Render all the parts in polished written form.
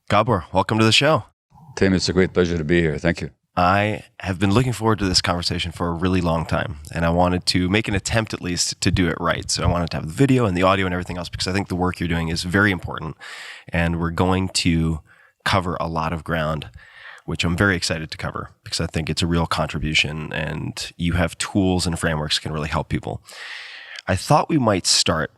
Gabor, welcome to the show. Tim, it's a great pleasure to be here. Thank you. I have been looking forward to this conversation for a really long time, and I wanted to make an attempt at least to do it right. So I wanted to have the video and the audio and everything else because I think the work you're doing is very important, and we're going to cover a lot of ground, which I'm very excited to cover because I think it's a real contribution, and you have tools and frameworks that can really help people. I thought we might start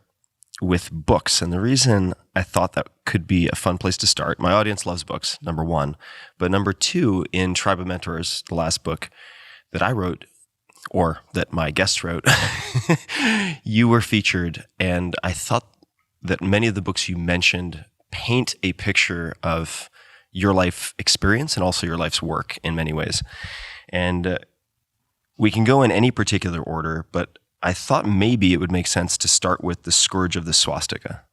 with books. And the reason I thought that could be a fun place to start, my audience loves books, number one. But number two, in Tribe of Mentors, the last book that I wrote, or that my guests wrote, you were featured. And I thought that many of the books you mentioned paint a picture of your life experience and also your life's work in many ways. And we can go in any particular order, but I thought maybe it would make sense to start with The Scourge of the Swastika.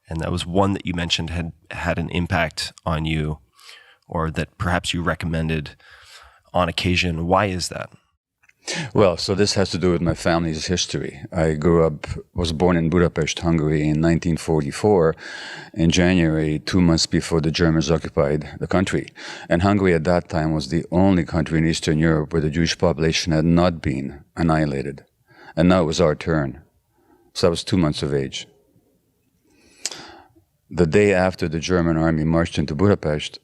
And that was one that you mentioned had an impact on you, or that perhaps you recommended on occasion. Why is that? Well, so this has to do with my family's history. I was born in Budapest, Hungary in 1944, in January, 2 months before the Germans occupied the country. And Hungary at that time was the only country in Eastern Europe where the Jewish population had not been annihilated. And now it was our turn. So I was 2 months of age. The day after the German army marched into Budapest,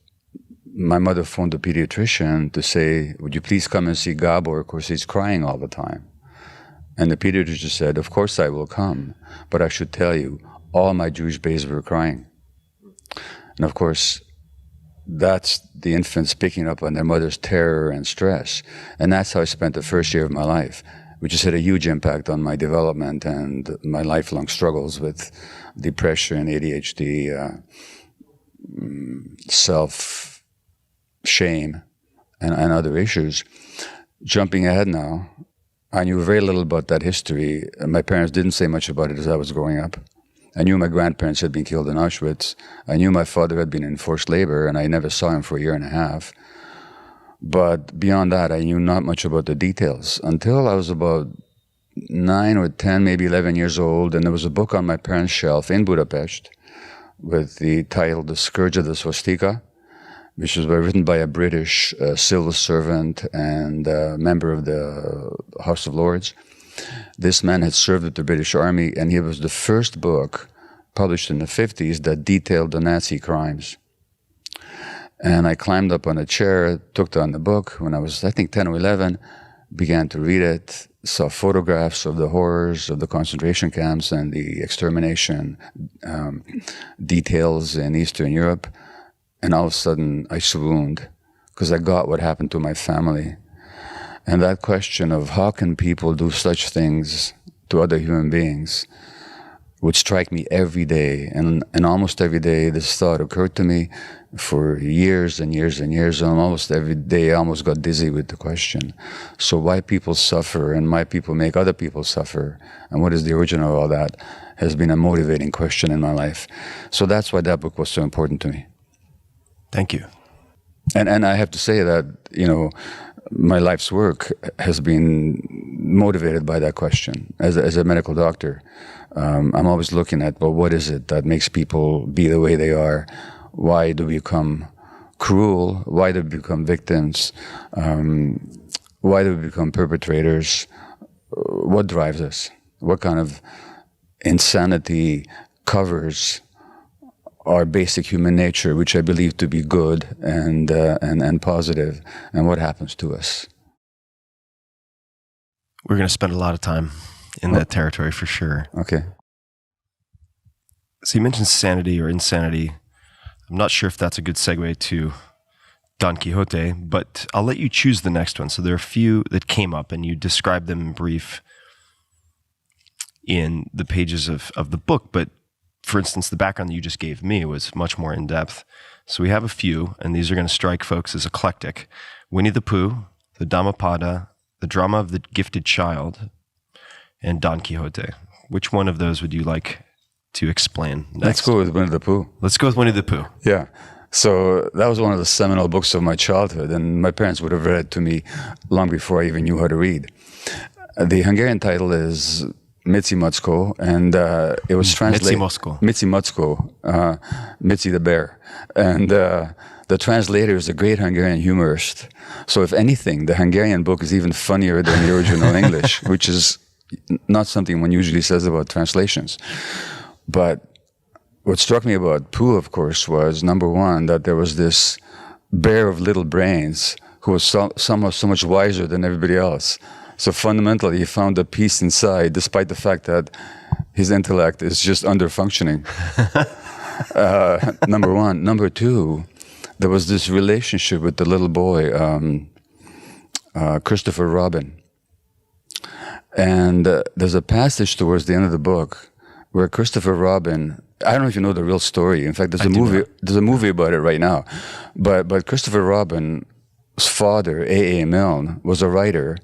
my mother phoned the pediatrician to say, would you please come and see Gabor? Of course, he's crying all the time. And the pediatrician said, of course I will come, but I should tell you, all my Jewish babies were crying. And of course, that's the infants picking up on their mother's terror and stress. And that's how I spent the first year of my life, which has had a huge impact on my development and my lifelong struggles with depression, ADHD, self-shame, and other issues. Jumping ahead now, I knew very little about that history. My parents didn't say much about it as I was growing up. I knew my grandparents had been killed in Auschwitz. I knew my father had been in forced labor, and I never saw him for a year and a half. But beyond that, I knew not much about the details until I was about 9 or 10, maybe 11 years old, and there was a book on my parents' shelf in Budapest with the title The Scourge of the Swastika, which was written by a British civil servant and member of the House of Lords. This man had served with the British Army, and it was the first book published in the 50s that detailed the Nazi crimes. And I climbed up on a chair, took down the book when I was, I think, 10 or 11, began to read it, saw photographs of the horrors of the concentration camps and the extermination details in Eastern Europe. And all of a sudden, I swooned because I got what happened to my family. And that question of how can people do such things to other human beings would strike me every day. And almost every day, this thought occurred to me for years and years and years. And almost every day, I almost got dizzy with the question. So why people suffer and why people make other people suffer, and what is the origin of all that, has been a motivating question in my life. So that's why that book was so important to me. Thank you. And I have to say that, my life's work has been motivated by that question. As a medical doctor, I'm always looking at, well, what is it that makes people be the way they are? Why do we become cruel? Why do we become victims? Why do we become perpetrators? What drives us? What kind of insanity covers our basic human nature, which I believe to be good and positive, and what happens to us? We're going to spend a lot of time in that territory for sure. Okay. So you mentioned sanity or insanity. I'm not sure if that's a good segue to Don Quixote, but I'll let you choose the next one. So there are a few that came up, and you described them in brief in the pages of the book, but for instance, the background that you just gave me was much more in-depth. So we have a few, and these are going to strike folks as eclectic. Winnie the Pooh, the Dhammapada, the Drama of the Gifted Child, and Don Quixote. Which one of those would you like to explain next? Let's go with Winnie the Pooh. Let's go with Winnie the Pooh. Yeah. So that was one of the seminal books of my childhood, and my parents would have read it to me long before I even knew how to read. The Hungarian title is Mitzi Mutzko, and it was translated Mitzi Mutzko, Mitzi the bear, and the translator is a great Hungarian humorist. So if anything, the Hungarian book is even funnier than the original English, which is not something one usually says about translations. But what struck me about Pooh, of course, was number one, that there was this bear of little brains who was somehow so much wiser than everybody else. So fundamentally, he found a peace inside, despite the fact that his intellect is just under-functioning. Number one. Number two, there was this relationship with the little boy, Christopher Robin. And there's a passage towards the end of the book where Christopher Robin, I don't know if you know the real story. In fact, there's a movie about it right now. But Christopher Robin's father, A.A. Milne, was a writer,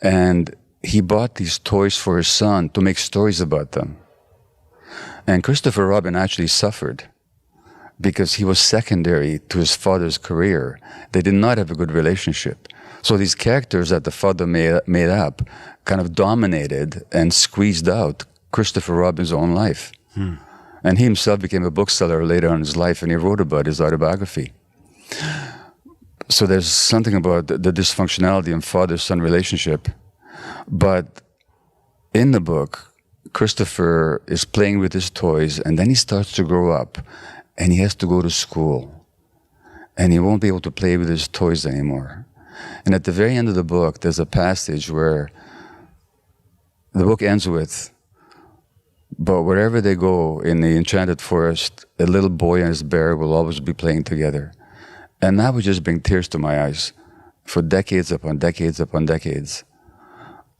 and he bought these toys for his son to make stories about them. And Christopher Robin actually suffered because he was secondary to his father's career. They did not have a good relationship. So these characters that the father made up kind of dominated and squeezed out Christopher Robin's own life. And he himself became a bookseller later on in his life, and he wrote about his autobiography. So there's something about the dysfunctionality in father-son relationship. But in the book, Christopher is playing with his toys, and then he starts to grow up, and he has to go to school. And he won't be able to play with his toys anymore. And at the very end of the book, there's a passage where the book ends with, but wherever they go in the enchanted forest, a little boy and his bear will always be playing together. And that would just bring tears to my eyes for decades upon decades upon decades.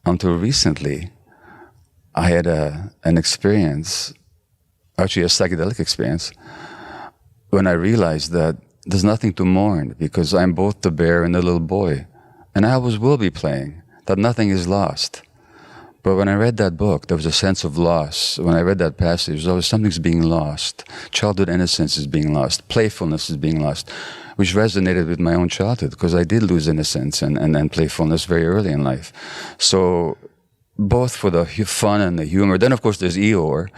Until recently, I had an experience, actually a psychedelic experience, when I realized that there's nothing to mourn because I'm both the bear and the little boy. And I always will be playing, that nothing is lost. But when I read that book, there was a sense of loss. When I read that passage, there was something's being lost. Childhood innocence is being lost. Playfulness is being lost, which resonated with my own childhood because I did lose innocence and playfulness very early in life. So both for the fun and the humor. Then, of course, there's Eeyore,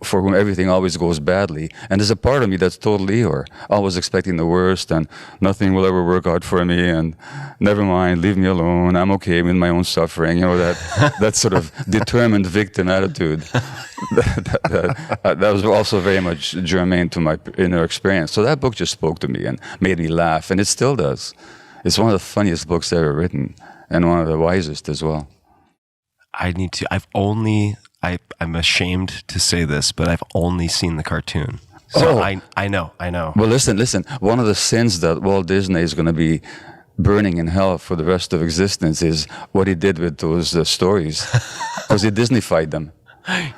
for whom everything always goes badly. And there's a part of me that's total Eeyore, always expecting the worst, and nothing will ever work out for me, and never mind, leave me alone, I'm okay with my own suffering. You know, that sort of determined victim attitude. that was also very much germane to my inner experience. So that book just spoke to me and made me laugh, and it still does. It's one of the funniest books ever written, and one of the wisest as well. I'm ashamed to say this, but I've only seen the cartoon. So I know. Well, listen. One of the sins that Walt Disney is going to be burning in hell for the rest of existence is what he did with those stories, because he Disneyfied them.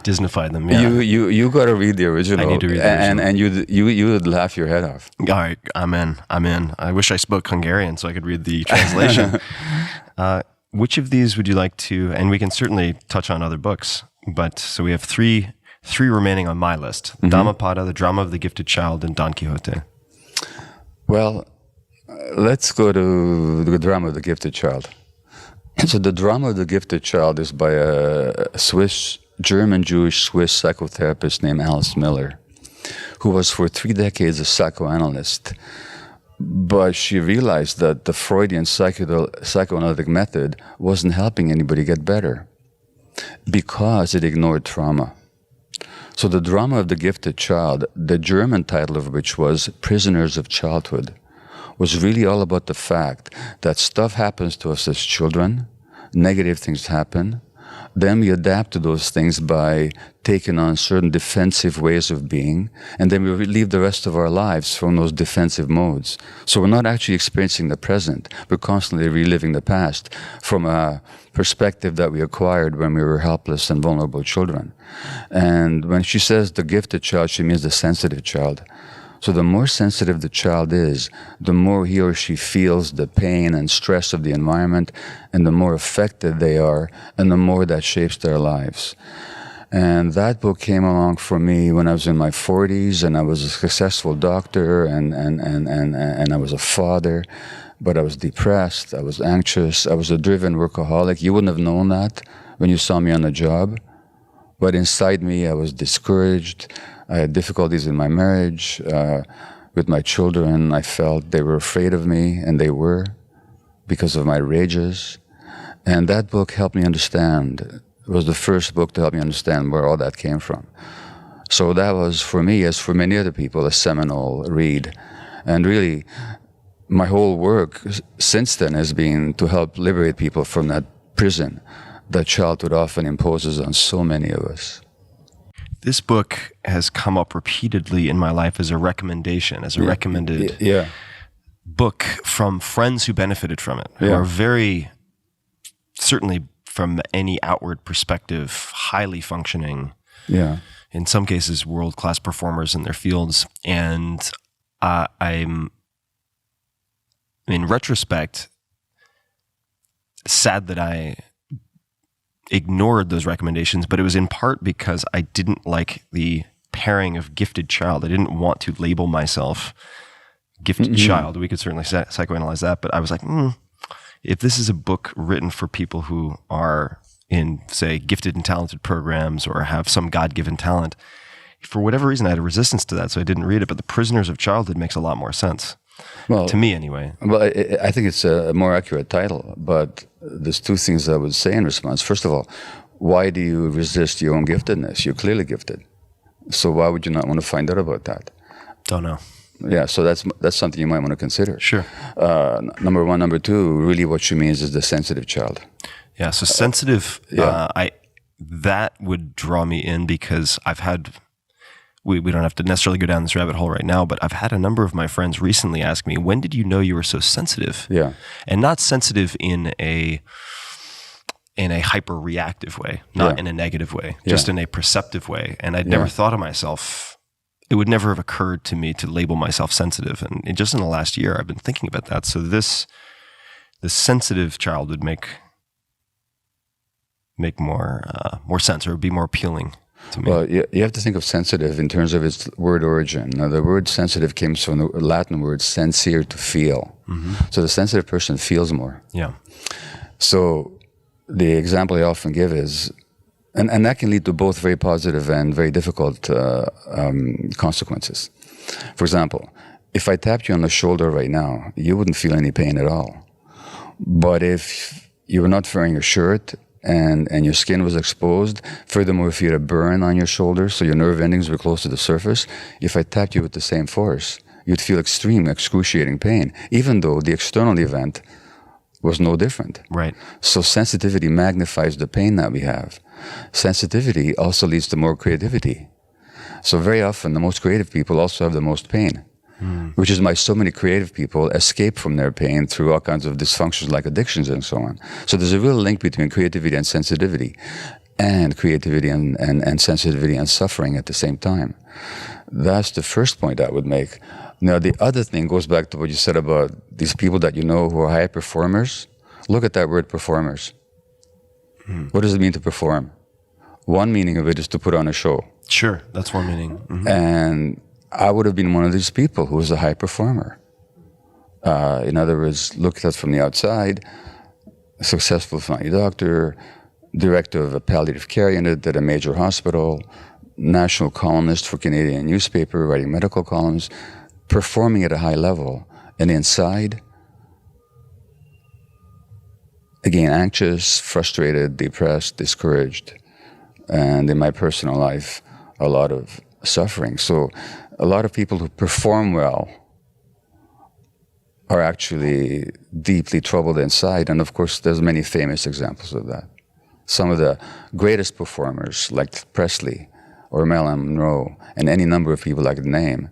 Disneyfied them, yeah. You got to read the original. I need to read the original. And you would laugh your head off. All right, I'm in. I wish I spoke Hungarian so I could read the translation. Which of these would you like to, and we can certainly touch on other books, but so we have three remaining on my list. Dhammapada, The Drama of the Gifted Child, and Don Quixote. Well, let's go to The Drama of the Gifted Child. So The Drama of the Gifted Child is by a German-Jewish Swiss psychotherapist named Alice Miller, who was for 3 decades a psychoanalyst. But she realized that the Freudian psychoanalytic method wasn't helping anybody get better because it ignored trauma. So The Drama of the Gifted Child, the German title of which was Prisoners of Childhood, was really all about the fact that stuff happens to us as children, negative things happen, then we adapt to those things by taking on certain defensive ways of being, and then we live the rest of our lives from those defensive modes. So we're not actually experiencing the present. We're constantly reliving the past from a perspective that we acquired when we were helpless and vulnerable children. And when she says the gifted child, she means the sensitive child. So the more sensitive the child is, the more he or she feels the pain and stress of the environment, and the more affected they are, and the more that shapes their lives. And that book came along for me when I was in my 40s, and I was a successful doctor, and I was a father, but I was depressed, I was anxious, I was a driven workaholic. You wouldn't have known that when you saw me on the job. But inside me, I was discouraged. I had difficulties in my marriage. With my children, I felt they were afraid of me, and they were, because of my rages. And that book helped me understand. It was the first book to help me understand where all that came from. So that was, for me, as for many other people, a seminal read. And really, my whole work since then has been to help liberate people from that prison that childhood often imposes on so many of us. This book has come up repeatedly in my life as a recommendation, as a recommended book from friends who benefited from it, who are very, certainly from any outward perspective, highly functioning, in some cases, world-class performers in their fields. And I'm, in retrospect, sad that I ignored those recommendations, but it was in part because I didn't like the pairing of gifted child. I didn't want to label myself gifted child. We could certainly psychoanalyze that, but I was like, if this is a book written for people who are in, say, gifted and talented programs or have some God-given talent, for whatever reason, I had a resistance to that, so I didn't read it. But The Prisoners of Childhood makes a lot more sense. Well, to me, anyway. Well, I think it's a more accurate title, but there's two things I would say in response. First of all, why do you resist your own giftedness? You're clearly gifted. So why would you not want to find out about that? Don't know. Yeah, so that's something you might want to consider. Sure. Number one. Number two, really what she means is the sensitive child. Yeah, so sensitive, that would draw me in because I've had... We don't have to necessarily go down this rabbit hole right now, but I've had a number of my friends recently ask me, when did you know you were so sensitive? Yeah. And not sensitive in a hyper-reactive way, not in a negative way, just in a perceptive way. And I'd never thought of myself, it would never have occurred to me to label myself sensitive. And just in the last year, I've been thinking about that. So the sensitive child would make more sense, or would be more appealing to me. Well, you have to think of sensitive in terms of its word origin. Now, the word sensitive came from the Latin word sensire, to feel. So the sensitive person feels more. Yeah. So the example I often give is, and that can lead to both very positive and very difficult consequences. For example, if I tapped you on the shoulder right now, you wouldn't feel any pain at all. But if you were not wearing a shirt and your skin was exposed, furthermore, if you had a burn on your shoulder, so your nerve endings were close to the surface, if I tapped you with the same force, you'd feel extreme, excruciating pain, even though the external event was no different. Right. So sensitivity magnifies the pain that we have. Sensitivity also leads to more creativity. So very often, the most creative people also have the most pain. Which is why so many creative people escape from their pain through all kinds of dysfunctions like addictions and so on. So there's a real link between creativity and sensitivity, and creativity and sensitivity and suffering at the same time. That's the first point I would make. Now, the other thing goes back to what you said about these people that you know who are high performers. Look at that word performers. What does it mean to perform? One meaning of it is to put on a show. Sure, that's one meaning. And I would have been one of these people who was a high performer. In other words, looked at us from the outside, a successful family doctor, director of a palliative care unit at a major hospital, national columnist for Canadian newspaper, writing medical columns, performing at a high level. And inside, again, anxious, frustrated, depressed, discouraged, and in my personal life, a lot of suffering. So a lot of people who perform well are actually deeply troubled inside. And of course, there's many famous examples of that. Some of the greatest performers, like Presley or Marilyn Monroe, and any number of people I could name,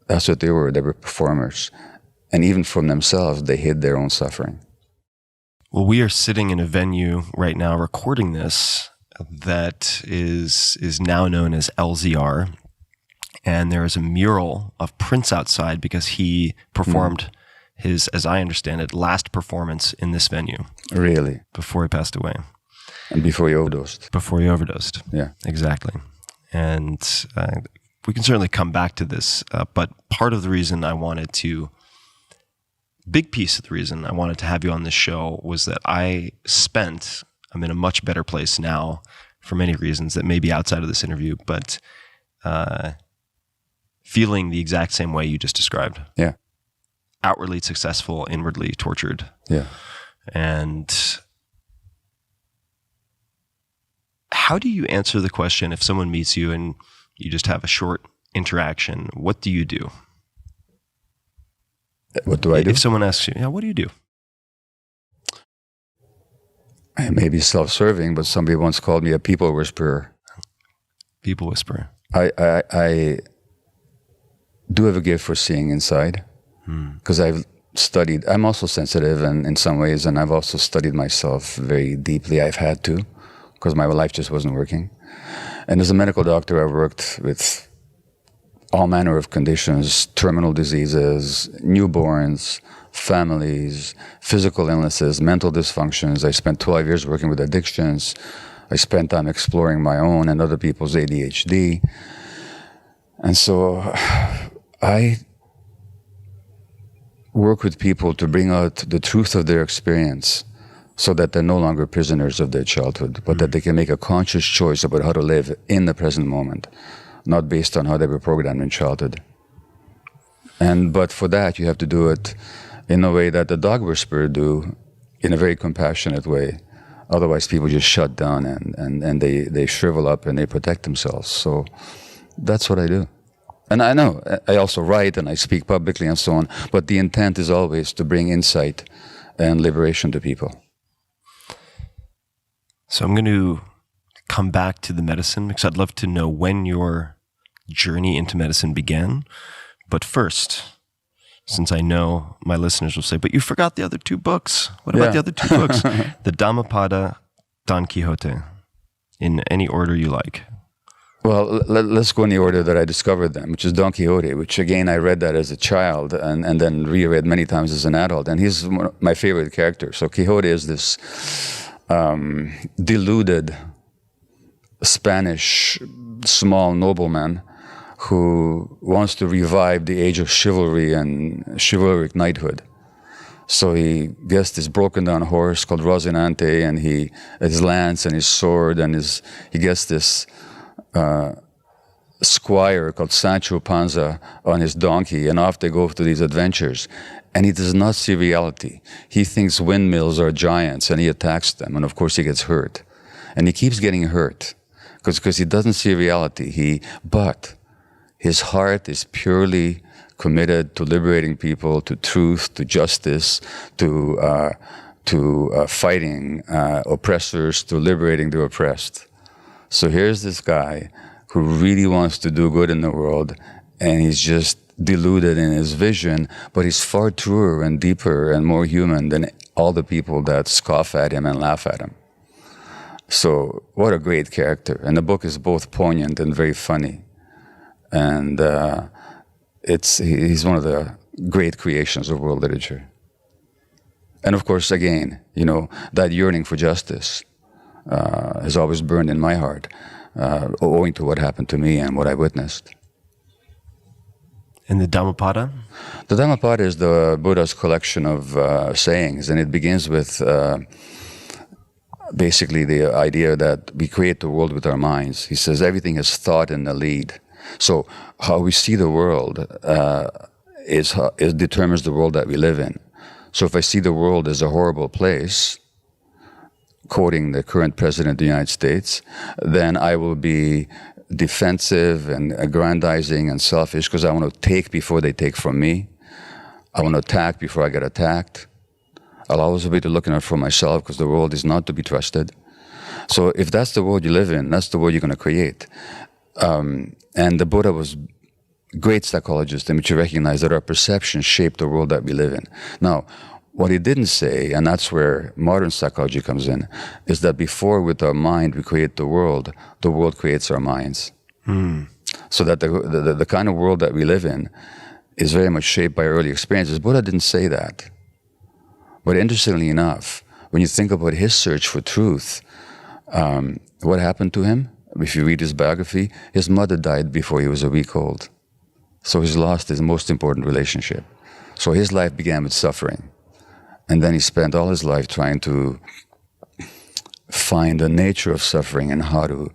that's what they were. They were performers. And even from themselves, they hid their own suffering. Well, we are sitting in a venue right now recording this that is now known as LZR. And there is a mural of Prince outside because he performed his, as I understand it, last performance in this venue. Really? Before he passed away. And before he overdosed. Before he overdosed. Yeah. Exactly. And we can certainly come back to this, but part of the reason I wanted to, big piece of the reason I wanted to have you on this show was that I'm in a much better place now for many reasons that may be outside of this interview, but feeling the exact same way you just described. Yeah. Outwardly successful, inwardly tortured. Yeah. And how do you answer the question if someone meets you and you just have a short interaction? What do you do? What do I do? If someone asks you, yeah, what do you do? I may be self-serving, but somebody once called me a people whisperer. People whisperer. I do have a gift for seeing inside, because I've studied. I'm also sensitive in some ways, and I've also studied myself very deeply. I've had to, because my life just wasn't working. And as a medical doctor, I've worked with all manner of conditions, terminal diseases, newborns, families, physical illnesses, mental dysfunctions. I spent 12 years working with addictions. I spent time exploring my own and other people's ADHD. And so I work with people to bring out the truth of their experience so that they're no longer prisoners of their childhood, but that they can make a conscious choice about how to live in the present moment, not based on how they were programmed in childhood. But for that, you have to do it in a way that the dog whisperer do, in a very compassionate way. Otherwise, people just shut down and they shrivel up and they protect themselves. So that's what I do. And I know, I also write and I speak publicly and so on, but the intent is always to bring insight and liberation to people. So I'm going to come back to the medicine because I'd love to know when your journey into medicine began. But first, since I know my listeners will say, but you forgot the other two books. What about the other two books? The Dhammapada, Don Quixote, in any order you like. Well, let's go in the order that I discovered them, which is Don Quixote, which again, I read that as a child and then reread many times as an adult. And he's my favorite character. So Quixote is this deluded Spanish small nobleman who wants to revive the age of chivalry and chivalric knighthood. So he gets this broken down horse called Rocinante, and his lance and his sword, and he gets this squire called Sancho Panza on his donkey, and off they go to these adventures. And he does not see reality. He thinks windmills are giants, and he attacks them, and of course he gets hurt. And he keeps getting hurt because he doesn't see reality. But his heart is purely committed to liberating people, to truth, to justice, to fighting oppressors, to liberating the oppressed. So here's this guy who really wants to do good in the world, and he's just deluded in his vision, but he's far truer and deeper and more human than all the people that scoff at him and laugh at him. So what a great character. And the book is both poignant and very funny. And he's one of the great creations of world literature. And of course, again, that yearning for justice has always burned in my heart, owing to what happened to me and what I witnessed. And the Dhammapada? The Dhammapada is the Buddha's collection of sayings, and it begins with basically the idea that we create the world with our minds. He says everything is thought in the lead. So how we see the world determines the world that we live in. So if I see the world as a horrible place, quoting the current president of the United States, then I will be defensive and aggrandizing and selfish because I want to take before they take from me. I want to attack before I get attacked. I'll always be looking out for myself because the world is not to be trusted. So if that's the world you live in, that's the world you're going to create. And the Buddha was a great psychologist in which he recognized that our perceptions shape the world that we live in. Now, what he didn't say, and that's where modern psychology comes in, is that before with our mind we create the world creates our minds. So that the kind of world that we live in is very much shaped by early experiences. Buddha didn't say that. But interestingly enough, when you think about his search for truth, what happened to him? If you read his biography, his mother died before he was a week old. So he's lost his most important relationship. So his life began with suffering. And then he spent all his life trying to find the nature of suffering and how to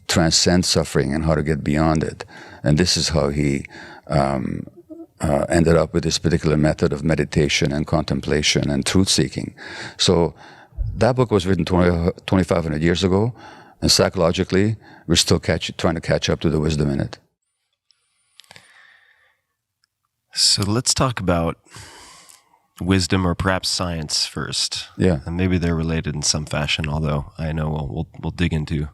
transcend suffering and how to get beyond it. And this is how he ended up with this particular method of meditation and contemplation and truth-seeking. So that book was written 2,500 years ago, and psychologically, we're still trying to catch up to the wisdom in it. So let's talk about wisdom, or perhaps science first. Yeah. And maybe they're related in some fashion, although I know we'll dig into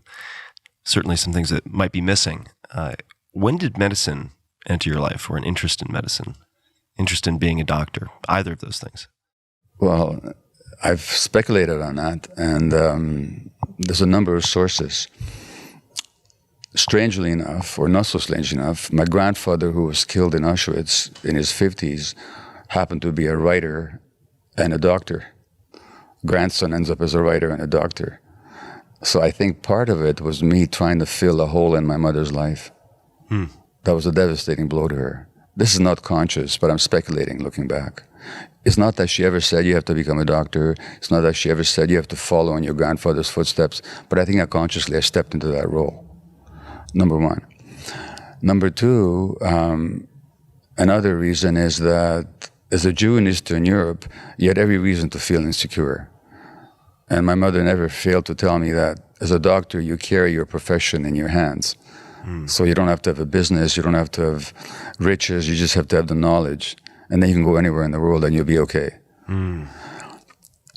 certainly some things that might be missing. When did medicine enter your life, or an interest in medicine? Interest in being a doctor? Either of those things? Well, I've speculated on that, and there's a number of sources. Strangely enough, or not so strange enough, my grandfather, who was killed in Auschwitz in his 50s, happened to be a writer and a doctor. Grandson ends up as a writer and a doctor. So I think part of it was me trying to fill a hole in my mother's life. That was a devastating blow to her. This is not conscious, but I'm speculating looking back. It's not that she ever said you have to become a doctor. It's not that she ever said you have to follow in your grandfather's footsteps. But I think unconsciously I stepped into that role. Number one. Number two, another reason is that as a Jew in Eastern Europe, you had every reason to feel insecure. And my mother never failed to tell me that as a doctor, you carry your profession in your hands. So you don't have to have a business, you don't have to have riches, you just have to have the knowledge. And then you can go anywhere in the world and you'll be okay.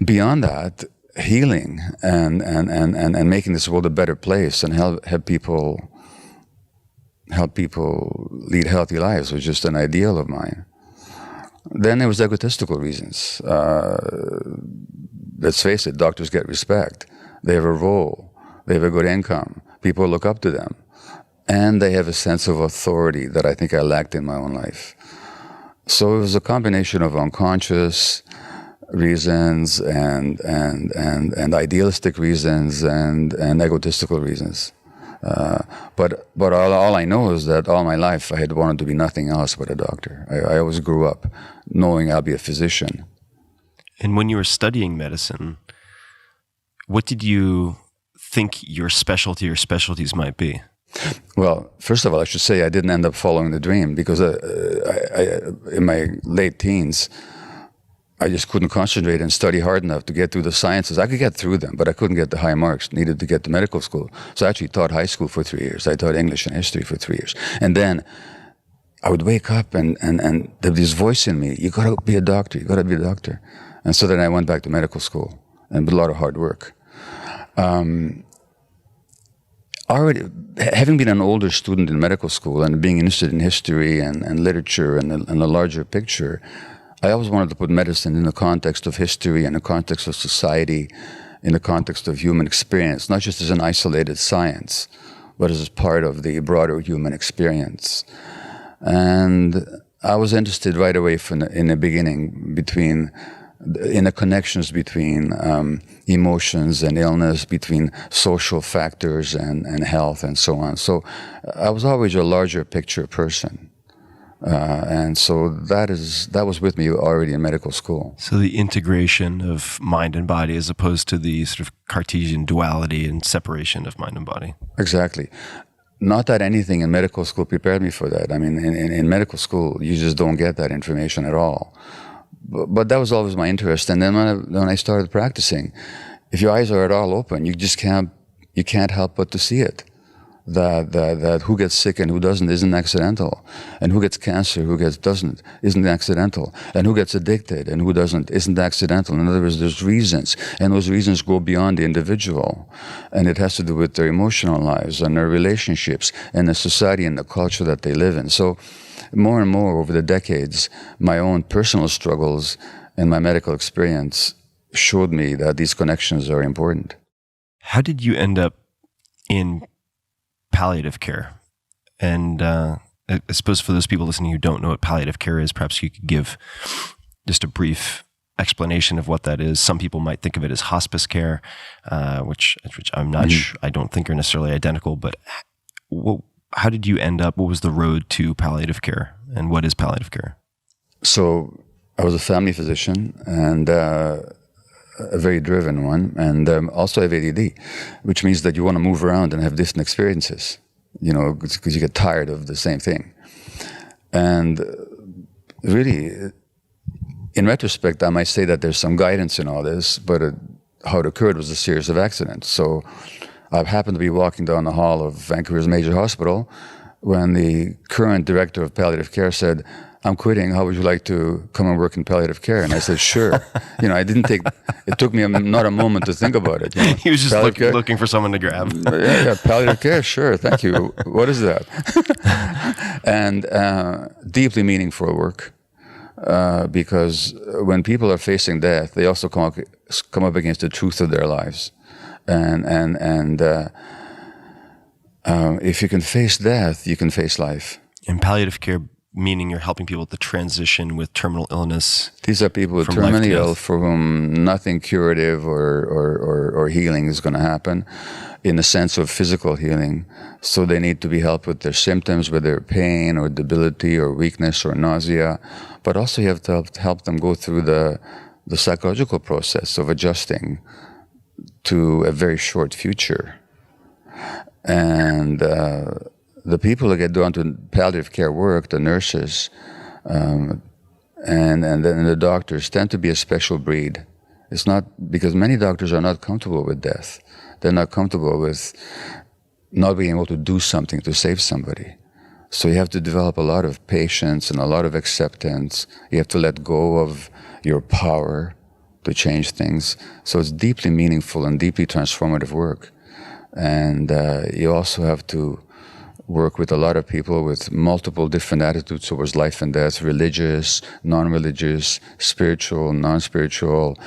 Beyond that, healing and making this world a better place and help people lead healthy lives was just an ideal of mine. Then there was egotistical reasons. Let's face it, doctors get respect. They have a role. They have a good income. People look up to them. And they have a sense of authority that I think I lacked in my own life. So it was a combination of unconscious reasons and idealistic reasons and egotistical reasons. But all I know is that all my life I had wanted to be nothing else but a doctor. I always grew up knowing I'll be a physician. And when you were studying medicine, what did you think your specialty or specialties might be? Well, first of all, I should say I didn't end up following the dream because in my late teens, I just couldn't concentrate and study hard enough to get through the sciences. I could get through them, but I couldn't get the high marks needed to get to medical school. So I actually taught high school for 3 years. I taught English and history for 3 years. And then I would wake up and there'd be this voice in me, you gotta be a doctor, you gotta be a doctor. And so then I went back to medical school and with a lot of hard work. Already, having been an older student in medical school and being interested in history and literature and the larger picture, I always wanted to put medicine in the context of history, in the context of society, in the context of human experience, not just as an isolated science, but as part of the broader human experience. And I was interested right away in the beginning in the connections between emotions and illness, between social factors and health and so on. So I was always a larger picture person. And so that was with me already in medical school. So the integration of mind and body as opposed to the sort of Cartesian duality and separation of mind and body. Exactly. Not that anything in medical school prepared me for that. I mean, in medical school, you just don't get that information at all. But that was always my interest. And then when I started practicing, if your eyes are at all open, you can't help but to see it. That who gets sick and who doesn't isn't accidental. And who gets cancer, doesn't isn't accidental. And who gets addicted and who doesn't isn't accidental. In other words, there's reasons. And those reasons go beyond the individual. And it has to do with their emotional lives and their relationships and the society and the culture that they live in. So more and more over the decades, my own personal struggles and my medical experience showed me that these connections are important. How did you end up in palliative care? And I suppose for those people listening who don't know what palliative care is, perhaps you could give just a brief explanation of what that is. Some people might think of it as hospice care, which I'm not sure, I don't think are necessarily identical, but how did you end up? What was the road to palliative care, and what is palliative care? So I was a family physician, and a very driven one, and also have ADD, which means that you want to move around and have different experiences, because you get tired of the same thing. And really, in retrospect, I might say that there's some guidance in all this, but how it occurred was a series of accidents. So I happened to be walking down the hall of Vancouver's major hospital when the current director of palliative care said, "I'm quitting. How would you like to come and work in palliative care?" And I said, "Sure." It took me not a moment to think about it. He was just looking for someone to grab. Yeah, palliative care, sure, thank you. What is that? And deeply meaningful work, because when people are facing death, they also come up against the truth of their lives. And if you can face death, you can face life. In palliative care, meaning you're helping people with the transition with terminal illness. These are people with terminally ill for whom nothing curative or healing is going to happen in the sense of physical healing. So they need to be helped with their symptoms, with their pain or debility or weakness or nausea. But also you have to help them go through the psychological process of adjusting to a very short future. And the people who get drawn to palliative care work, the nurses, and then the doctors tend to be a special breed. It's not because many doctors are not comfortable with death. They're not comfortable with not being able to do something to save somebody. So you have to develop a lot of patience and a lot of acceptance. You have to let go of your power to change things. So it's deeply meaningful and deeply transformative work. And you also have to work with a lot of people with multiple different attitudes towards life and death, religious, non-religious, spiritual, non-spiritual,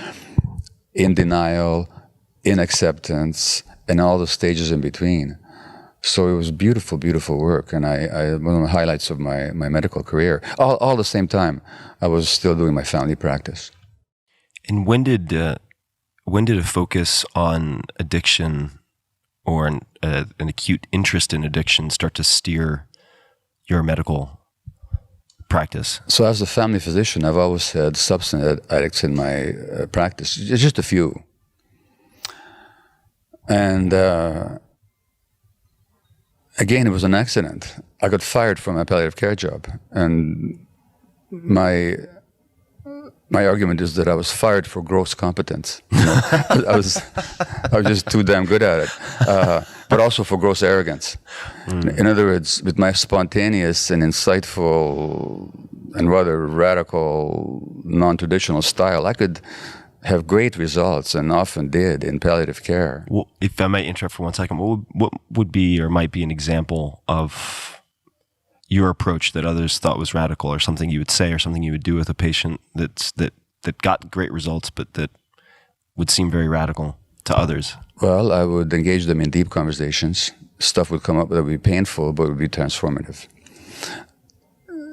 in denial, in acceptance, and all the stages in between. So it was beautiful, beautiful work, and one of the highlights of my medical career. All the same time, I was still doing my family practice. And when did a focus on addiction or an acute interest in addiction start to steer your medical practice? So as a family physician, I've always had substance addicts in my practice, just a few. And again, it was an accident. I got fired from my palliative care job. And my argument is that I was fired for gross competence. I was just too damn good at it, but also for gross arrogance. In other words, with my spontaneous and insightful and rather radical, non-traditional style, I could have great results, and often did, in palliative care. Well, if I might interrupt for 1 second, what would be or might be an example of your approach that others thought was radical, or something you would say or something you would do with a patient that got great results but that would seem very radical to others? Well, I would engage them in deep conversations. Stuff would come up that would be painful but would be transformative.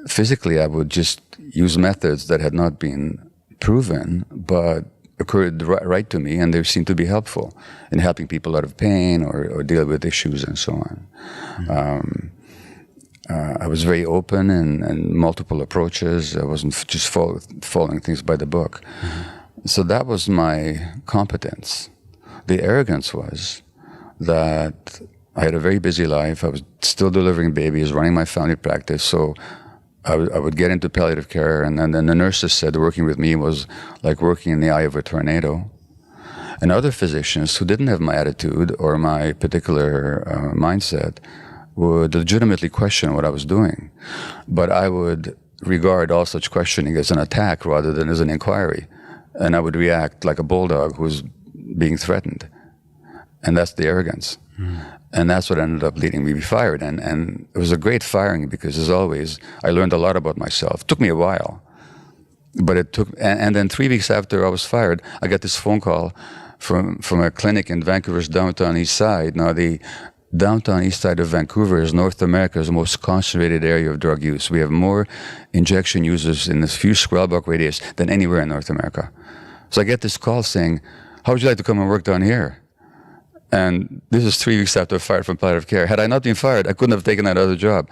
Physically, I would just use methods that had not been proven but occurred right to me, and they seemed to be helpful in helping people out of pain or deal with issues and so on. I was very open and multiple approaches. I wasn't just following things by the book. So that was my competence. The arrogance was that I had a very busy life. I was still delivering babies, running my family practice. So I would get into palliative care, and then the nurses said working with me was like working in the eye of a tornado. And other physicians who didn't have my attitude or my particular mindset would legitimately question what I was doing. But I would regard all such questioning as an attack rather than as an inquiry. And I would react like a bulldog who's being threatened. And that's the arrogance. And that's what ended up leading me to be fired. And it was a great firing because, as always, I learned a lot about myself. It took me a while. But it took, and then 3 weeks after I was fired, I got this phone call from a clinic in Vancouver's downtown east side. Now, the downtown east side of Vancouver is North America's most concentrated area of drug use. We have more injection users in this few square block radius than anywhere in North America. So I get this call saying, "How would you like to come and work down here?" And this is 3 weeks after I was fired from palliative care. Had I not been fired, I couldn't have taken that other job.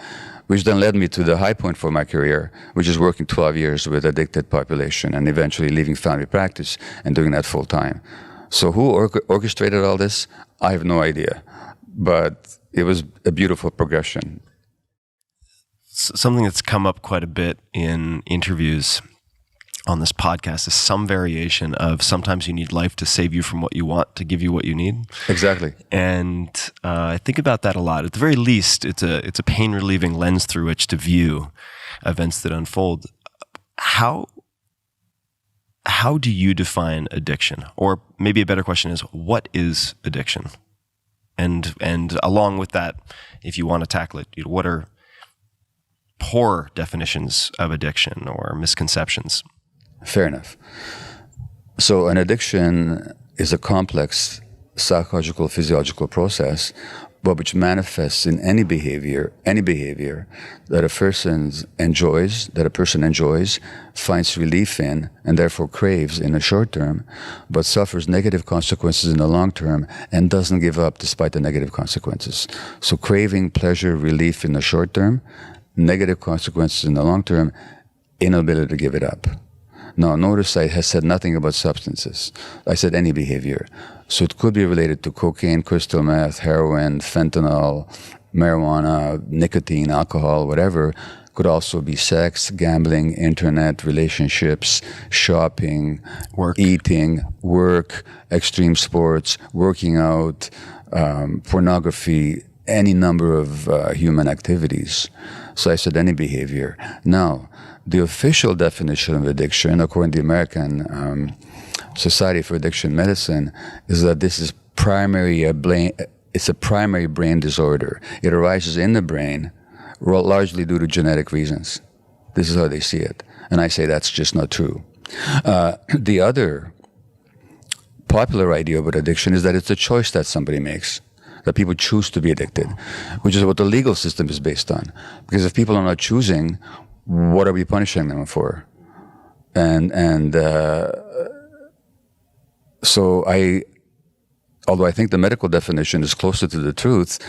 which then led me to the high point for my career, which is working 12 years with addicted population and eventually leaving family practice and doing that full time. So who orchestrated all this? I have no idea, but it was a beautiful progression. Something that's come up quite a bit in interviews on this podcast is some variation of sometimes you need life to save you from what you want to give you what you need. Exactly. And I think about that a lot. At the very least, it's a pain relieving lens through which to view events that unfold. How do you define addiction? Or maybe a better question is, what is addiction? And along with that, if you want to tackle it, what are poor definitions of addiction or misconceptions? Fair enough. So an addiction is a complex psychological, physiological process, but which manifests in any behavior that a person enjoys, finds relief in, and therefore craves in the short term, but suffers negative consequences in the long term and doesn't give up despite the negative consequences. So craving pleasure, relief in the short term, negative consequences in the long term, inability to give it up. Now, notice I have said nothing about substances. I said any behavior. So it could be related to cocaine, crystal meth, heroin, fentanyl, marijuana, nicotine, alcohol, whatever. Could also be sex, gambling, internet, relationships, shopping, eating, work, extreme sports, working out, pornography, any number of human activities. So I said any behavior. Now, the official definition of addiction, according to the American Society for Addiction Medicine, is that this is it's a primary brain disorder. It arises in the brain, largely due to genetic reasons. This is how they see it. And I say that's just not true. The other popular idea about addiction is that it's a choice that somebody makes, that people choose to be addicted, which is what the legal system is based on. Because if people are not choosing, what are we punishing them for? So although I think the medical definition is closer to the truth,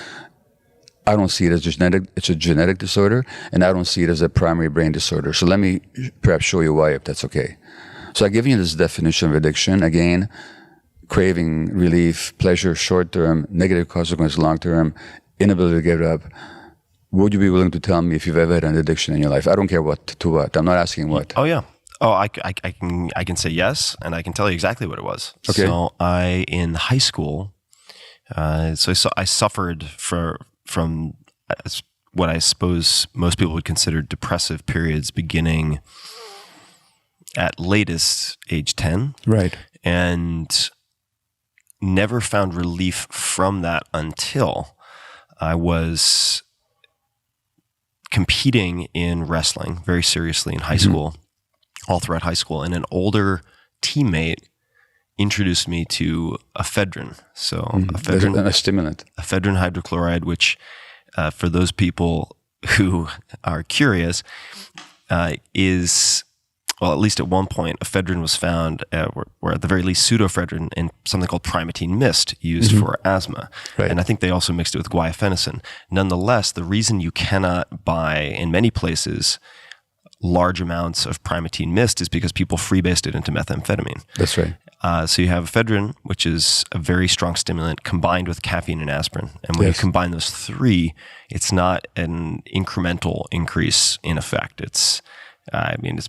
I don't see it as genetic. It's a genetic disorder, and I don't see it as a primary brain disorder. So let me perhaps show you why, if that's okay. So I've given you this definition of addiction. Again, craving, relief, pleasure, short-term, negative consequences, long-term, inability to give it up. Would you be willing to tell me if you've ever had an addiction in your life? I don't care what. I'm not asking what. Oh yeah. Oh, I can say yes, and I can tell you exactly what it was. Okay. So in high school, I suffered from what I suppose most people would consider depressive periods beginning at latest age 10. Right. And never found relief from that until I was competing in wrestling very seriously in high school, all throughout high school. And an older teammate introduced me to ephedrine. So ephedrine, a stimulant. Ephedrine hydrochloride, which for those people who are curious, is, well, at least at one point, ephedrine was found, or at the very least pseudoephedrine, in something called primatine mist used for asthma. Right. And I think they also mixed it with guaifenesin. Nonetheless, the reason you cannot buy, in many places, large amounts of primatine mist is because people freebased it into methamphetamine. That's right. So you have ephedrine, which is a very strong stimulant, combined with caffeine and aspirin. And when you combine those three, it's not an incremental increase in effect. It's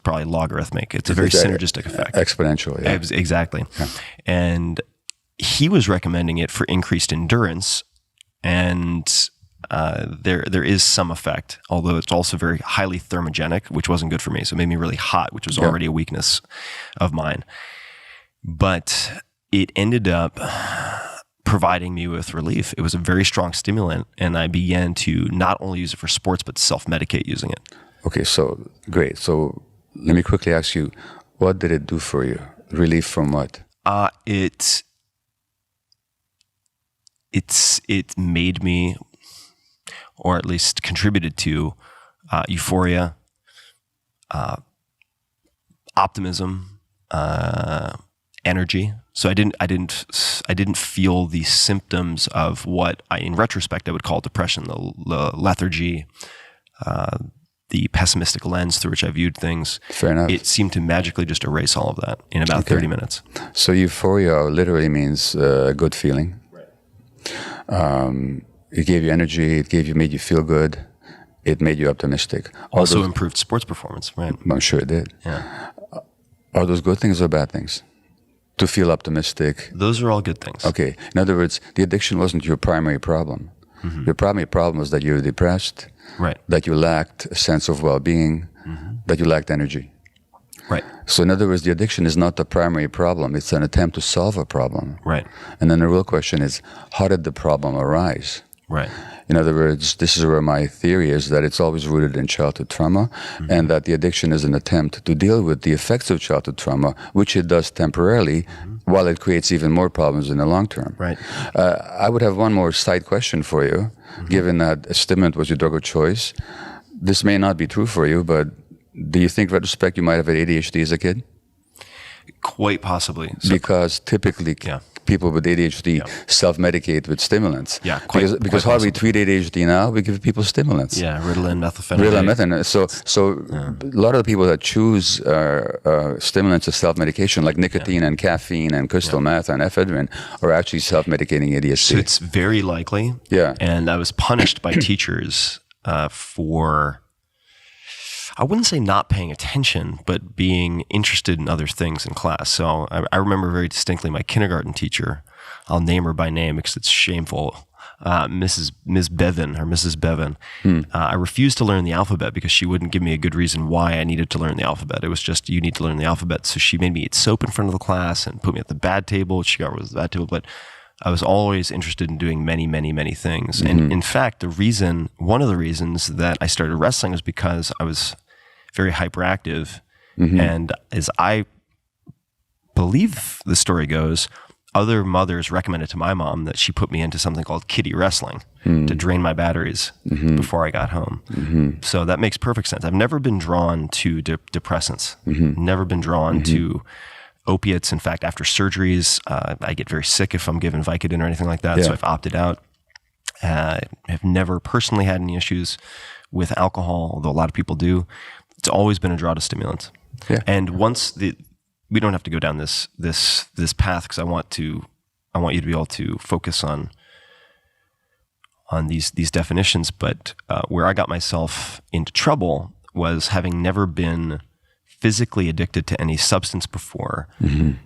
probably logarithmic. It's a very synergistic effect. Exponential, yeah. Exactly. Yeah. And he was recommending it for increased endurance. And there is some effect, although it's also very highly thermogenic, which wasn't good for me. So it made me really hot, which was already a weakness of mine. But it ended up providing me with relief. It was a very strong stimulant, and I began to not only use it for sports, but self-medicate using it. Okay, so great. So let me quickly ask you, what did it do for you? Relief from what? It made me, or at least contributed to, euphoria, optimism, energy. So I didn't feel the symptoms of what in retrospect I would call depression, the lethargy, the pessimistic lens through which I viewed things. Fair enough. It seemed to magically just erase all of that in about 30 minutes. So euphoria literally means a good feeling. Right. It gave you energy. It made you feel good. It made you optimistic. Also improved sports performance, right? I'm sure it did. Yeah. Are those good things or bad things? To feel optimistic? Those are all good things. Okay. In other words, the addiction wasn't your primary problem. Your primary problem was that you were depressed, right? That you lacked a sense of well-being, that you lacked energy. Right. So in other words, the addiction is not the primary problem. It's an attempt to solve a problem. Right. And then the real question is, how did the problem arise? Right. In other words, this is where my theory is that it's always rooted in childhood trauma, and that the addiction is an attempt to deal with the effects of childhood trauma, which it does temporarily, while it creates even more problems in the long term. Right. I would have one more side question for you, given that a stimulant was your drug of choice. This may not be true for you, but do you think, in retrospect, you might have had ADHD as a kid? Quite possibly. Because typically people with ADHD self-medicate with stimulants. Yeah, because how we treat ADHD now, we give people stimulants. Yeah, Ritalin, methylphenidate. So a lot of the people that choose stimulants as self-medication, like nicotine and caffeine and crystal meth and ephedrine, are actually self-medicating ADHD. So it's very likely. Yeah. And I was punished by teachers for, I wouldn't say not paying attention, but being interested in other things in class. So I remember very distinctly my kindergarten teacher, I'll name her by name because it's shameful, Mrs. Bevan. I refused to learn the alphabet because she wouldn't give me a good reason why I needed to learn the alphabet. It was just, you need to learn the alphabet. So she made me eat soap in front of the class and put me at the bad table. She got rid of the bad table, but I was always interested in doing many, many, many things. And in fact, one of the reasons that I started wrestling was because I was very hyperactive. And as I believe the story goes, other mothers recommended to my mom that she put me into something called kiddie wrestling to drain my batteries before I got home. So that makes perfect sense. I've never been drawn to depressants, never been drawn to opiates. In fact, after surgeries, I get very sick if I'm given Vicodin or anything like that. So I've opted out. I have never personally had any issues with alcohol, although a lot of people do. It's always been a draw to stimulants. Yeah. And we don't have to go down this path because I want you to be able to focus on these definitions. But where I got myself into trouble was having never been physically addicted to any substance before.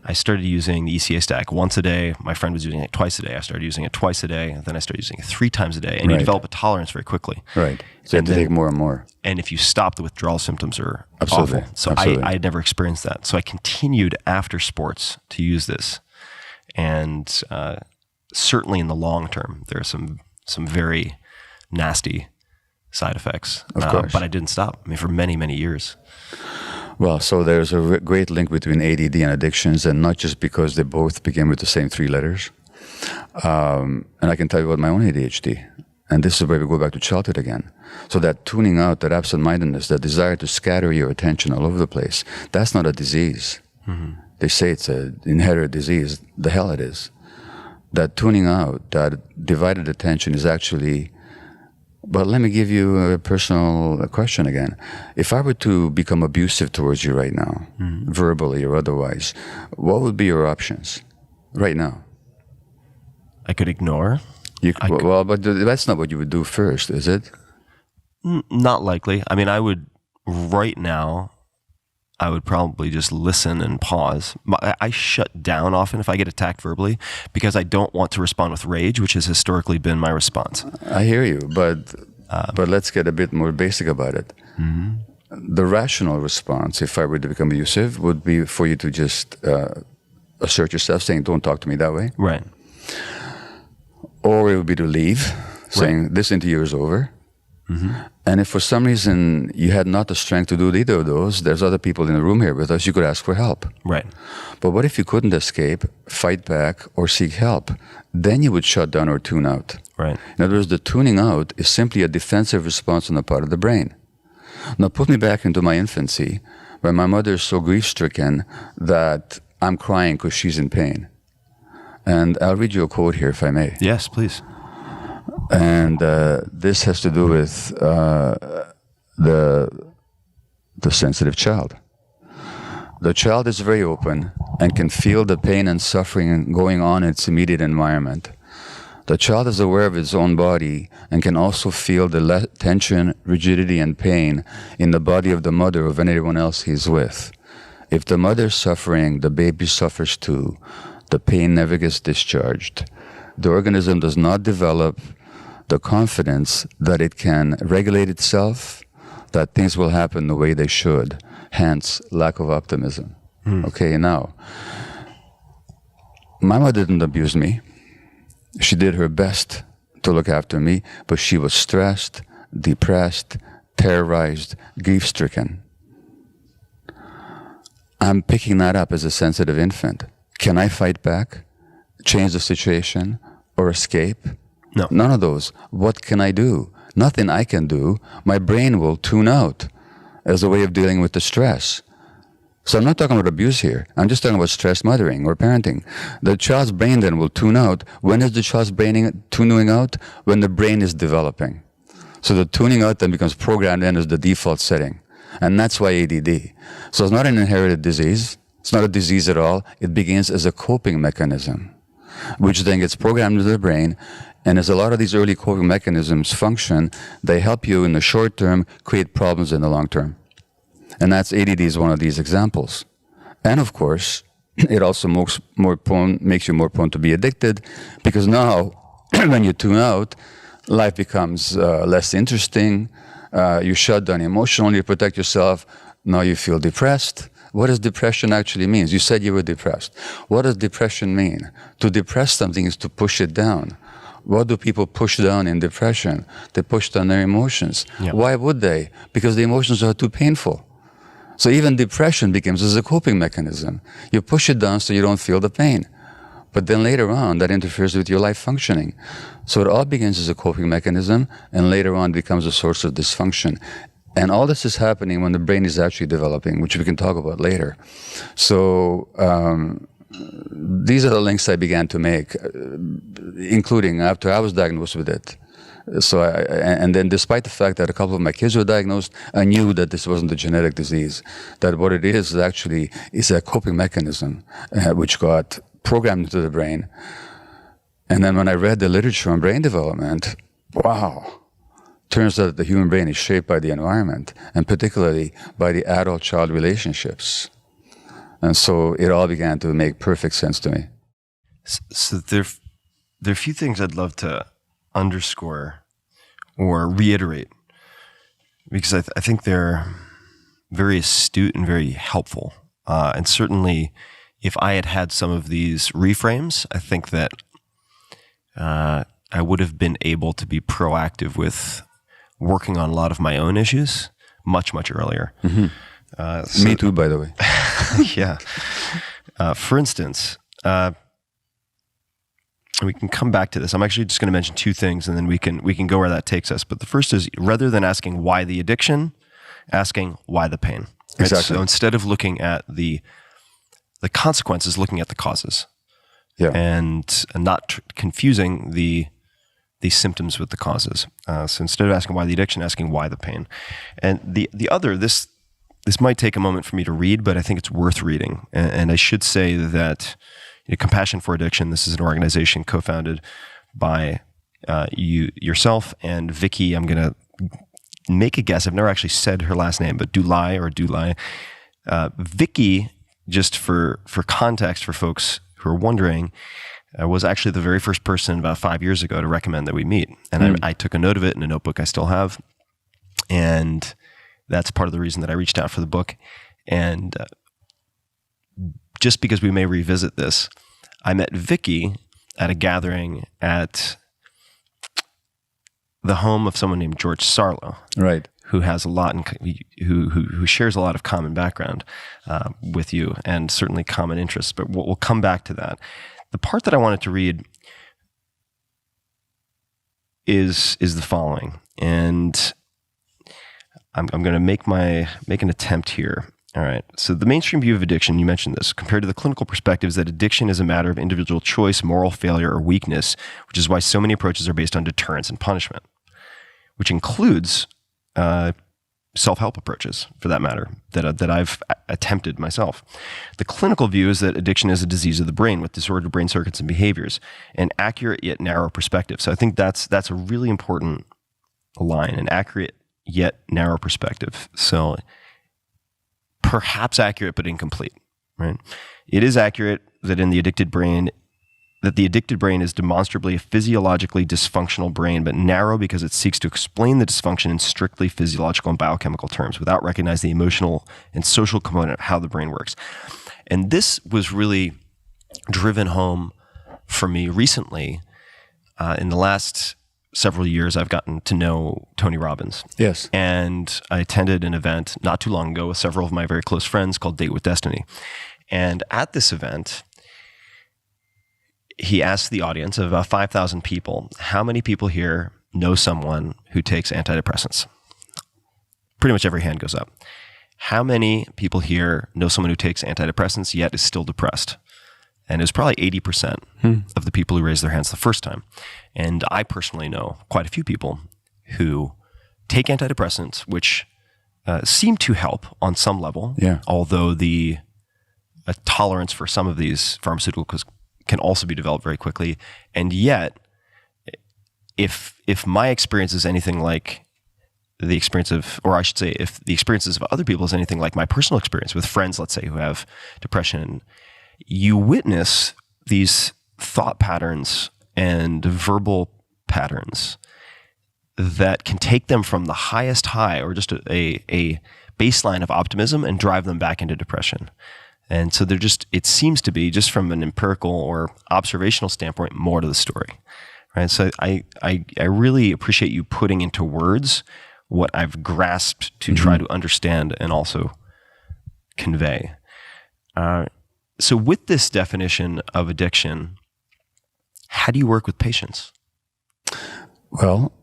I started using the ECA stack once a day. My friend was using it twice a day. I started using it twice a day. And then I started using it 3 times a day. And you develop a tolerance very quickly. Right. So you have to take more and more. And if you stop, the withdrawal symptoms are awful. So I had never experienced that. So I continued after sports to use this. And certainly in the long term, there are some very nasty side effects. Of course. But I didn't stop. I mean, for many, many years. Well, so there's a great link between ADD and addictions, and not just because they both begin with the same 3 letters. And I can tell you about my own ADHD. And this is where we go back to childhood again. So that tuning out, that absent-mindedness, that desire to scatter your attention all over the place, that's not a disease. They say it's an inherited disease. The hell it is. That tuning out, that divided attention is actually... But let me give you a personal question again. If I were to become abusive towards you right now, verbally or otherwise, what would be your options right now? I could ignore. Well, but that's not what you would do first, is it? Not likely. I mean, right now, I would probably just listen and pause. I shut down often if I get attacked verbally because I don't want to respond with rage, which has historically been my response. I hear you, but let's get a bit more basic about it. The rational response, if I were to become abusive, would be for you to just assert yourself, saying, "Don't talk to me that way." Right. Or it would be to leave, saying, "This interview is over." And if for some reason you had not the strength to do either of those, there's other people in the room here with us, you could ask for help. Right. But what if you couldn't escape, fight back, or seek help? Then you would shut down or tune out. Right. In other words, the tuning out is simply a defensive response on the part of the brain. Now put me back into my infancy, when my mother is so grief-stricken that I'm crying because she's in pain. And I'll read you a quote here, if I may. Yes, please. And this has to do with the sensitive child. The child is very open and can feel the pain and suffering going on in its immediate environment. The child is aware of his own body and can also feel the tension, rigidity, and pain in the body of the mother or of anyone else he's with. If the mother is suffering, the baby suffers too. The pain never gets discharged. The organism does not develop the confidence that it can regulate itself, that things will happen the way they should. Hence, lack of optimism. Okay, now, my mother didn't abuse me. She did her best to look after me, but she was stressed, depressed, terrorized, grief-stricken. I'm picking that up as a sensitive infant. Can I fight back, change the situation, or escape? No. None of those. What can I do? Nothing I can do. My brain will tune out as a way of dealing with the stress. So I'm not talking about abuse here. I'm just talking about stress mothering or parenting. The child's brain then will tune out. When is the child's brain tuning out? When the brain is developing. So the tuning out then becomes programmed in as the default setting. And that's why ADD. So it's not an inherited disease. It's not a disease at all. It begins as a coping mechanism, which then gets programmed into the brain. And as a lot of these early coping mechanisms function, they help you in the short term create problems in the long term. And that's ADD is one of these examples. And of course, it also makes you more prone to be addicted, because now, when you tune out, life becomes less interesting. You shut down emotionally, you protect yourself. Now you feel depressed. What does depression actually mean? You said you were depressed. What does depression mean? To depress something is to push it down. What do people push down in depression? They push down their emotions. Yep. Why would they? Because the emotions are too painful. So even depression becomes as a coping mechanism. You push it down so you don't feel the pain. But then later on, that interferes with your life functioning. So it all begins as a coping mechanism, and later on becomes a source of dysfunction. And all this is happening when the brain is actually developing, which we can talk about later. So these are the links I began to make, including after I was diagnosed with it. So and then despite the fact that a couple of my kids were diagnosed, I knew that this wasn't a genetic disease, that what it is actually is a coping mechanism which got programmed into the brain. And then when I read the literature on brain development, wow, turns out that the human brain is shaped by the environment, and particularly by the adult-child relationships. And so it all began to make perfect sense to me. So there are a few things I'd love to underscore or reiterate, because I think they're very astute and very helpful. And certainly, if I had had some of these reframes, I think that I would have been able to be proactive with working on a lot of my own issues much, much earlier. Mm-hmm. Me too, by the way. Yeah. For instance, we can come back to this. I'm actually just going to mention two things, and then we can go where that takes us. But the first is, rather than asking why the addiction, asking why the pain. Right? Exactly. So instead of looking at the consequences, looking at the causes. Yeah. And not confusing the symptoms with the causes. So instead of asking why the addiction, asking why the pain. And the other, this might take a moment for me to read, but I think it's worth reading. And I should say that Compassion for Addiction, this is an organization co-founded by yourself and Vicky. I'm going to make a guess. I've never actually said her last name, but Dulai. Vicky, just for context for folks who are wondering, was actually the very first person about 5 years ago to recommend that we meet. And I took a note of it in a notebook I still have. And that's part of the reason that I reached out for the book. And just because we may revisit this, I met Vicky at a gathering at the home of someone named George Sarlo. Right. Who has a lot, who shares a lot of common background with you, and certainly common interests. But we'll come back to that. The part that I wanted to read is the following, and I'm going to make an attempt here. All right. So the mainstream view of addiction, you mentioned this, compared to the clinical perspectives that addiction is a matter of individual choice, moral failure, or weakness, which is why so many approaches are based on deterrence and punishment, which includes self-help approaches, for that matter, that I've attempted myself. The clinical view is that addiction is a disease of the brain with disordered brain circuits and behaviors, an accurate yet narrow perspective. So I think that's a really important line, an accurate yet narrow perspective. So perhaps accurate but incomplete, right? It is accurate that the addicted brain is demonstrably a physiologically dysfunctional brain, but narrow because it seeks to explain the dysfunction in strictly physiological and biochemical terms without recognizing the emotional and social component of how the brain works. And this was really driven home for me recently. In the last several years, I've gotten to know Tony Robbins. Yes. And I attended an event not too long ago with several of my very close friends called Date with Destiny. And at this event, he asked the audience of about 5,000 people, how many people here know someone who takes antidepressants? Pretty much every hand goes up. How many people here know someone who takes antidepressants yet is still depressed? And it was probably 80% of the people who raised their hands the first time. And I personally know quite a few people who take antidepressants, which seem to help on some level, although the tolerance for some of these pharmaceuticals can also be developed very quickly. And yet, if my experience is anything like the experience of, or I should say, if the experiences of other people is anything like my personal experience with friends, let's say, who have depression, you witness these thought patterns and verbal patterns that can take them from the highest high or just a baseline of optimism and drive them back into depression. And so it seems to be, just from an empirical or observational standpoint, more to the story, right? So I really appreciate you putting into words what I've grasped to try to understand and also convey. So with this definition of addiction, how do you work with patients? Well,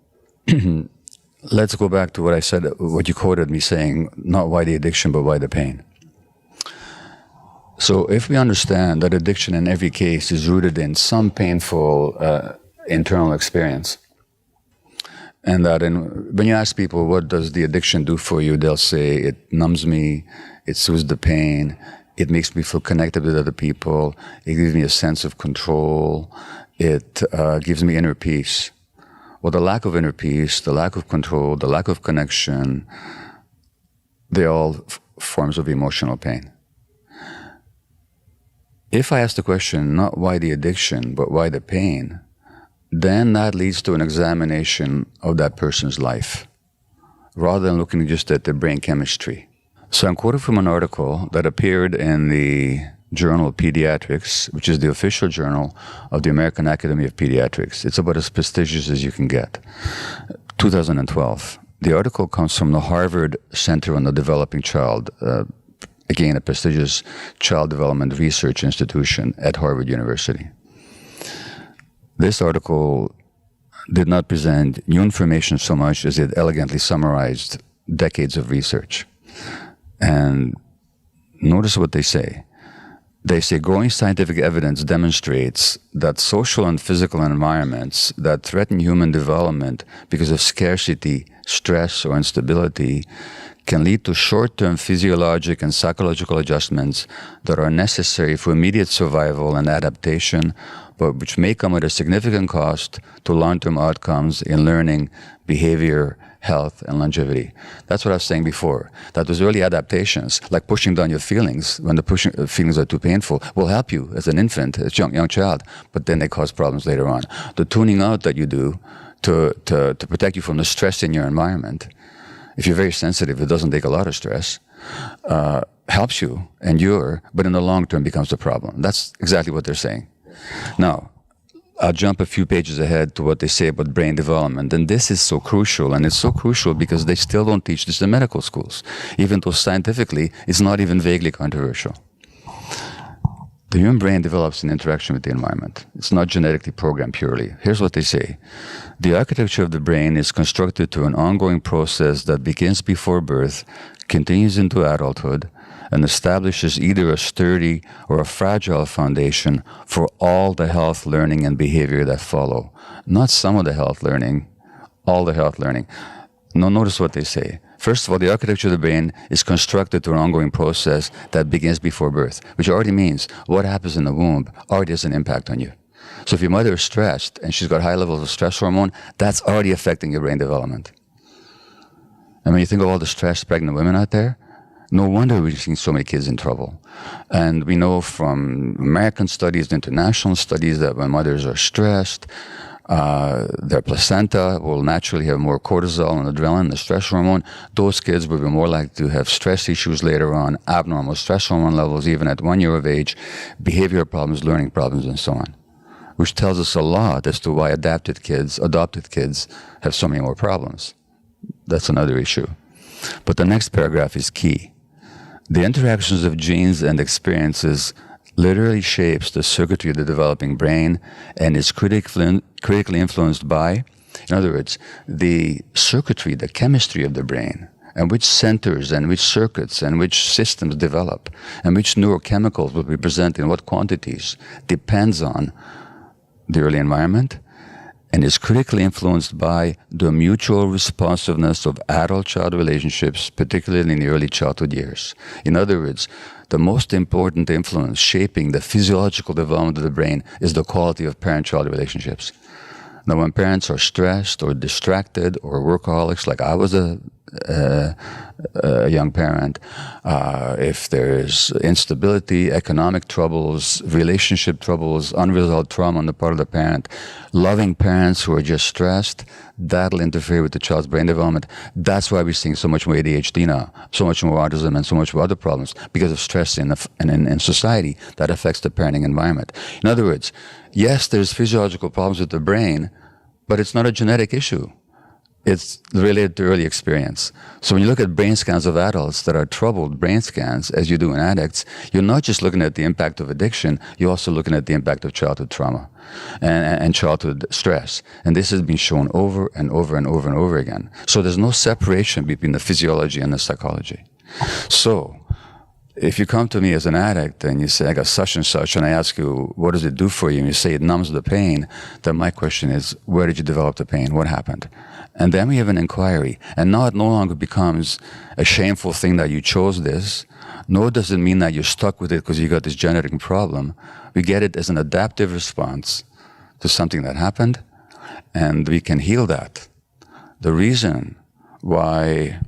let's go back to what I said, what you quoted me saying, not why the addiction, but why the pain. So if we understand that addiction in every case is rooted in some painful internal experience, and that when you ask people, what does the addiction do for you? They'll say, it numbs me, it soothes the pain, it makes me feel connected with other people, it gives me a sense of control, it gives me inner peace. Well, the lack of inner peace, the lack of control, the lack of connection, they're all forms of emotional pain. If I ask the question, not why the addiction, but why the pain, then that leads to an examination of that person's life, rather than looking just at their brain chemistry. So I'm quoting from an article that appeared in the Journal of Pediatrics, which is the official journal of the American Academy of Pediatrics. It's about as prestigious as you can get. 2012. The article comes from the Harvard Center on the Developing Child, again, a prestigious child development research institution at Harvard University. This article did not present new information so much as it elegantly summarized decades of research. And notice what they say. They say growing scientific evidence demonstrates that social and physical environments that threaten human development because of scarcity, stress, or instability can lead to short-term physiologic and psychological adjustments that are necessary for immediate survival and adaptation, but which may come at a significant cost to long-term outcomes in learning, behavior, health, and longevity. That's what I was saying before, that those early adaptations, like pushing down your feelings when the feelings are too painful, will help you as an infant, as a young child, but then they cause problems later on. The tuning out that you do to protect you from the stress in your environment, if you're very sensitive, it doesn't take a lot of stress, helps you endure, but in the long term becomes a problem. That's exactly what they're saying. Now, I'll jump a few pages ahead to what they say about brain development. And this is so crucial, and it's so crucial because they still don't teach this in medical schools, even though scientifically it's not even vaguely controversial. The human brain develops in interaction with the environment. It's not genetically programmed purely. Here's what they say. The architecture of the brain is constructed through an ongoing process that begins before birth, continues into adulthood, and establishes either a sturdy or a fragile foundation for all the health, learning, and behavior that follow. Not some of the health learning, all the health learning. Now notice what they say. First of all, the architecture of the brain is constructed through an ongoing process that begins before birth, which already means what happens in the womb already has an impact on you. So if your mother is stressed and she's got high levels of stress hormone, that's already affecting your brain development. And when you think of all the stressed pregnant women out there, no wonder we're seeing so many kids in trouble. And we know from American studies, international studies, that when mothers are stressed, their placenta will naturally have more cortisol and adrenaline, the stress hormone. Those kids will be more likely to have stress issues later on, abnormal stress hormone levels even at 1 year of age, behavioral problems, learning problems, and so on. Which tells us a lot as to why adopted kids have so many more problems. That's another issue. But the next paragraph is key. The interactions of genes and experiences literally shapes the circuitry of the developing brain and is critically influenced by, in other words, the circuitry, the chemistry of the brain, and which centers and which circuits and which systems develop, and which neurochemicals will be present in what quantities, depends on the early environment, and is critically influenced by the mutual responsiveness of adult-child relationships, particularly in the early childhood years. In other words, the most important influence shaping the physiological development of the brain is the quality of parent-child relationships. Now, when parents are stressed or distracted or workaholics, like I was a young parent, if there's instability, economic troubles, relationship troubles, unresolved trauma on the part of the parent, loving parents who are just stressed, that'll interfere with the child's brain development. That's why we're seeing so much more ADHD now, so much more autism, and so much more other problems because of stress in society that affects the parenting environment. In other words, yes, there's physiological problems with the brain, but it's not a genetic issue. It's related to early experience. So when you look at brain scans of adults that are troubled brain scans, as you do in addicts, you're not just looking at the impact of addiction, you're also looking at the impact of childhood trauma and childhood stress. And this has been shown over and over and over and over again. So there's no separation between the physiology and the psychology. So if you come to me as an addict and you say, I got such and such, and I ask you, what does it do for you? And you say it numbs the pain, then my question is, where did you develop the pain? What happened? And then we have an inquiry. And now it no longer becomes a shameful thing that you chose this, nor does it mean that you're stuck with it because you got this genetic problem. We get it as an adaptive response to something that happened, and we can heal that. The reason why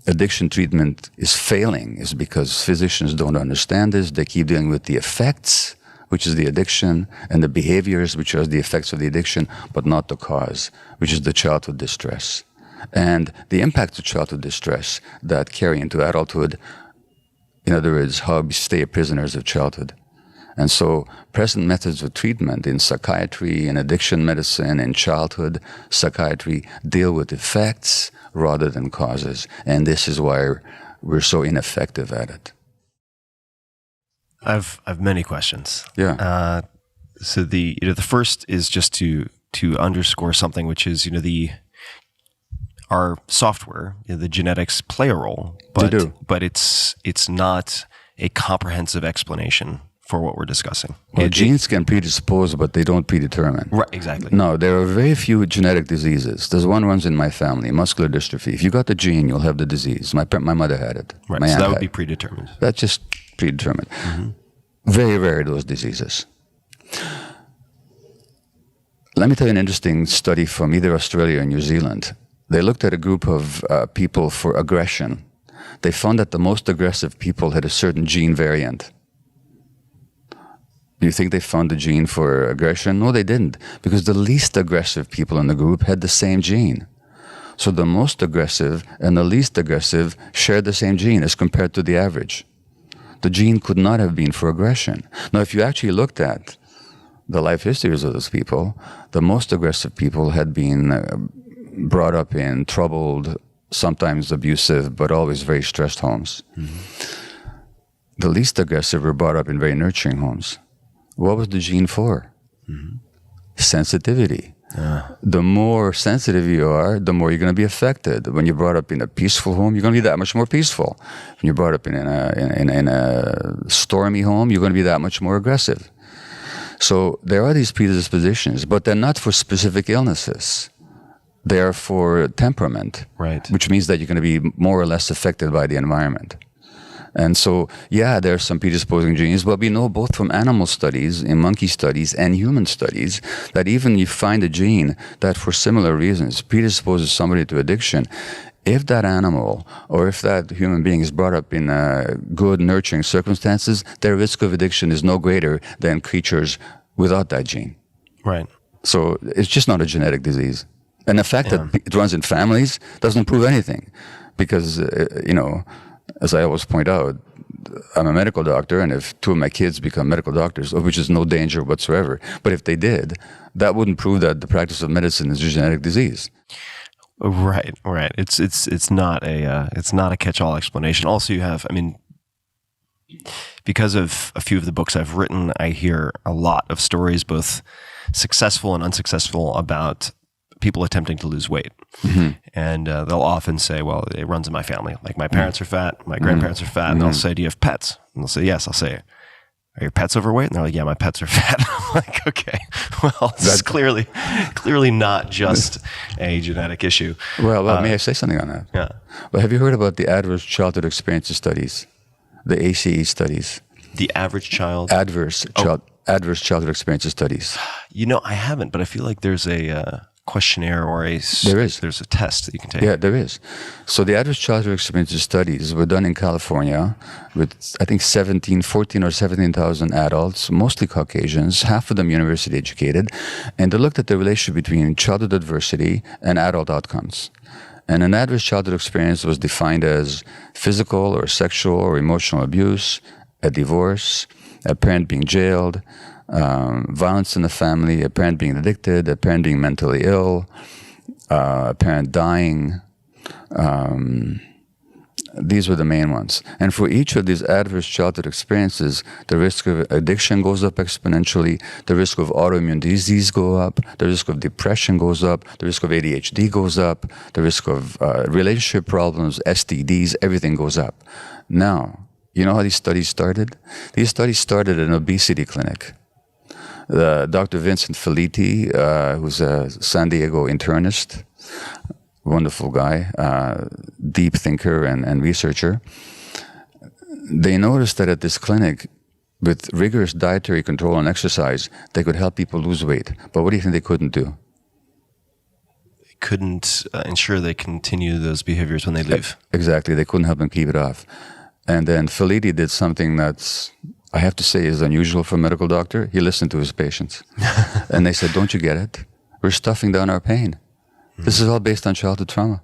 addiction treatment is failing is because physicians don't understand this. They keep dealing with the effects, which is the addiction, and the behaviors, which are the effects of the addiction, but not the cause, which is the childhood distress. And the impact of childhood distress that carry into adulthood, in other words, how we stay prisoners of childhood. And so present methods of treatment in psychiatry, in addiction medicine, in childhood psychiatry deal with effects rather than causes. And this is why we're so ineffective at it. I've many questions. Yeah. So the first is just to underscore something, which is our software, the genetics play a role, but it's not a comprehensive explanation for what we're discussing. Well, genes can predispose, but they don't predetermine. Right, exactly. No, there are very few genetic diseases. There's one runs in my family, muscular dystrophy. If you got the gene, you'll have the disease. My mother had it. Right, my so aunt that would had be it. predetermined. That's just predetermined. Mm-hmm. Very rare, those diseases. Let me tell you an interesting study from either Australia or New Zealand. They looked at a group of people for aggression. They found that the most aggressive people had a certain gene variant. Do you think they found the gene for aggression? No, they didn't, because the least aggressive people in the group had the same gene. So the most aggressive and the least aggressive shared the same gene as compared to the average. The gene could not have been for aggression. Now, if you actually looked at the life histories of those people, the most aggressive people had been brought up in troubled, sometimes abusive, but always very stressed homes. Mm-hmm. The least aggressive were brought up in very nurturing homes. What was the gene for? Mm-hmm. Sensitivity. The more sensitive you are, the more you're going to be affected. When you're brought up in a peaceful home, you're going to be that much more peaceful. When you're brought up in a stormy home, you're going to be that much more aggressive. So there are these predispositions, but they're not for specific illnesses. They are for temperament, Right. which means that you're going to be more or less affected by the environment. And so, yeah, there are some predisposing genes, but we know both from animal studies, in monkey studies, and human studies, that even you find a gene that for similar reasons predisposes somebody to addiction, if that animal or if that human being is brought up in good, nurturing circumstances, their risk of addiction is no greater than creatures without that gene. Right. So it's just not a genetic disease. And the fact that it runs in families doesn't prove anything because, as I always point out, I'm a medical doctor, and if two of my kids become medical doctors, of which is no danger whatsoever, but if they did, that wouldn't prove that the practice of medicine is a genetic disease. Right. It's not a catch-all explanation. Also, you have, because of a few of the books I've written, I hear a lot of stories, both successful and unsuccessful, about people attempting to lose weight. Mm-hmm. And they'll often say, well, it runs in my family. Like my parents are fat, my grandparents are fat. And they'll say, do you have pets? And they'll say, yes. I'll say, are your pets overweight? And they're like, yeah, my pets are fat. I'm like, okay, well, this is clearly not just a genetic issue. Well, may I say something on that? Yeah. Well, have you heard about the adverse childhood experiences studies, the ACE studies? The average child? Adverse childhood experiences studies. I haven't, but I feel like there's a questionnaire or there's a test that you can take. Yeah, there is. So the adverse childhood experiences studies were done in California with, I think, 14 or 17,000 adults, mostly Caucasians, half of them university educated, and they looked at the relationship between childhood adversity and adult outcomes. And an adverse childhood experience was defined as physical or sexual or emotional abuse, a divorce, a parent being jailed, violence in the family, a parent being addicted, a parent being mentally ill, a parent dying. These were the main ones. And for each of these adverse childhood experiences, the risk of addiction goes up exponentially, the risk of autoimmune disease goes up, the risk of depression goes up, the risk of ADHD goes up, the risk of relationship problems, STDs, everything goes up. Now, you know how these studies started? These studies started in an obesity clinic. Dr. Vincent Felitti, who's a San Diego internist, wonderful guy, deep thinker and researcher. They noticed that at this clinic, with rigorous dietary control and exercise, they could help people lose weight. But what do you think they couldn't do? They couldn't ensure they continue those behaviors when they leave. Exactly. They couldn't help them keep it off. And then Felitti did something that's, I have to say, is unusual for a medical doctor. He listened to his patients. And they said, don't you get it? We're stuffing down our pain. This is all based on childhood trauma.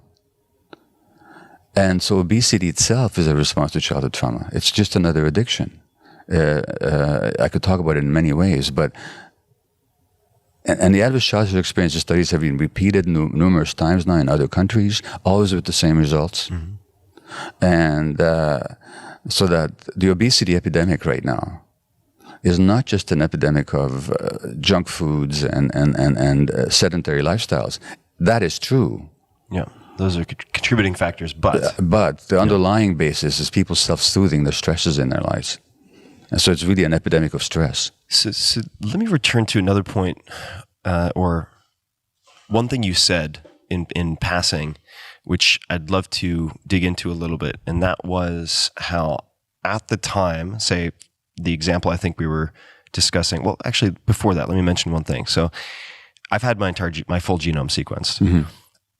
And so obesity itself is a response to childhood trauma. It's just another addiction. I could talk about it in many ways, but and the adverse childhood experience studies have been repeated numerous times now in other countries, always with the same results. Mm-hmm. And so that the obesity epidemic right now is not just an epidemic of junk foods and sedentary lifestyles. That is true. Yeah, those are contributing factors, but the underlying basis is people self-soothing the stresses in their lives. And so it's really an epidemic of stress. So let me return to another point, or one thing you said in passing, which I'd love to dig into a little bit, and that was how at the time, say the example I think we were discussing, well, actually before that, let me mention one thing. So I've had my full genome sequenced. Mm-hmm.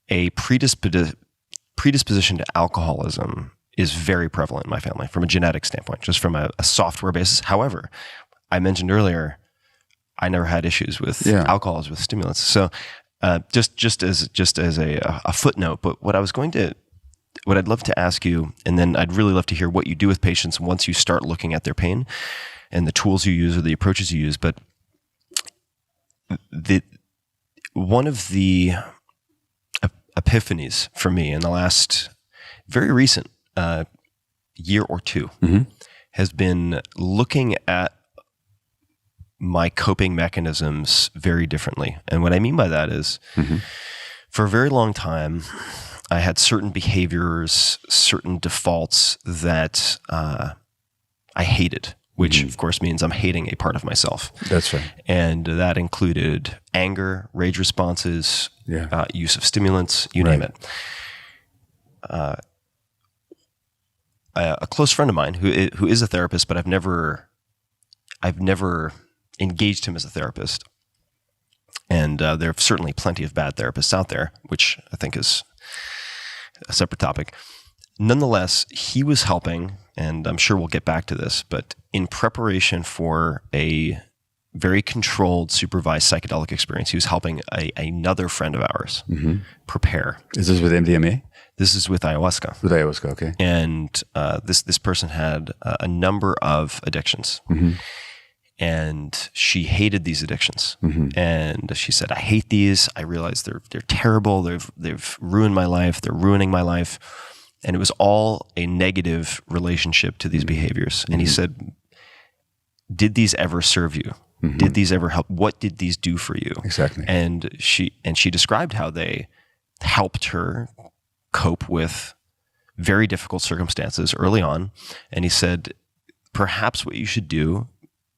A predisposition to alcoholism is very prevalent in my family from a genetic standpoint, just from a software basis. However, I mentioned earlier, I never had issues with alcohol as with stimulants. So just as a footnote, but what I'd love to ask you, and then I'd really love to hear what you do with patients once you start looking at their pain and the tools you use or the approaches you use. But one of the epiphanies for me in the last very recent year or two has been looking at my coping mechanisms very differently. And what I mean by that is for a very long time, I had certain behaviors, certain defaults that I hated, which of course means I'm hating a part of myself. That's right. And that included anger, rage responses, use of stimulants, you name it. A close friend of mine who is a therapist, but I've never engaged him as a therapist. And there are certainly plenty of bad therapists out there, which I think is a separate topic. Nonetheless, he was helping, and I'm sure we'll get back to this, but in preparation for a very controlled, supervised psychedelic experience, he was helping another friend of ours prepare. Is this with MDMA? This is with ayahuasca. With ayahuasca, okay. And this person had a number of addictions. And she hated these addictions. And she said, I hate these. I realize they're terrible. They've ruined my life. They're ruining my life. And it was all a negative relationship to these behaviors. And he said, did these ever serve you? Did these ever help? What did these do for you? Exactly. And she described how they helped her cope with very difficult circumstances early on. And he said, perhaps what you should do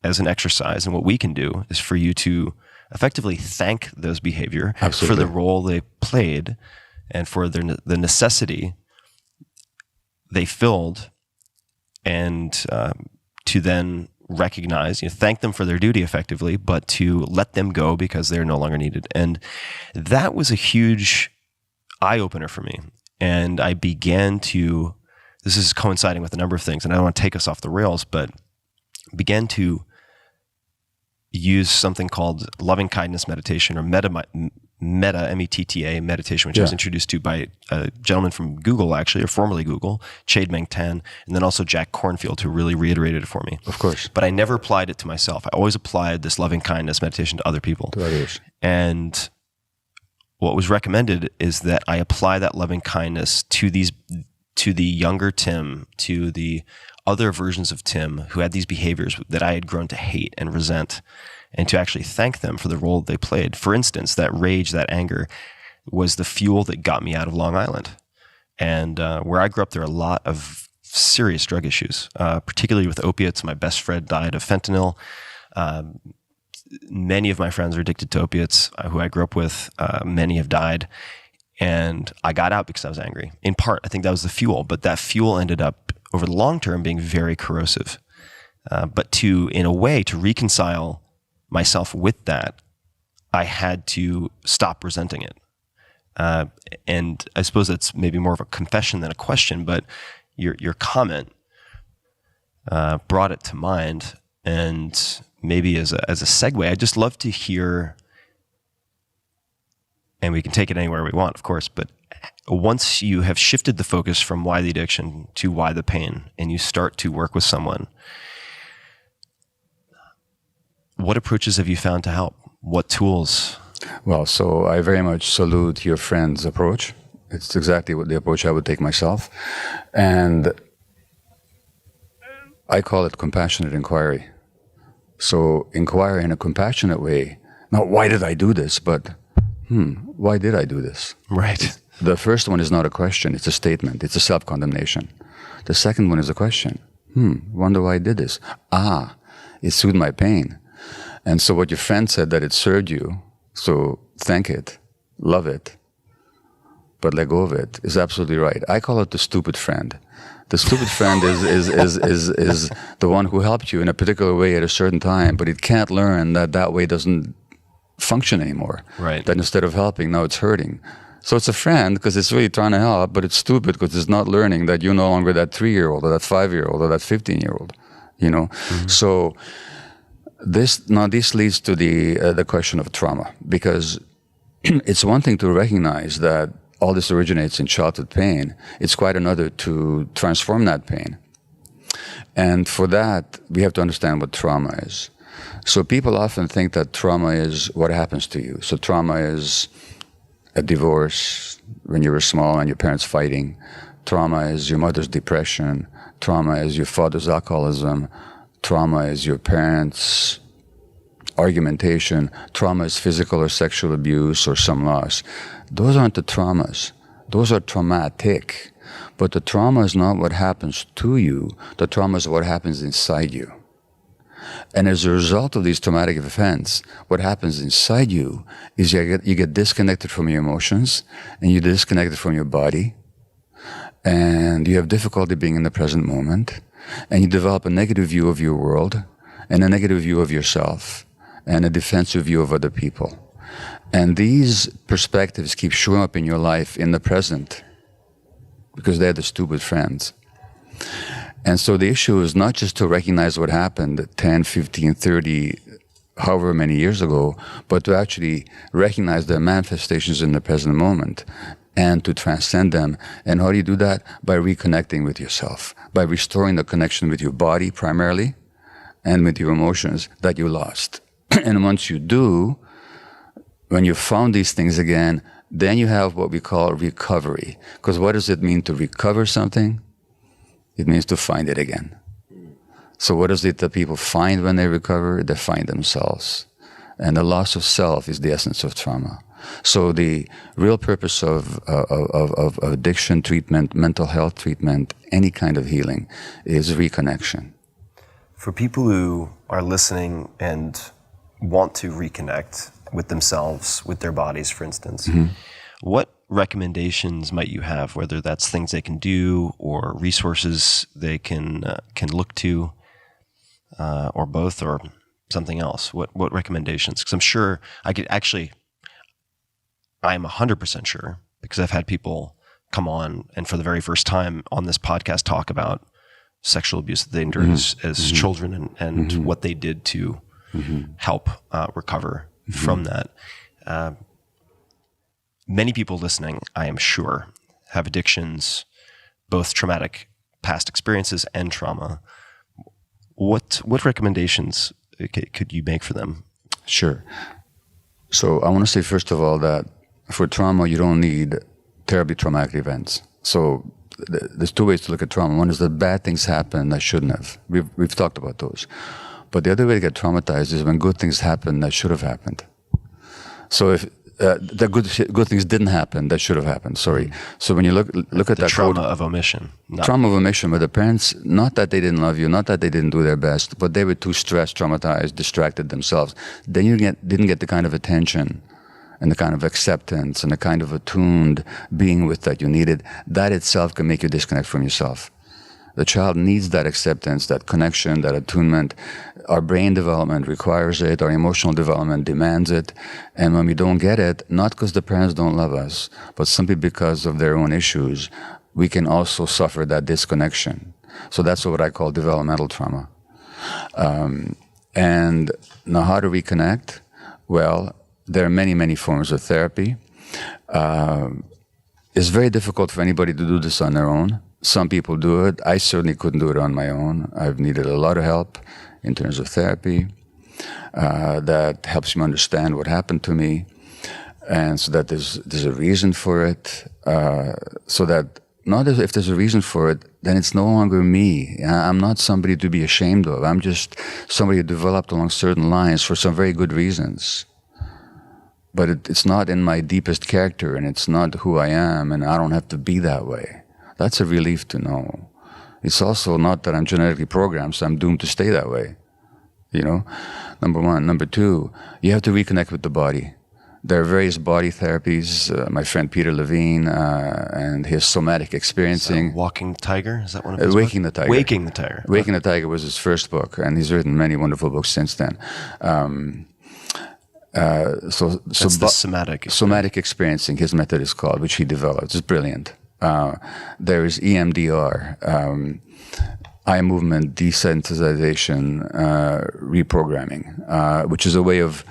as an exercise, and what we can do, is for you to effectively thank those behavior for the role they played and for the necessity they filled, and to then recognize, thank them for their duty effectively, but to let them go because they're no longer needed. And that was a huge eye-opener for me. And I began to, this is coinciding with a number of things, and I don't want to take us off the rails, but began to use something called loving kindness meditation, or metta, M-E-T-T-A meditation, which I was introduced to by a gentleman from Google, actually, or formerly Google, Chade Meng Tan, and then also Jack Kornfield, who really reiterated it for me. Of course. But I never applied it to myself. I always applied this loving kindness meditation to other people. To others. And what was recommended is that I apply that loving kindness to the younger Tim, to the other versions of Tim who had these behaviors that I had grown to hate and resent, and to actually thank them for the role they played. For instance, that rage, that anger was the fuel that got me out of Long Island. And where I grew up, there are a lot of serious drug issues, particularly with opiates. My best friend died of fentanyl. Many of my friends are addicted to opiates who I grew up with. Many have died. And I got out because I was angry. In part, I think that was the fuel, but that fuel ended up, over the long term, being very corrosive. But in a way, to reconcile myself with that, I had to stop resenting it. And I suppose that's maybe more of a confession than a question, but your comment brought it to mind. And maybe as a segue, I'd just love to hear, and we can take it anywhere we want, of course, but once you have shifted the focus from why the addiction to why the pain, and you start to work with someone, what approaches have you found to help? What tools? Well, so I very much salute your friend's approach. It's exactly what the approach I would take myself. And I call it compassionate inquiry. So inquire in a compassionate way. Not why did I do this, but why did I do this? Right. The first one is not a question, it's a statement, it's a self-condemnation. The second one is a question. Wonder why I did this. It soothed my pain. And so what your friend said, that it served you, so thank it, love it, but let go of it, is absolutely right. I call it the stupid friend. The stupid friend is the one who helped you in a particular way at a certain time, but it can't learn that way doesn't function anymore. Right. That instead of helping, now it's hurting. So it's a friend because it's really trying to help, but it's stupid because it's not learning that you're no longer that 3-year-old or that 5-year-old or that 15-year-old, So this leads to the question of trauma, because it's one thing to recognize that all this originates in childhood pain. It's quite another to transform that pain. And for that, we have to understand what trauma is. So people often think that trauma is what happens to you. So trauma is a divorce when you were small and your parents fighting. Trauma is your mother's depression. Trauma is your father's alcoholism. Trauma is your parents' argumentation. Trauma is physical or sexual abuse or some loss. Those aren't the traumas. Those are traumatic. But the trauma is not what happens to you. The trauma is what happens inside you. And as a result of these traumatic events, what happens inside you is you get disconnected from your emotions, and you're disconnected from your body, and you have difficulty being in the present moment, and you develop a negative view of your world, and a negative view of yourself, and a defensive view of other people. And these perspectives keep showing up in your life in the present because they're the stupid friends. And so the issue is not just to recognize what happened 10, 15, 30, however many years ago, but to actually recognize their manifestations in the present moment and to transcend them. And how do you do that? By reconnecting with yourself, by restoring the connection with your body primarily and with your emotions that you lost. And once you do, when you found these things again, then you have what we call recovery. Because what does it mean to recover something? It means to find it again. So what is it that people find when they recover? They find themselves. And the loss of self is the essence of trauma. So the real purpose of addiction treatment, mental health treatment, any kind of healing is reconnection. For people who are listening and want to reconnect with themselves, with their bodies, for instance, what recommendations might you have, whether that's things they can do or resources they can look to, or both, or something else? What recommendations? Because I'm sure I'm 100% sure, because I've had people come on and for the very first time on this podcast talk about sexual abuse that they endured as children and what they did to help recover from that. Many people listening, I am sure, have addictions, both traumatic past experiences and trauma. What recommendations could you make for them? Sure. So I want to say, first of all, that for trauma, you don't need terribly traumatic events. So there's two ways to look at trauma. One is that bad things happen that shouldn't have. We've talked about those. But the other way to get traumatized is when good things happen that should have happened. So if the good things didn't happen that should have happened. Sorry. So when you look at that trauma of omission, trauma of omission, where the parents, not that they didn't love you, not that they didn't do their best, but they were too stressed, traumatized, distracted themselves. Then you didn't get the kind of attention and the kind of acceptance and the kind of attuned being with that you needed. That itself can make you disconnect from yourself. The child needs that acceptance, that connection, that attunement. Our brain development requires it. Our emotional development demands it. And when we don't get it, not because the parents don't love us, but simply because of their own issues, we can also suffer that disconnection. So that's what I call developmental trauma. And now how to reconnect? Well, there are many, many forms of therapy. It's very difficult for anybody to do this on their own. Some people do it. I certainly couldn't do it on my own. I've needed a lot of help in terms of therapy that helps me understand what happened to me, and so that there's a reason for it. So that not if there's a reason for it, then it's no longer me. I'm not somebody to be ashamed of. I'm just somebody who developed along certain lines for some very good reasons. But it's not in my deepest character, and it's not who I am, and I don't have to be that way. That's a relief to know. It's also not that I'm genetically programmed, so I'm doomed to stay that way. You know, number one. Number two, you have to reconnect with the body. There are various body therapies. My friend Peter Levine and his somatic experiencing. Walking the Tiger? Is that one of his Waking the Tiger. Waking the Tiger. Waking the Tiger was his first book, and he's written many wonderful books since then. So the somatic experiencing, his method is called, which he developed. It's brilliant. There is EMDR, eye movement desensitization reprogramming, which is a way of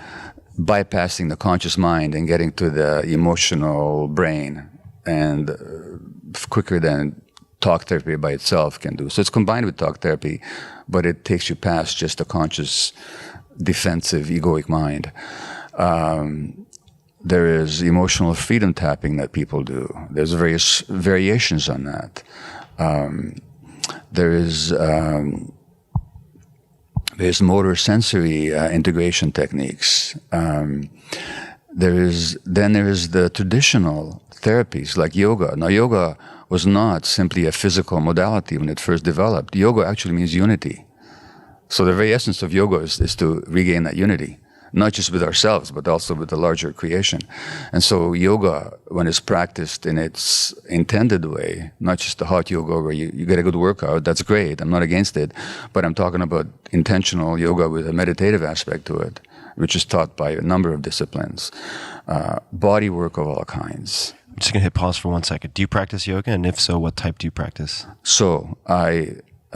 bypassing the conscious mind and getting to the emotional brain, and quicker than talk therapy by itself can do. So it's combined with talk therapy, but it takes you past just the conscious, defensive, egoic mind. There is emotional freedom tapping that people do. There's various variations on that. There's motor sensory integration techniques. There is the traditional therapies like yoga. Now, yoga was not simply a physical modality when it first developed. Yoga actually means unity. So the very essence of yoga is to regain that unity, not just with ourselves, but also with the larger creation. And so yoga, when it's practiced in its intended way, not just the hot yoga where you get a good workout, that's great, I'm not against it, but I'm talking about intentional yoga with a meditative aspect to it, which is taught by a number of disciplines, body work of all kinds. I'm just going to hit pause for 1 second. Do you practice yoga? And if so, what type do you practice? So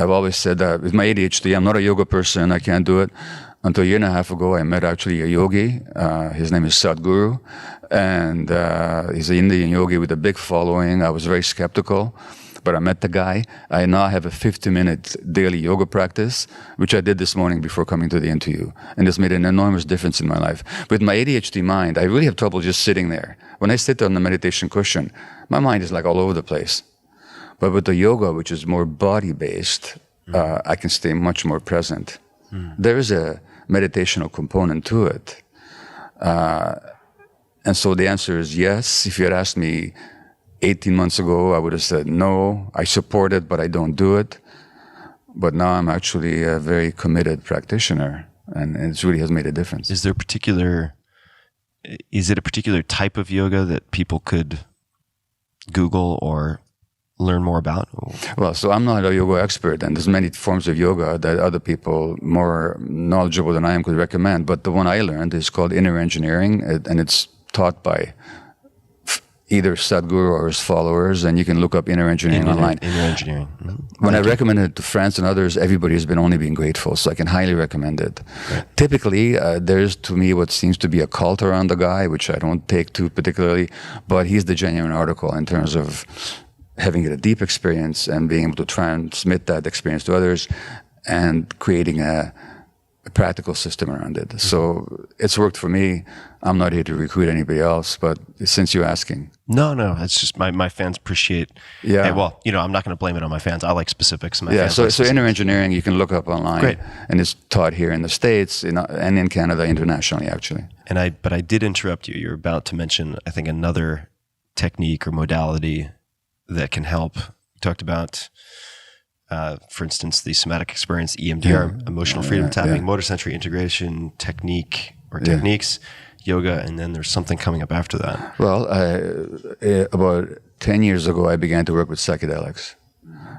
I've always said that with my ADHD, I'm not a yoga person, I can't do it. Until a year and a half ago, I met actually a yogi. His name is Sadhguru, and he's an Indian yogi with a big following. I was very skeptical, but I met the guy. I now have a 50-minute daily yoga practice, which I did this morning before coming to the interview, and it's made an enormous difference in my life. With my ADHD mind, I really have trouble just sitting there. When I sit on the meditation cushion, my mind is like all over the place. But with the yoga, which is more body-based, I can stay much more present. There is a meditational component to it. And so the answer is yes. If you had asked me 18 months ago, I would have said no, I support it, but I don't do it. But now I'm actually a very committed practitioner, and it really has made a difference. Is it a particular type of yoga that people could Google or learn more about? Well, so I'm not a yoga expert, and there's many forms of yoga that other people more knowledgeable than I am could recommend. But the one I learned is called inner engineering, and it's taught by either Sadhguru or his followers, and you can look up inner engineering online. Inner engineering. Mm-hmm. When I recommended it to friends and others, everybody has been only been grateful, so I can highly recommend it. Right. Typically, there's to me what seems to be a cult around the guy, which I don't take to particularly, but he's the genuine article in terms of having a deep experience and being able to transmit that experience to others and creating a practical system around it. Mm-hmm. So it's worked for me. I'm not here to recruit anybody else, but since you're asking. No, it's just my fans appreciate. Yeah. Hey, well, I'm not going to blame it on my fans. I like specifics. So inner engineering, you can look up online. Great. And it's taught here in the States and in Canada internationally, actually. But I did interrupt you. You're about to mention, I think, another technique or modality that can help. You talked about, for instance, the somatic experience, EMDR, emotional freedom tapping, motor sensory integration techniques, yoga, and then there's something coming up after that. Well, about 10 years ago, I began to work with psychedelics.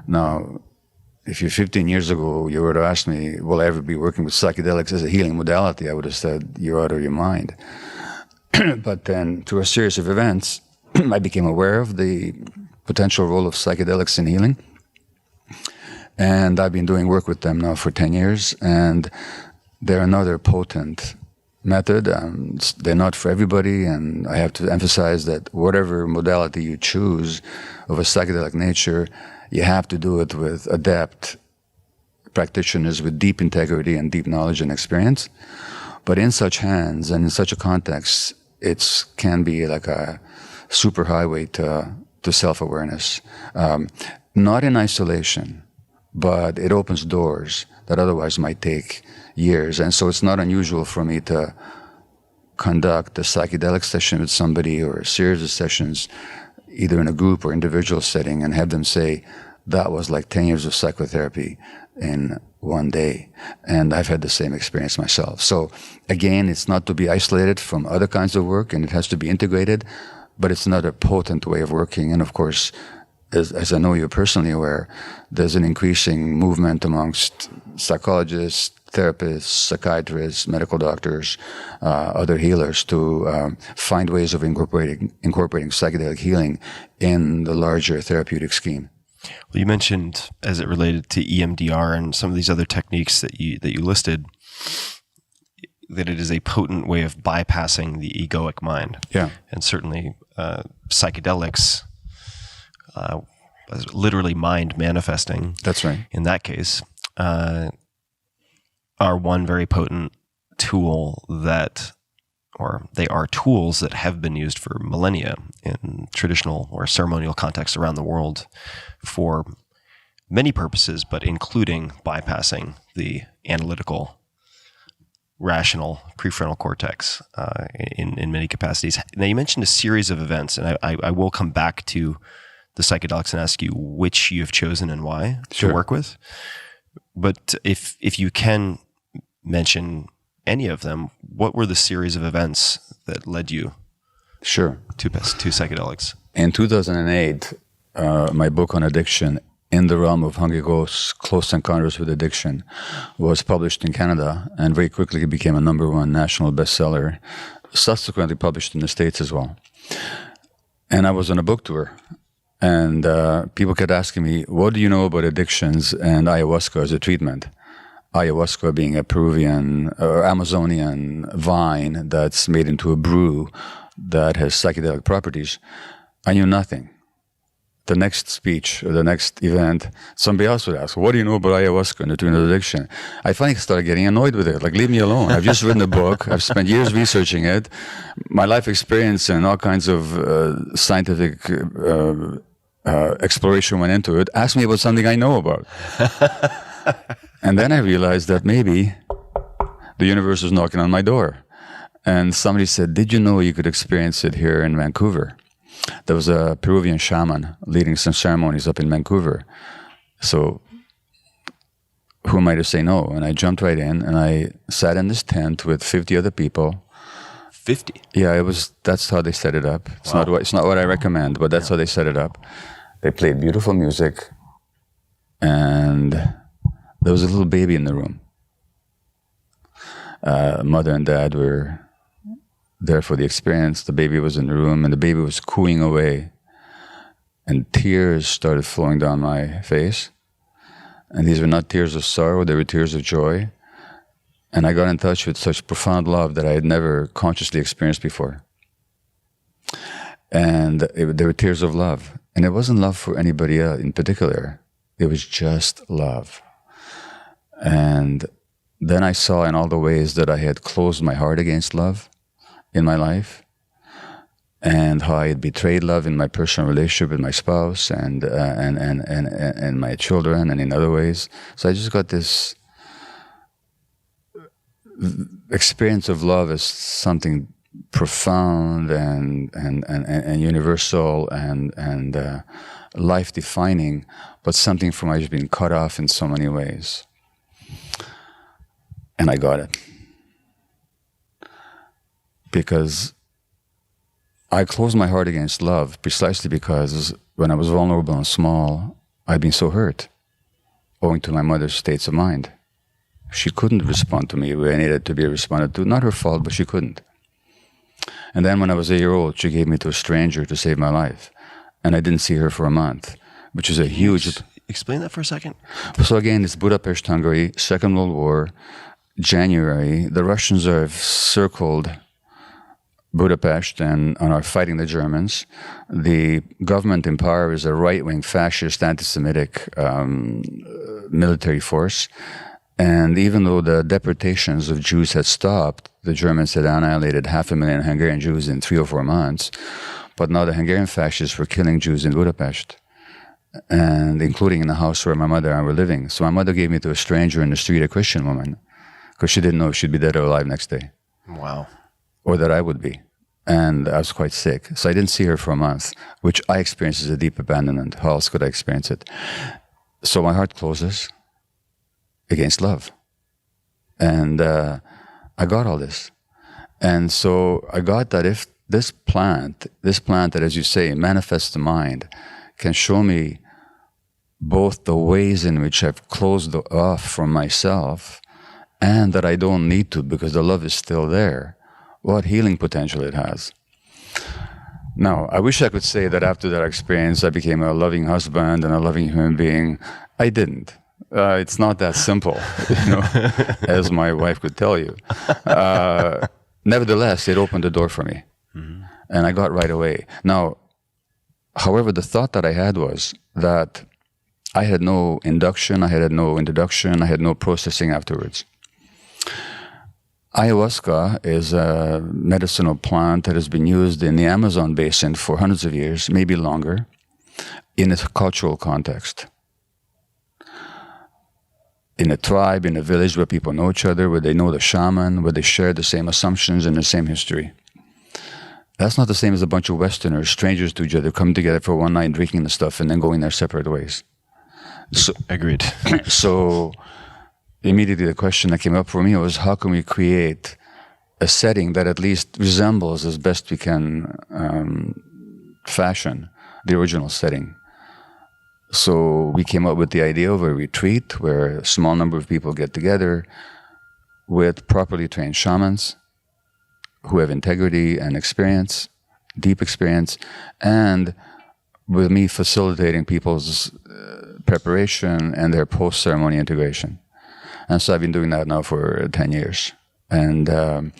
Now, if you 15 years ago, you were to ask me, will I ever be working with psychedelics as a healing modality? I would have said, you're out of your mind. But then, through a series of events, I became aware of the potential role of psychedelics in healing. And I've been doing work with them now for 10 years, and they're another potent method. They're not for everybody, and I have to emphasize that whatever modality you choose of a psychedelic nature, you have to do it with adept practitioners with deep integrity and deep knowledge and experience. But in such hands and in such a context, it can be like a superhighway to self-awareness. Not in isolation, but it opens doors that otherwise might take years. And so it's not unusual for me to conduct a psychedelic session with somebody or a series of sessions, either in a group or individual setting, and have them say, that was like 10 years of psychotherapy in one day. And I've had the same experience myself. So again, it's not to be isolated from other kinds of work, and it has to be integrated, but it's another potent way of working. And of course, as I know you're personally aware, there's an increasing movement amongst psychologists, therapists, psychiatrists, medical doctors, other healers to find ways of incorporating psychedelic healing in the larger therapeutic scheme. Well, you mentioned, as it related to EMDR and some of these other techniques that you listed, that it is a potent way of bypassing the egoic mind. Yeah. And certainly psychedelics, literally mind manifesting. That's right. In that case, are one very potent tool they are tools that have been used for millennia in traditional or ceremonial contexts around the world for many purposes, but including bypassing the analytical, rational prefrontal cortex in many capacities. Now, you mentioned a series of events, and I will come back to the psychedelics and ask you which you have chosen and why to work with. But if you can mention any of them, what were the series of events that led you Sure. to psychedelics? In 2008, my book on addiction, In the Realm of Hungry Ghosts, Close Encounters with Addiction, was published in Canada and very quickly became a #1 national bestseller, subsequently published in the States as well. And I was on a book tour, and people kept asking me, what do you know about addictions and ayahuasca as a treatment? Ayahuasca being a Peruvian or Amazonian vine that's made into a brew that has psychedelic properties. I knew nothing. The next speech or the next event, somebody else would ask, what do you know about ayahuasca and the treatment of addiction? I finally started getting annoyed with it. Like, leave me alone. I've just written a book. I've spent years researching it. My life experience and all kinds of scientific exploration went into it. Ask me about something I know about. And then I realized that maybe the universe was knocking on my door. And somebody said, did you know you could experience it here in Vancouver? There was a Peruvian shaman leading some ceremonies up in Vancouver. So who am I to say no? And I jumped right in, and I sat in this tent with 50 other people. 50? Yeah, that's how they set it up. It's not what I recommend, but that's how they set it up. They played beautiful music, and there was a little baby in the room. Mother and dad were there for the experience. The baby was in the room, and the baby was cooing away, and tears started flowing down my face. And these were not tears of sorrow, they were tears of joy. And I got in touch with such profound love that I had never consciously experienced before. And they were tears of love. And it wasn't love for anybody else in particular. It was just love. And then I saw in all the ways that I had closed my heart against love in my life, and how I had betrayed love in my personal relationship with my spouse and my children, and in other ways. So I just got this experience of love as something profound and universal and life-defining, but something from which I've been cut off in so many ways. And I got it. Because I closed my heart against love precisely because when I was vulnerable and small, I'd been so hurt, owing to my mother's states of mind. She couldn't respond to me where I needed to be responded to. Not her fault, but she couldn't. And then when I was 8 years old, she gave me to a stranger to save my life. And I didn't see her for a month, which is a huge... Explain that for a second. So again, it's Budapest, Hungary, Second World War, January. The Russians have circled Budapest and are fighting the Germans. The government in power is a right-wing, fascist, anti-Semitic military force. And even though the deportations of Jews had stopped, the Germans had annihilated 500,000 Hungarian Jews in 3 or 4 months. But now the Hungarian fascists were killing Jews in Budapest, and including in the house where my mother and I were living. So my mother gave me to a stranger in the street, a Christian woman, because she didn't know if she'd be dead or alive next day. Wow. Or that I would be. And I was quite sick. So I didn't see her for a month, which I experienced as a deep abandonment. How else could I experience it? So my heart closes against love. And I got all this. And so I got that if this plant that, as you say, manifests the mind, can show me both the ways in which I've closed off from myself and that I don't need to because the love is still there, what healing potential it has. Now, I wish I could say that after that experience, I became a loving husband and a loving human being. I didn't. It's not that simple, as my wife could tell you. Nevertheless, it opened the door for me, and I got right away. Now, however, the thought that I had was that I had no induction, I had no introduction, I had no processing afterwards. Ayahuasca is a medicinal plant that has been used in the Amazon basin for hundreds of years, maybe longer, in a cultural context. In a tribe, in a village where people know each other, where they know the shaman, where they share the same assumptions and the same history. That's not the same as a bunch of Westerners, strangers to each other, coming together for one night, drinking the stuff, and then going their separate ways. So, Agreed. so immediately the question that came up for me was, how can we create a setting that at least resembles as best we can fashion the original setting? So we came up with the idea of a retreat where a small number of people get together with properly trained shamans who have integrity and experience, deep experience, and with me facilitating people's preparation and their post-ceremony integration. And so I've been doing that now for 10 years. And a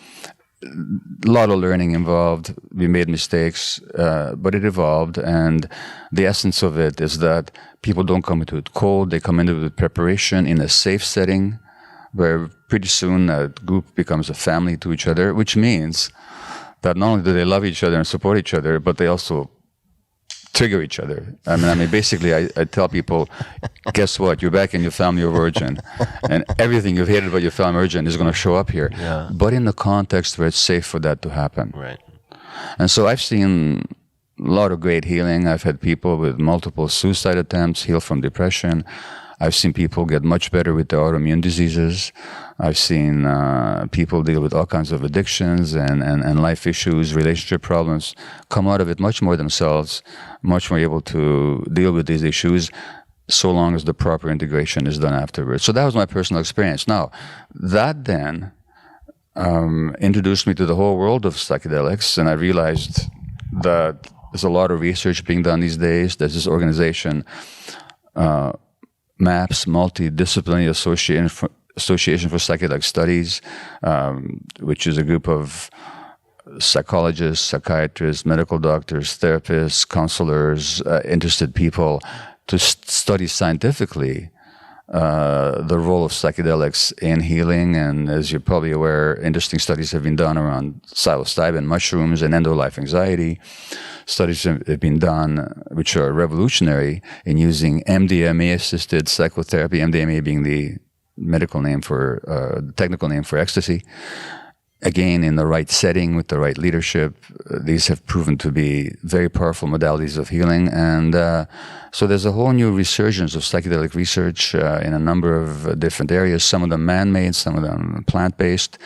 lot of learning involved. We made mistakes, but it evolved. And the essence of it is that people don't come into it cold. They come into it with preparation in a safe setting where pretty soon a group becomes a family to each other, which means that not only do they love each other and support each other, but they also trigger each other. I mean, basically, I tell people, guess what? You're back in your family of origin, and everything you've hated about your family of origin is going to show up here. Yeah. But in the context where it's safe for that to happen. Right. And so I've seen a lot of great healing. I've had people with multiple suicide attempts heal from depression. I've seen people get much better with their autoimmune diseases. I've seen people deal with all kinds of addictions and life issues, relationship problems, come out of it much more themselves, much more able to deal with these issues, so long as the proper integration is done afterwards. So that was my personal experience. Now, that then introduced me to the whole world of psychedelics, and I realized that there's a lot of research being done these days. There's this organization, MAPS, Multidisciplinary Association for Psychedelic Studies, which is a group of psychologists, psychiatrists, medical doctors, therapists, counselors, interested people to study scientifically the role of psychedelics in healing. And as you're probably aware, interesting studies have been done around psilocybin, mushrooms, and end-of-life anxiety. Studies have been done which are revolutionary in using MDMA-assisted psychotherapy, MDMA being the medical name for, the technical name for ecstasy. Again, in the right setting with the right leadership, these have proven to be very powerful modalities of healing. And so there's a whole new resurgence of psychedelic research in a number of different areas, some of them man-made, some of them plant-based.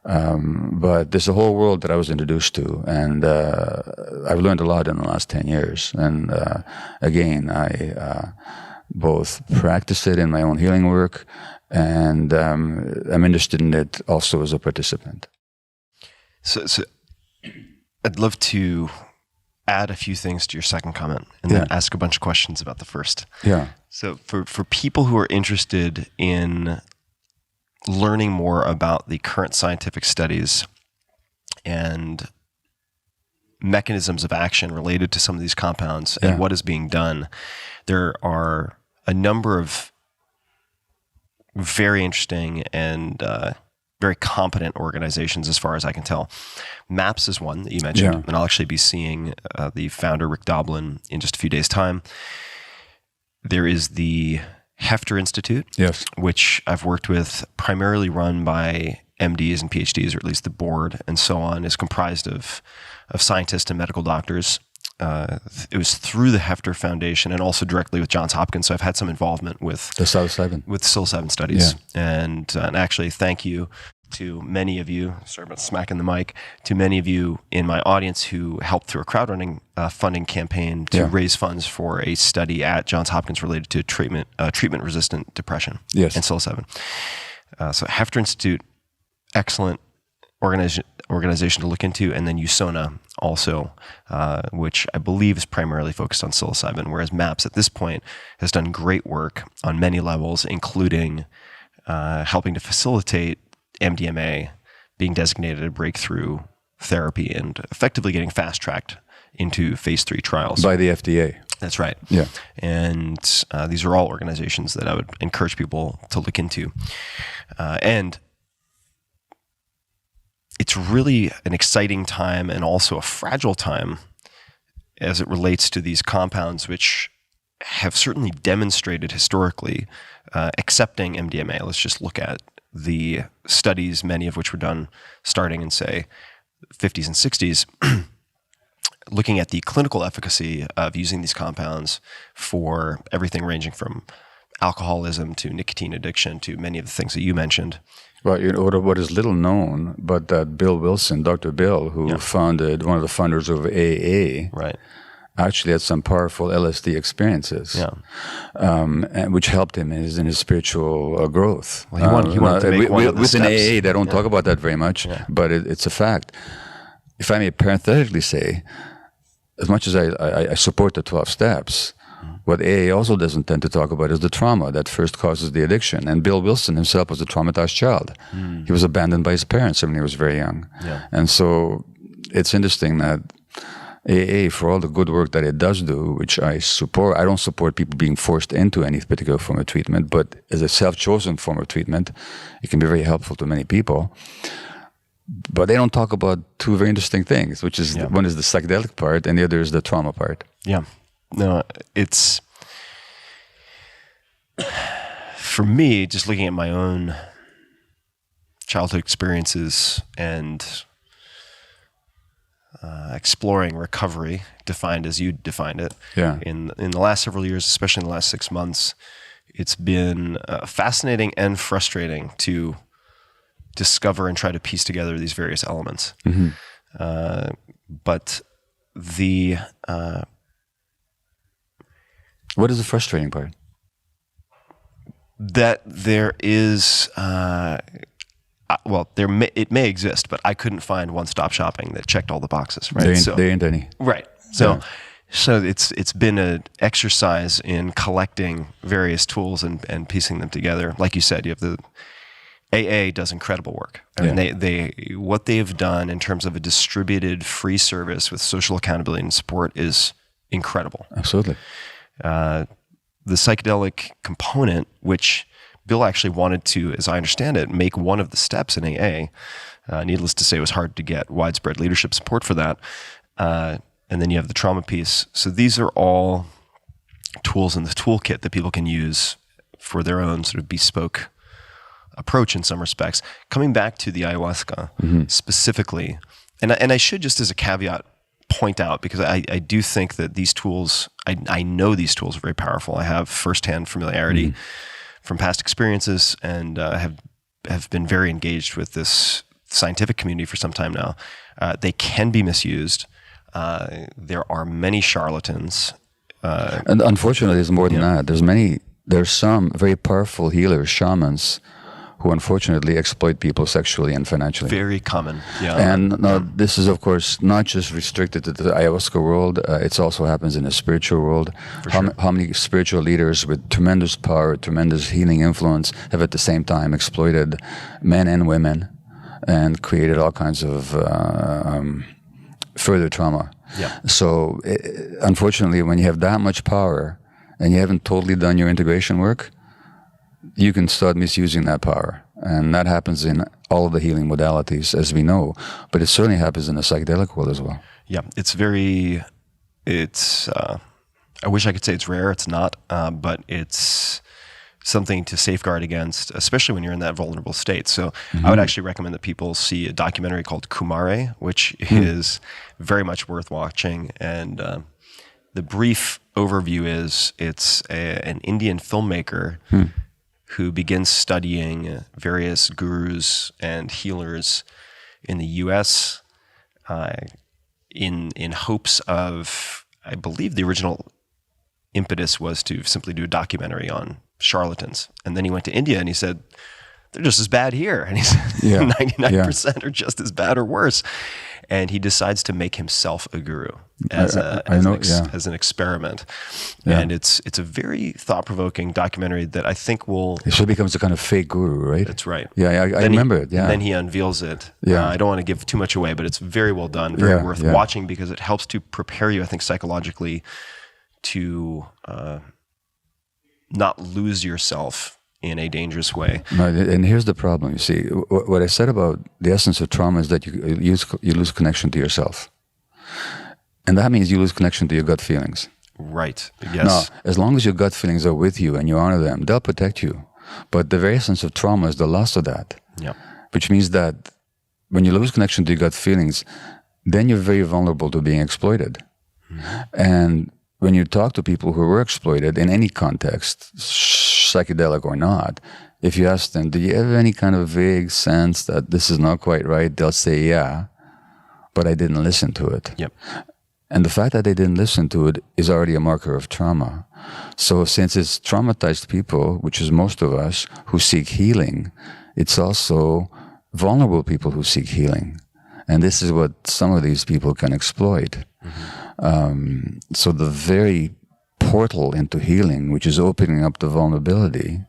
But there's a whole world that I was introduced to, and I've learned a lot in the last 10 years. And again, I both practice it in my own healing work, and I'm interested in it also as a participant. So I'd love to add a few things to your second comment and then ask a bunch of questions about the first. Yeah. So for people who are interested in learning more about the current scientific studies and mechanisms of action related to some of these compounds and what is being done, there are a number of very interesting and very competent organizations as far as I can tell. MAPS is one that you mentioned, and I'll actually be seeing the founder, Rick Doblin, in just a few days' time. There is the Hefter Institute, which I've worked with, primarily run by MDs and PhDs, or at least the board and so on, is comprised of scientists and medical doctors. It was through the Hefter Foundation and also directly with Johns Hopkins. So I've had some involvement with the psilocybin studies. And actually, thank you to many of you, sorry about smacking the mic, to many of you in my audience who helped through a crowdfunding funding campaign to raise funds for a study at Johns Hopkins related to treatment-resistant depression and psilocybin. So Hefter Institute, excellent organization to look into, and then USONA also, which I believe is primarily focused on psilocybin, whereas MAPS at this point has done great work on many levels, including helping to facilitate MDMA being designated a breakthrough therapy and effectively getting fast-tracked into phase 3 trials. By the FDA. That's right. Yeah. And these are all organizations that I would encourage people to look into. And it's really an exciting time and also a fragile time as it relates to these compounds, which have certainly demonstrated historically accepting MDMA. Let's just look at the studies, many of which were done starting in, say, 50s and 60s, looking at the clinical efficacy of using these compounds for everything ranging from alcoholism to nicotine addiction to many of the things that you mentioned. Well, what is little known, but that Bill Wilson, Dr. Bill, who founded, one of the founders of AA, right, actually had some powerful LSD experiences, which helped him in his spiritual growth. Well, he wanted to make one of the within steps. AA, they don't talk about that very much, but it's a fact. If I may parenthetically say, as much as I support the 12 steps, what AA also doesn't tend to talk about is the trauma that first causes the addiction. And Bill Wilson himself was a traumatized child. He was abandoned by his parents when he was very young. Yeah. And so it's interesting that AA, for all the good work that it does do, which I support, I don't support people being forced into any particular form of treatment, but as a self-chosen form of treatment, it can be very helpful to many people. But they don't talk about two very interesting things, which is one is the psychedelic part and the other is the trauma part. Yeah. No, it's, for me, just looking at my own childhood experiences and exploring recovery, defined as you defined it. Yeah. In the last several years, especially in the last 6 months, it's been fascinating and frustrating to discover and try to piece together these various elements. But the what is the frustrating part? That there is, it may exist, but I couldn't find one-stop shopping that checked all the boxes. Right? There ain't any. Right. So it's been an exercise in collecting various tools and piecing them together. Like you said, you have the AA does incredible work. I mean, they what they've done in terms of a distributed free service with social accountability and support is incredible. Absolutely. The psychedelic component, which Bill actually wanted to, as I understand it, make one of the steps in AA. Needless to say, it was hard to get widespread leadership support for that. And then you have the trauma piece. So these are all tools in the toolkit that people can use for their own sort of bespoke approach in some respects. Coming back to the ayahuasca specifically, and I should just as a caveat point out, because I do think that these tools, I know these tools are very powerful. I have firsthand familiarity from past experiences and have been very engaged with this scientific community for some time now. They can be misused. There are many charlatans. And unfortunately, there's more than that. There's some very powerful healers, shamans, who unfortunately exploit people sexually and financially. Very common, And this is, of course, not just restricted to the ayahuasca world. It also happens in the spiritual world. How many spiritual leaders with tremendous power, tremendous healing influence have at the same time exploited men and women and created all kinds of further trauma. Yeah. So, unfortunately, when you have that much power and you haven't totally done your integration work, you can start misusing that power. And that happens in all of the healing modalities, as we know. But it certainly happens in the psychedelic world as well. Yeah, I wish I could say it's rare. It's not, but it's something to safeguard against, especially when you're in that vulnerable state. So I would actually recommend that people see a documentary called Kumare, which is very much worth watching. And the brief overview is it's an Indian filmmaker who begins studying various gurus and healers in the U.S. In hopes of, I believe the original impetus was to simply do a documentary on charlatans. And then he went to India and he said, they're just as bad here. And he said 99% are just as bad or worse. And he decides to make himself a guru as an experiment. Yeah. And it's a very thought-provoking documentary that I think will... So it becomes a kind of fake guru, right? That's right. Yeah, I remember it. Yeah. And then he unveils it. Yeah. I don't want to give too much away, but it's very well done, very worth watching because it helps to prepare you, I think, psychologically to not lose yourself in a dangerous way. No, and here's the problem. You see, what I said about the essence of trauma is that you lose connection to yourself. And that means you lose connection to your gut feelings. Right. Yes. Now, as long as your gut feelings are with you and you honor them, they'll protect you. But the very essence of trauma is the loss of that. Yeah. Which means that when you lose connection to your gut feelings, then you're very vulnerable to being exploited. And when you talk to people who were exploited in any context, psychedelic or not, if you ask them, do you have any kind of vague sense that this is not quite right? They'll say, yeah, but I didn't listen to it. Yep. And the fact that they didn't listen to it is already a marker of trauma. So since it's traumatized people, which is most of us, who seek healing, it's also vulnerable people who seek healing. And this is what some of these people can exploit. So the very portal into healing, which is opening up the vulnerability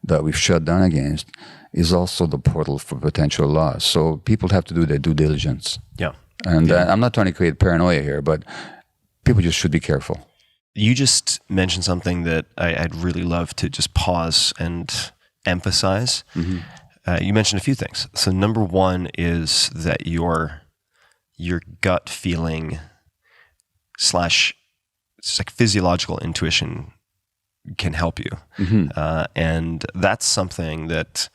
that we've shut down against, is also the portal for potential loss. So people have to do their due diligence. Yeah. And I'm not trying to create paranoia here, but people just should be careful. You just mentioned something that I'd really love to just pause and emphasize. You mentioned a few things. So number one is that your gut feeling / it's like physiological intuition can help you. And that's something that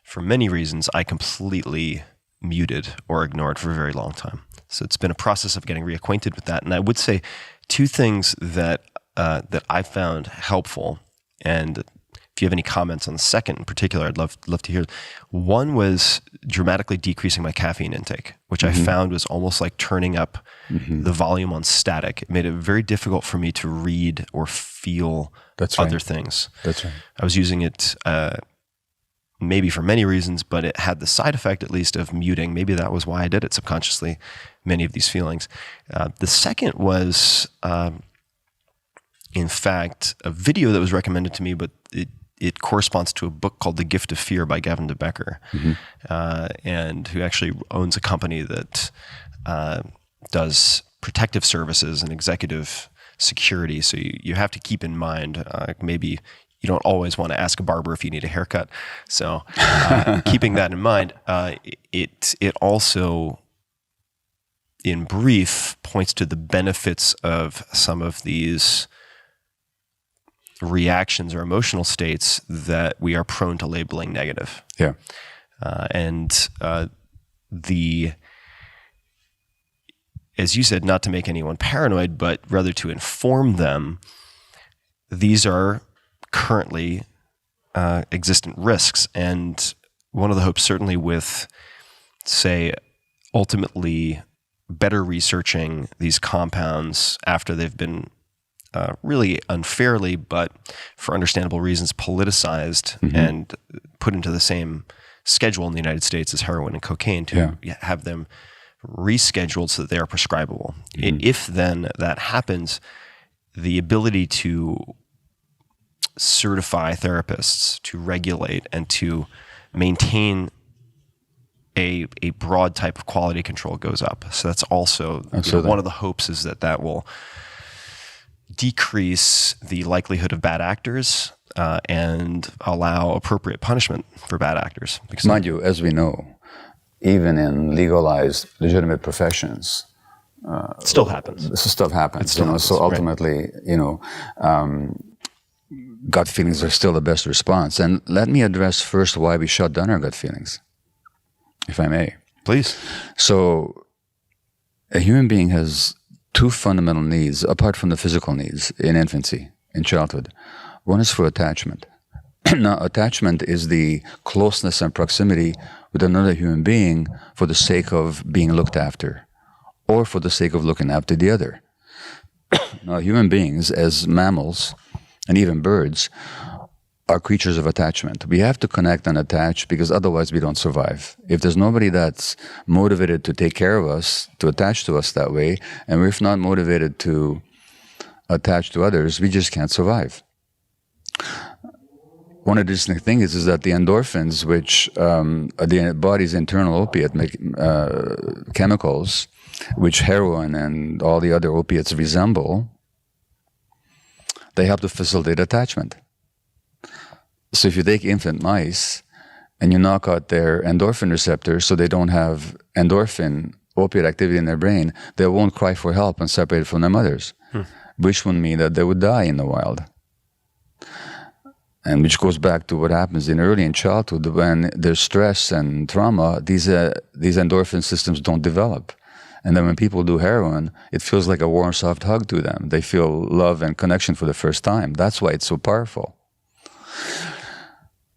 for many reasons I completely muted or ignored for a very long time. So it's been a process of getting reacquainted with that. And I would say two things that I found helpful, and if you have any comments on the second in particular, I'd love to hear. One was dramatically decreasing my caffeine intake, which I found was almost like turning up the volume on static. It made it very difficult for me to read or feel other things. That's right. I was using it maybe for many reasons, but it had the side effect at least of muting. Maybe that was why I did it subconsciously, many of these feelings. The second was, in fact, a video that was recommended to me, but it corresponds to a book called The Gift of Fear by Gavin de Becker, and who actually owns a company that does protective services and executive security. So you have to keep in mind, maybe you don't always want to ask a barber if you need a haircut. So keeping that in mind, it also, in brief, points to the benefits of some of these reactions or emotional states that we are prone to labeling negative. Yeah. As you said, not to make anyone paranoid, but rather to inform them, these are currently existent risks. And one of the hopes, certainly with, say, ultimately better researching these compounds after they've been really unfairly, but for understandable reasons, politicized and put into the same schedule in the United States as heroin and cocaine, to have them rescheduled so that they are prescribable. If then that happens, the ability to certify therapists, to regulate and to maintain a broad type of quality control goes up. So that's also one of the hopes, is that will decrease the likelihood of bad actors and allow appropriate punishment for bad actors. Because mind you, as we know, even in legalized, legitimate professions, it still happens. This stuff happens. So ultimately, gut feelings are still the best response. And let me address first why we shut down our gut feelings, if I may. Please. So a human being has two fundamental needs, apart from the physical needs, in infancy, in childhood. One is for attachment. Now, attachment is the closeness and proximity with another human being for the sake of being looked after, or for the sake of looking after the other. Now, human beings, as mammals, and even birds, are creatures of attachment. We have to connect and attach, because otherwise we don't survive. If there's nobody that's motivated to take care of us, to attach to us that way, and we're not motivated to attach to others, we just can't survive. One interesting thing is that the endorphins, which are the body's internal opiate chemicals, which heroin and all the other opiates resemble, they help to facilitate attachment. So if you take infant mice and you knock out their endorphin receptors so they don't have endorphin opiate activity in their brain, they won't cry for help and separate from their mothers, which would mean that they would die in the wild. And which goes back to what happens in childhood when there's stress and trauma, these endorphin systems don't develop. And then when people do heroin, it feels like a warm, soft hug to them. They feel love and connection for the first time. That's why it's so powerful.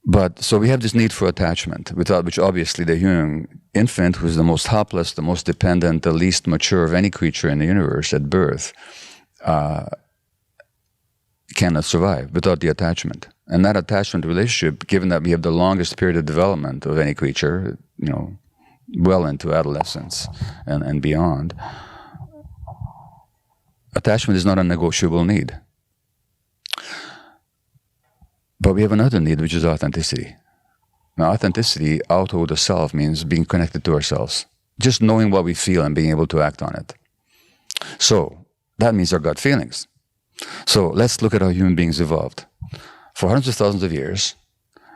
But so we have this need for attachment, without which obviously the human infant, who's the most helpless, the most dependent, the least mature of any creature in the universe at birth, cannot survive without the attachment. And that attachment relationship, given that we have the longest period of development of any creature, well into adolescence and beyond, attachment is not a negotiable need. But we have another need, which is authenticity. Now, authenticity, auto the self, means being connected to ourselves. Just knowing what we feel and being able to act on it. So, that means our gut feelings. So, let's look at how human beings evolved. For hundreds of thousands of years,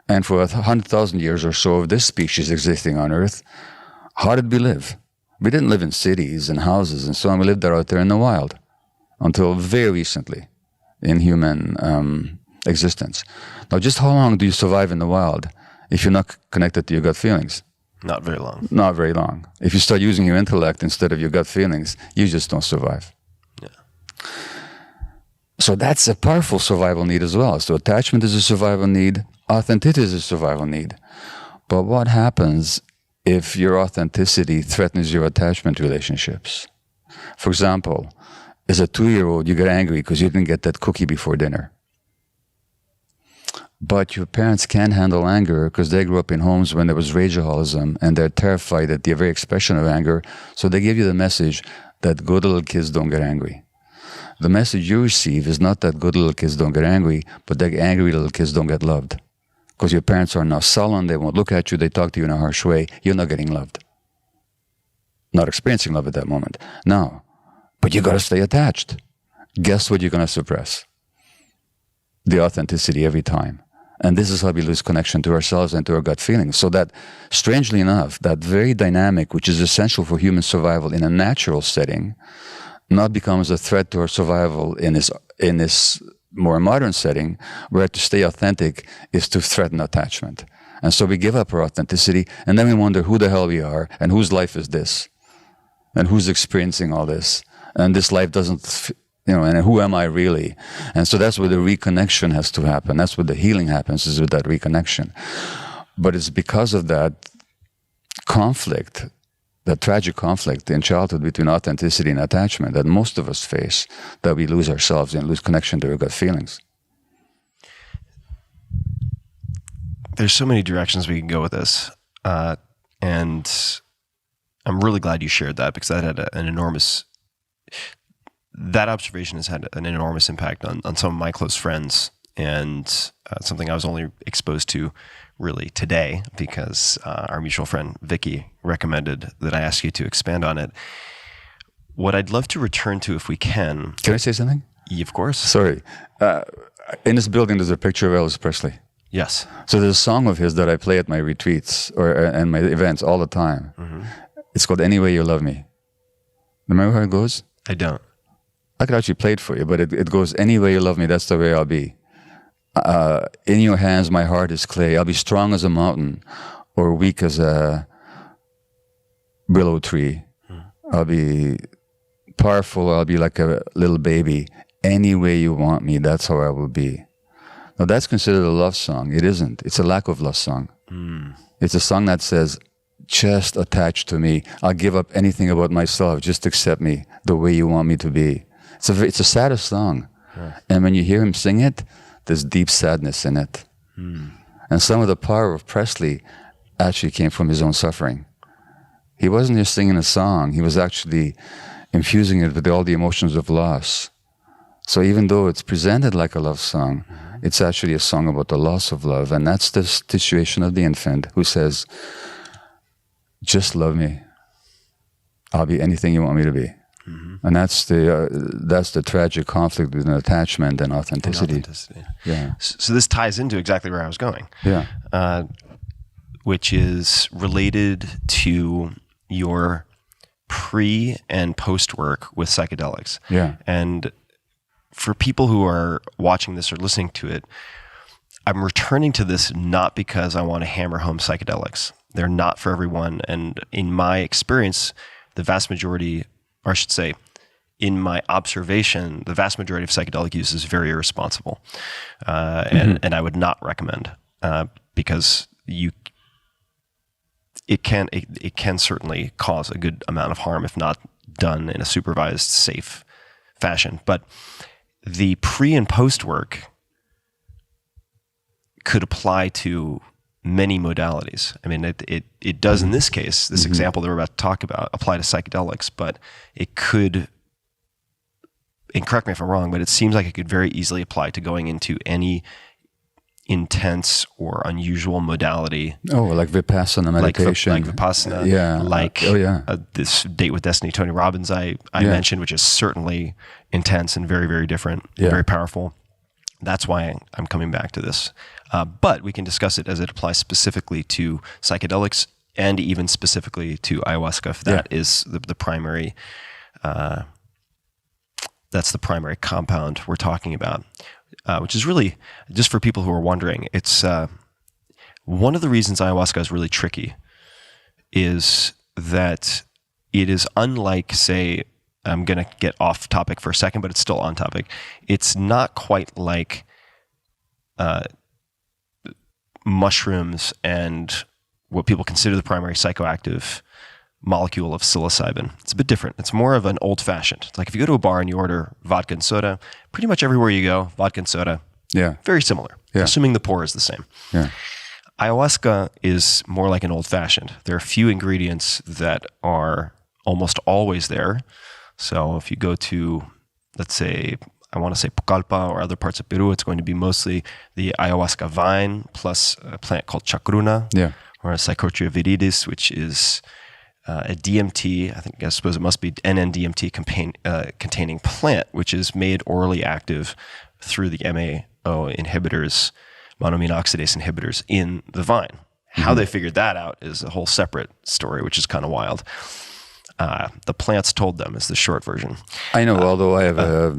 and for 100,000 years or so of this species existing on Earth, how did we live? We didn't live in cities and houses and so on. We lived out there in the wild until very recently in human existence. Now, just how long do you survive in the wild if you're not connected to your gut feelings? Not very long. Not very long. If you start using your intellect instead of your gut feelings, you just don't survive. Yeah. So that's a powerful survival need as well. So attachment is a survival need. Authenticity is a survival need. But what happens if your authenticity threatens your attachment relationships? For example, as a 2-year-old, you get angry because you didn't get that cookie before dinner. But your parents can't handle anger because they grew up in homes when there was rageaholism and they're terrified at the very expression of anger. So they give you the message that good little kids don't get angry. The message you receive is not that good little kids don't get angry, but that angry little kids don't get loved. Because your parents are now sullen, they won't look at you, they talk to you in a harsh way, you're not getting loved. Not experiencing love at that moment. Now, but you got to stay attached. Guess what you're going to suppress? The authenticity every time. And this is how we lose connection to ourselves and to our gut feelings. So that, strangely enough, that very dynamic, which is essential for human survival in a natural setting, not becomes a threat to our survival in this more modern setting, where to stay authentic is to threaten attachment. And so we give up our authenticity, and then we wonder who the hell we are, and whose life is this, and who's experiencing all this, and this life doesn't... and who am I really? And so that's where the reconnection has to happen. That's where the healing happens, is with that reconnection. But it's because of that conflict, that tragic conflict in childhood between authenticity and attachment that most of us face, that we lose ourselves and lose connection to our gut feelings. There's so many directions we can go with this. And I'm really glad you shared that, because that had an enormous... That observation has had an enormous impact on some of my close friends, and something I was only exposed to really today because our mutual friend Vicky recommended that I ask you to expand on it. What I'd love to return to, if we can... Can I say something? Yeah, of course. Sorry. In this building, there's a picture of Elvis Presley. Yes. So there's a song of his that I play at my retreats and my events all the time. Mm-hmm. It's called Any Way You Love Me. Remember how it goes? I don't. I could actually play it for you, but it goes, any way you love me, that's the way I'll be. In your hands, my heart is clay. I'll be strong as a mountain or weak as a willow tree. I'll be powerful. I'll be like a little baby. Any way you want me, that's how I will be. Now, that's considered a love song. It isn't. It's a lack of love song. It's a song that says, just attach to me. I'll give up anything about myself. Just accept me the way you want me to be. It's a saddest song. Yeah. And when you hear him sing it, there's deep sadness in it. And some of the power of Presley actually came from his own suffering. He wasn't just singing a song. He was actually infusing it with all the emotions of loss. So even though it's presented like a love song, it's actually a song about the loss of love. And that's the situation of the infant who says, just love me. I'll be anything you want me to be. And that's the tragic conflict between attachment and authenticity. Yeah. So this ties into exactly where I was going. Yeah. Which is related to your pre and post work with psychedelics. Yeah. And for people who are watching this or listening to it, I'm returning to this not because I want to hammer home psychedelics. They're not for everyone. And in my experience, the vast majority, or I should say, in my observation, the vast majority of psychedelic use is very irresponsible, and I would not recommend because it can certainly cause a good amount of harm if not done in a supervised, safe fashion. But the pre and post work could apply to many modalities. I mean, it does in this case, this example that we're about to talk about, apply to psychedelics, but it could, and correct me if I'm wrong, but it seems like it could very easily apply to going into any intense or unusual modality. Oh, like Vipassana meditation. Like Vipassana. Yeah. This Date with Destiny, Tony Robbins I mentioned, which is certainly intense and very, very different, very powerful. That's why I'm coming back to this. But we can discuss it as it applies specifically to psychedelics and even specifically to ayahuasca, if that is the primary, that's the primary compound we're talking about, which is really, just for people who are wondering, it's one of the reasons ayahuasca is really tricky is that it is unlike, say, I'm going to get off topic for a second, but it's still on topic. It's not quite like mushrooms and what people consider the primary psychoactive molecule of psilocybin. It's a bit different. It's more of an old-fashioned. It's like if you go to a bar and you order vodka and soda, pretty much everywhere you go, vodka and soda, very similar, assuming the pour is the same. Yeah. Ayahuasca is more like an old-fashioned. There are a few ingredients that are almost always there. So if you go to, let's say, I want to say Pucallpa or other parts of Peru, it's going to be mostly the ayahuasca vine plus a plant called chacruna, or a Psychotria viridis, which is a DMT, I suppose it must be NN-DMT containing plant, which is made orally active through the MAO inhibitors, monoamine oxidase inhibitors in the vine. How they figured that out is a whole separate story, which is kind of wild. The plants told them is the short version. I know, although I have a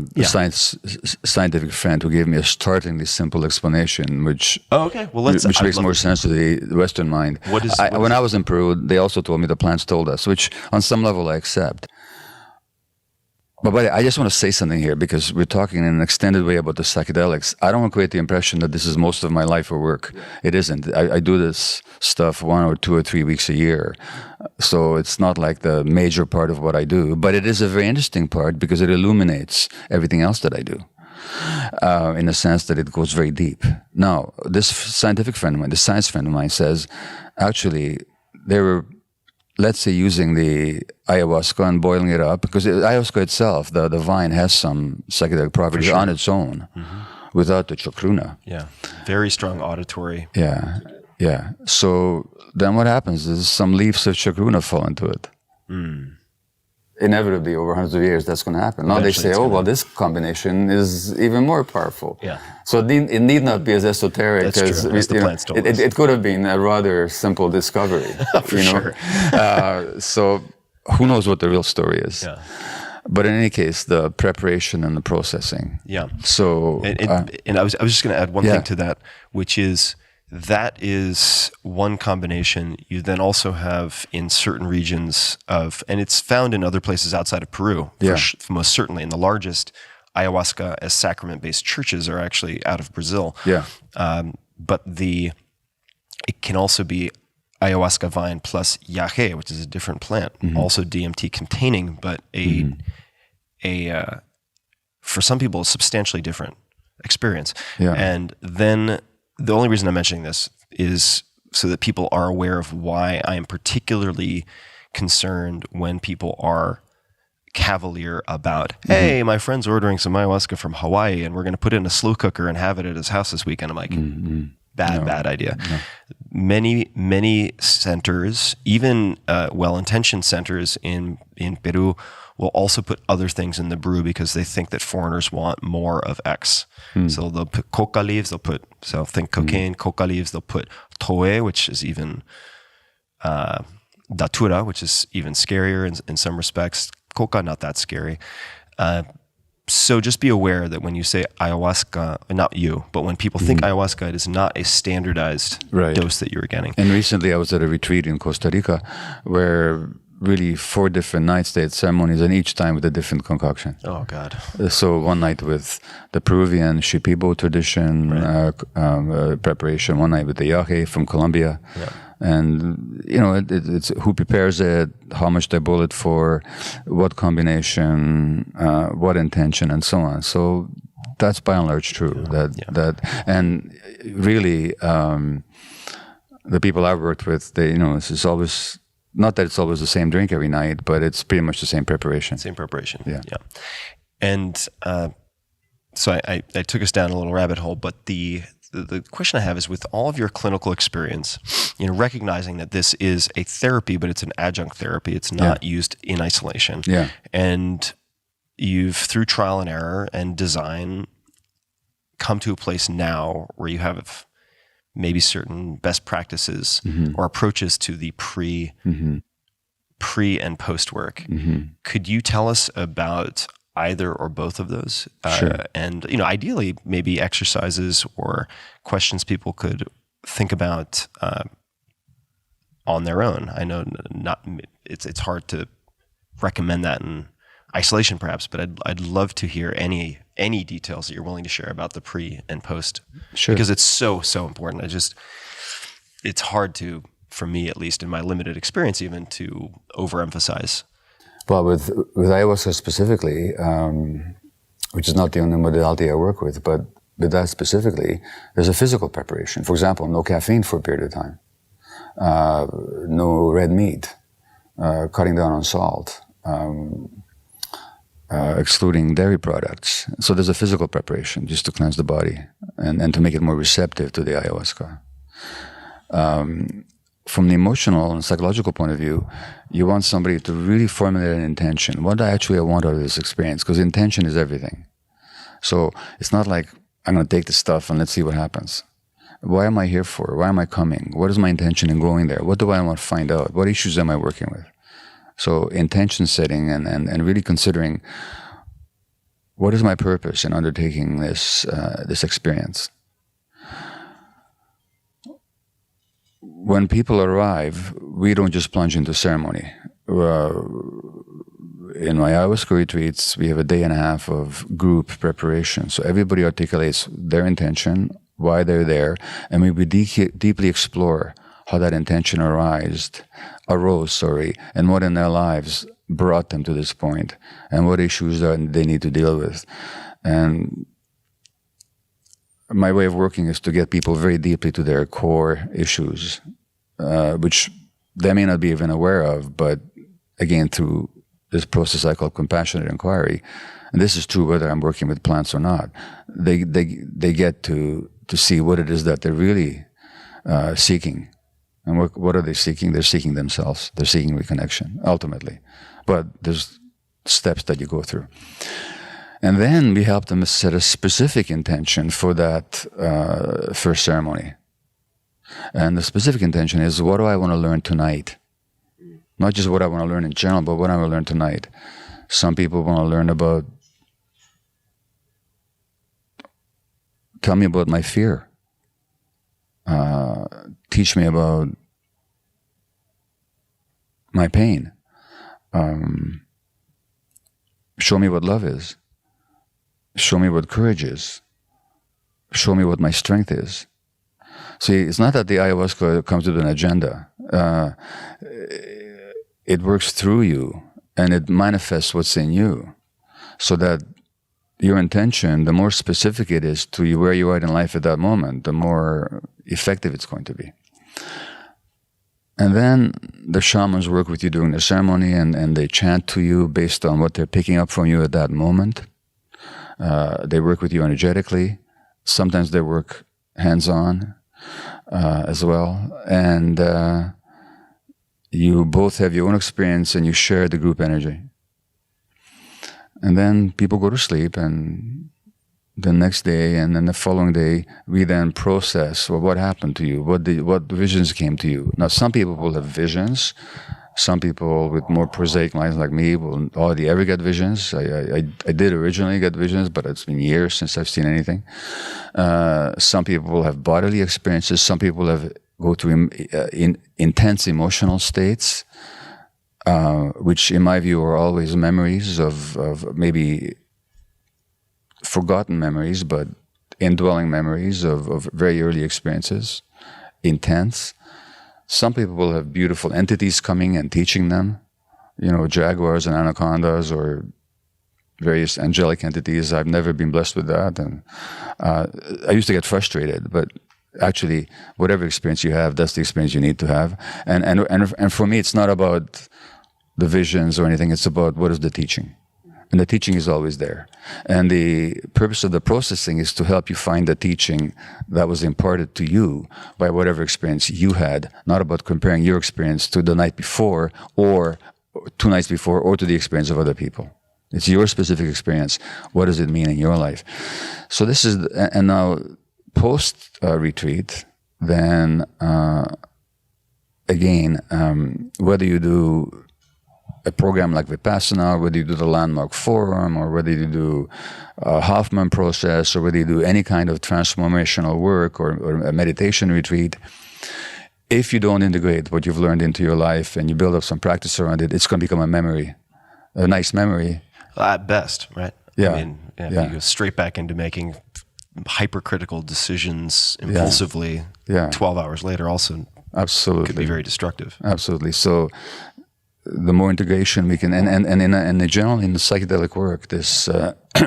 scientific friend who gave me a startlingly simple explanation, which makes more sense to the Western mind. When I was in Peru, they also told me the plants told us, which on some level I accept. But I just want to say something here because we're talking in an extended way about the psychedelics. I don't want to create the impression that this is most of my life or work. It isn't. I do this stuff 1 or 2 or 3 weeks a year. So it's not like the major part of what I do. But it is a very interesting part because it illuminates everything else that I do. In the sense that it goes very deep. Now, this scientific friend of mine, this science friend of mine says, actually, they were, let's say, using the ayahuasca and boiling it up, because ayahuasca itself, the vine has some psychedelic properties on its own without the chacruna. Yeah, very strong auditory. Yeah. So then what happens is some leaves of chacruna fall into it. Inevitably, over hundreds of years, that's going to happen. Now eventually they say, this combination is even more powerful. Yeah. So it need not be as esoteric as the plants told us. It could have been a rather simple discovery. Sure. So who knows what the real story is? Yeah. But in any case, the preparation and the processing. Yeah. So and I was just going to add one thing to that, which is that is one combination. You then also have in certain regions and it's found in other places outside of Peru, most certainly. And the largest ayahuasca as sacrament-based churches are actually out of Brazil. Yeah. But it can also be ayahuasca vine plus yahe, which is a different plant, also DMT containing, but for some people, a substantially different experience. Yeah. And then the only reason I'm mentioning this is so that people are aware of why I am particularly concerned when people are cavalier about, hey, my friend's ordering some ayahuasca from Hawaii and we're going to put it in a slow cooker and have it at his house this weekend. I'm like, bad idea. No. Many centers, even well-intentioned centers in Peru, will also put other things in the brew because they think that foreigners want more of X. So they'll put coca leaves, think cocaine, coca leaves, they'll put toe, which is even datura, which is even scarier in some respects. Coca, not that scary. So just be aware that when you say ayahuasca, not you, but when people think ayahuasca, it is not a standardized dose that you're getting. And recently I was at a retreat in Costa Rica where really 4 different night state ceremonies, and each time with a different concoction. Oh, God. So one night with the Peruvian Shipibo tradition preparation, one night with the Yahe from Colombia. Yeah. And, it's who prepares it, how much they boil it for, what combination, what intention, and so on. So that's by and large true. And really, the people I've worked with, this is always, not that it's always the same drink every night, but it's pretty much the same preparation. Same preparation. Yeah. And so I took us down a little rabbit hole, but the question I have is, with all of your clinical experience, recognizing that this is a therapy, but it's an adjunct therapy. It's not used in isolation. Yeah. And you've, through trial and error and design, come to a place now where you have maybe certain best practices or approaches to the pre and post work. Could you tell us about either or both of those? Sure. And, ideally maybe exercises or questions people could think about on their own. I know it's hard to recommend that in isolation perhaps, but I'd love to hear any details that you're willing to share about the pre and post. Sure. Because it's so important. It's hard to, for me at least in my limited experience even, to overemphasize. Well, with ayahuasca specifically, which is not the only modality I work with, but with that specifically, there's a physical preparation. For example, no caffeine for a period of time, no red meat, cutting down on salt, excluding dairy products. So there's a physical preparation just to cleanse the body and to make it more receptive to the ayahuasca. From the emotional and psychological point of view, you want somebody to really formulate an intention. What I want out of this experience? Because intention is everything. So it's not like, I'm going to take this stuff and let's see what happens. Why am I here for? Why am I coming? What is my intention in going there? What do I want to find out? What issues am I working with? So intention setting and really considering, what is my purpose in undertaking this experience? When people arrive, we don't just plunge into ceremony. In my ayahuasca retreats, we have a day and a half of group preparation. So everybody articulates their intention, why they're there, and we deeply explore how that intention arose, and what in their lives brought them to this point, and what issues that they need to deal with. And my way of working is to get people very deeply to their core issues, which they may not be even aware of, but again, through this process I call compassionate inquiry, and this is true whether I'm working with plants or not, they get to see what it is that they're really seeking. And what are they seeking? They're seeking themselves. They're seeking reconnection, ultimately. But there's steps that you go through. And then we help them set a specific intention for that first ceremony. And the specific intention is, what do I want to learn tonight? Not just what I want to learn in general, but what I want to learn tonight. Some people want to learn about, tell me about my fear. Teach me about my pain. Show me what love is. Show me what courage is. Show me what my strength is. See, it's not that the ayahuasca comes with an agenda. It works through you, and it manifests what's in you, so that your intention, the more specific it is to you where you are in life at that moment, the more effective it's going to be. And then the shamans work with you during the ceremony, and they chant to you based on what they're picking up from you at that moment. They work with you energetically. Sometimes they work hands-on as well. And you both have your own experience, and you share the group energy. And then people go to sleep, and the next day and then the following day, we then process, well, what happened to you? What visions came to you? Now, some people will have visions. Some people with more prosaic minds like me will already ever get visions. I did originally get visions, but it's been years since I've seen anything. Some people will have bodily experiences. Some people go through intense emotional states. which in my view are always memories of maybe forgotten memories, but indwelling memories of very early experiences, intense. Some people will have beautiful entities coming and teaching them, jaguars and anacondas or various angelic entities. I've never been blessed with that. And I used to get frustrated, but actually, whatever experience you have, that's the experience you need to have. And for me, it's not about the visions or anything. It's about what is the teaching. And the teaching is always there. And the purpose of the processing is to help you find the teaching that was imparted to you by whatever experience you had, not about comparing your experience to the night before or 2 nights before or to the experience of other people. It's your specific experience. What does it mean in your life? So this is, and now post-retreat, then again, whether you do a program like Vipassana, or whether you do the Landmark Forum, or whether you do a Hoffman process, or whether you do any kind of transformational work or a meditation retreat, if you don't integrate what you've learned into your life and you build up some practice around it, it's going to become a memory, a nice memory. At best, right? Yeah. I mean, if you go straight back into making hypercritical decisions impulsively, 12 hours later also absolutely could be very destructive. Absolutely. So the more integration we can, and in general, in the psychedelic work, this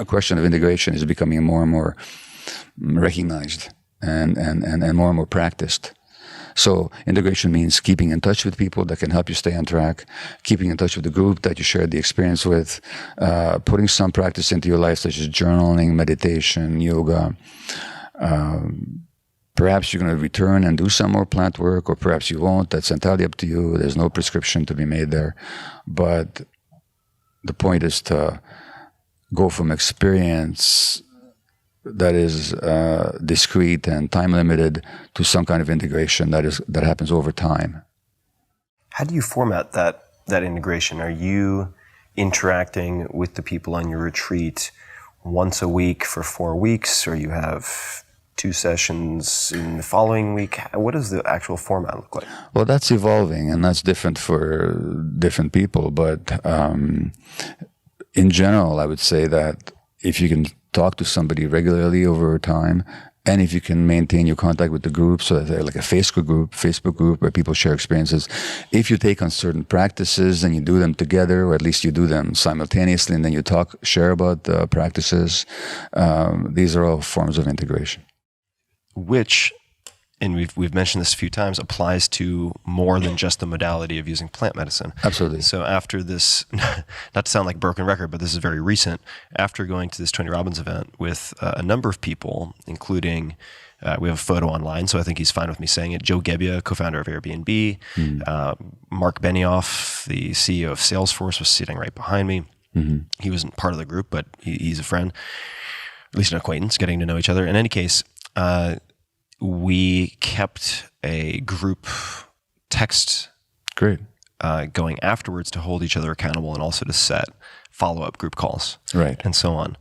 question of integration is becoming more and more recognized and more practiced. So integration means keeping in touch with people that can help you stay on track, keeping in touch with the group that you shared the experience with, putting some practice into your life, such as journaling, meditation, yoga. Perhaps you're going to return and do some more plant work, or perhaps you won't. That's entirely up to you. There's no prescription to be made there. But the point is to go from experience that is discrete and time limited to some kind of integration that happens over time. How do you format that integration? Are you interacting with the people on your retreat once a week for 4 weeks, or you have 2 sessions in the following week? What does the actual format look like? Well, that's evolving, and that's different for different people. But in general, I would say that if you can talk to somebody regularly over time, and if you can maintain your contact with the group, so that they're like a Facebook group where people share experiences, if you take on certain practices and you do them together, or at least you do them simultaneously, and then you share about the practices, these are all forms of integration. Which, and we've mentioned this a few times, applies to more than just the modality of using plant medicine. Absolutely. So after this, not to sound like a broken record, but this is very recent, after going to this Tony Robbins event with a number of people, including, we have a photo online, so I think he's fine with me saying it, Joe Gebbia, co-founder of Airbnb, Mark Benioff, the CEO of Salesforce, was sitting right behind me. Mm-hmm. He wasn't part of the group, but he's a friend, at least an acquaintance, getting to know each other. In any case, we kept a group text going afterwards to hold each other accountable, and also to set follow-up group calls, and so on.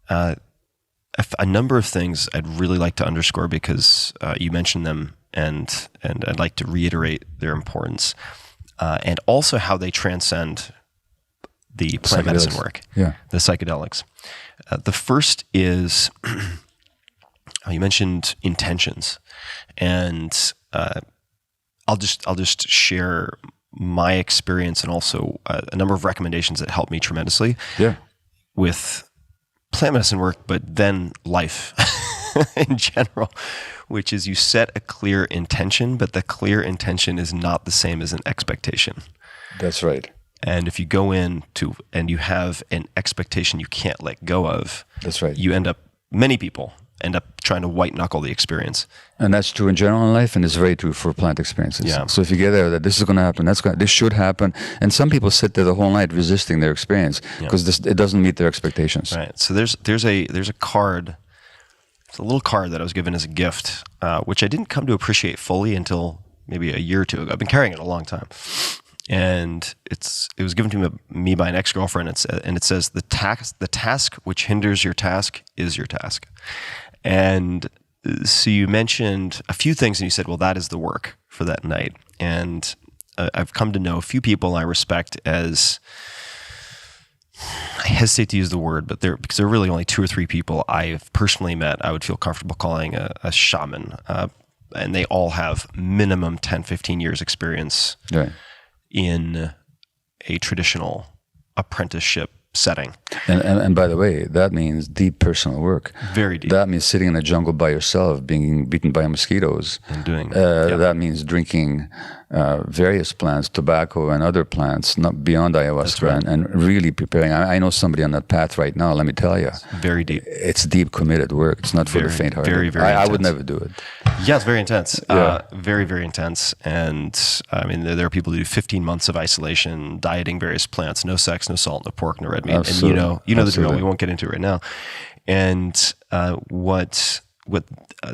A number of things I'd really like to underscore, because you mentioned them, and I'd like to reiterate their importance, and also how they transcend the plant medicine work, the psychedelics. The first is you mentioned intentions, and I'll just share my experience and also a number of recommendations that helped me tremendously with plant medicine work, but then life in general, which is you set a clear intention, but the clear intention is not the same as an expectation. That's right. And if you go in and you have an expectation you can't let go of, that's right, many people end up trying to white knuckle the experience. And that's true in general in life, and it's very true for plant experiences. Yeah. So if you get there that this is going to happen, this should happen, and some people sit there the whole night resisting their experience because it doesn't meet their expectations. Right. So there's a card. It's a little card that I was given as a gift, which I didn't come to appreciate fully until maybe a year or two ago. I've been carrying it a long time, and it was given to me by an ex-girlfriend. And it says the task which hinders your task is your task. And so you mentioned a few things, and you said, well, that is the work for that night. And I've come to know a few people I respect as, I hesitate to use the word, but because there are really only 2 or 3 people I've personally met I would feel comfortable calling a shaman. And they all have minimum 10, 15 years experience in a traditional apprenticeship setting. And by the way, that means deep personal work. Very deep. That means sitting in a jungle by yourself, being beaten by mosquitoes. And doing that means drinking various plants, tobacco and other plants, not beyond ayahuasca, and really preparing. I know somebody on that path right now. Let me tell you, it's very deep. It's deep, committed work. It's not for the faint-hearted. Very, very. I would never do it. Yeah, it's very intense. Very, very intense. And I mean, there are people who do 15 months of isolation, dieting various plants, no sex, no salt, no pork, no red meat. Absolutely. And you know the drill. We won't get into it right now. And what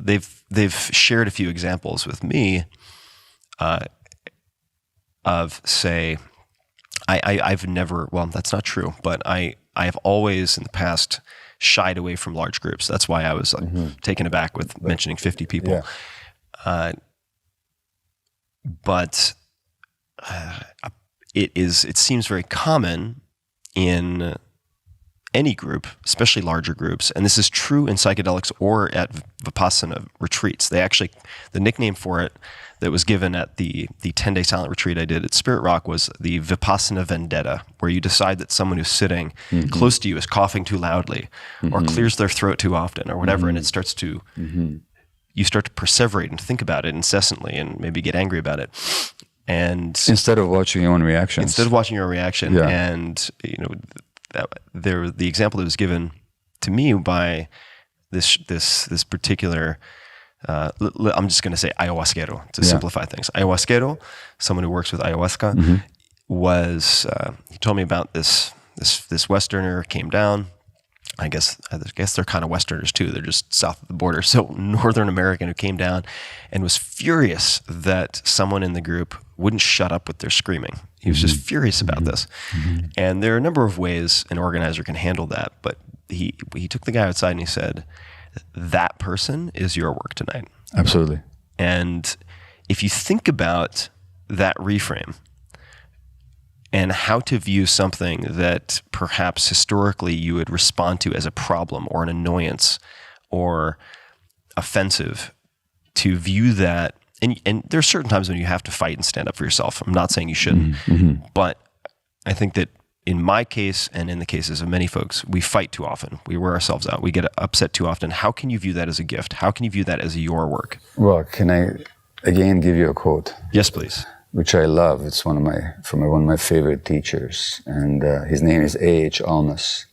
they've shared a few examples with me of, say, I've never, well, that's not true, but I have always in the past shied away from large groups. That's why I was taken aback with mentioning 50 people. Yeah. But it seems very common in any group, especially larger groups, and this is true in psychedelics or at Vipassana retreats. They actually, the nickname for it that was given at the 10-day silent retreat I did at Spirit Rock was the Vipassana vendetta, where you decide that someone who's sitting close to you is coughing too loudly or clears their throat too often or whatever, and it starts to, you start to perseverate and think about it incessantly and maybe get angry about it. And instead of watching your own reactions. Instead of watching your own reaction. Yeah. And, the example that was given to me by this particular, I'm just going to say ayahuasquero to simplify things. Ayahuasquero, someone who works with ayahuasca, was he told me about this Westerner came down. I guess they're kind of Westerners too. They're just south of the border. So Northern American who came down and was furious that someone in the group wouldn't shut up with their screaming. He was just furious about this. And there are a number of ways an organizer can handle that. But he took the guy outside and he said, that person is your work tonight. Absolutely. And if you think about that reframe and how to view something that perhaps historically you would respond to as a problem or an annoyance or offensive, to view that, and there are certain times when you have to fight and stand up for yourself. I'm not saying you shouldn't, but I think that in my case and in the cases of many folks, we fight too often. We wear ourselves out. We get upset too often. How can you view that as a gift? How can you view that as your work? Well, can I again give you a quote? Yes, please. Which I love. It's from one of my favorite teachers, and his name is A.H. Almas.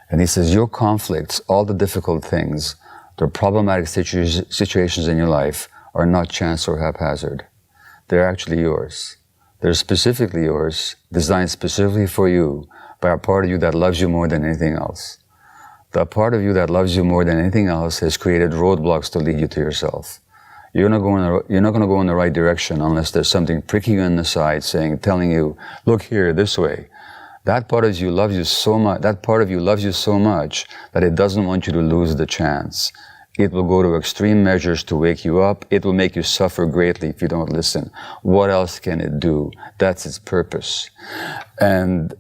And he says, your conflicts, all the difficult things, the problematic situations in your life are not chance or haphazard. They're actually yours. They're specifically yours, designed specifically for you by a part of you that loves you more than anything else. The part of you that loves you more than anything else has created roadblocks to lead you to yourself. You're not going to go in the right direction unless there's something pricking you on the side, telling you, look here, this way. That part of you loves you so much. That part of you loves you so much that it doesn't want you to lose the chance. It will go to extreme measures to wake you up. It will make you suffer greatly if you don't listen. What else can it do? That's its purpose. And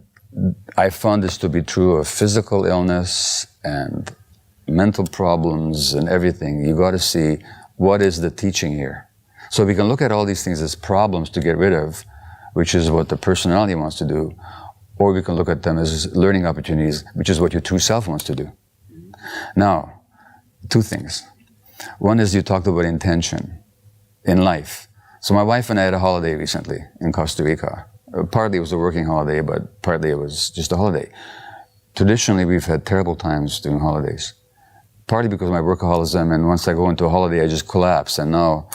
I found this to be true of physical illness and mental problems and everything. You got to see, what is the teaching here? So we can look at all these things as problems to get rid of, which is what the personality wants to do, or we can look at them as learning opportunities, which is what your true self wants to do. Now, two things. One is you talked about intention in life. So my wife and I had a holiday recently in Costa Rica. Partly it was a working holiday, but partly it was just a holiday. Traditionally, we've had terrible times during holidays. Partly because of my workaholism, and once I go into a holiday, I just collapse. And now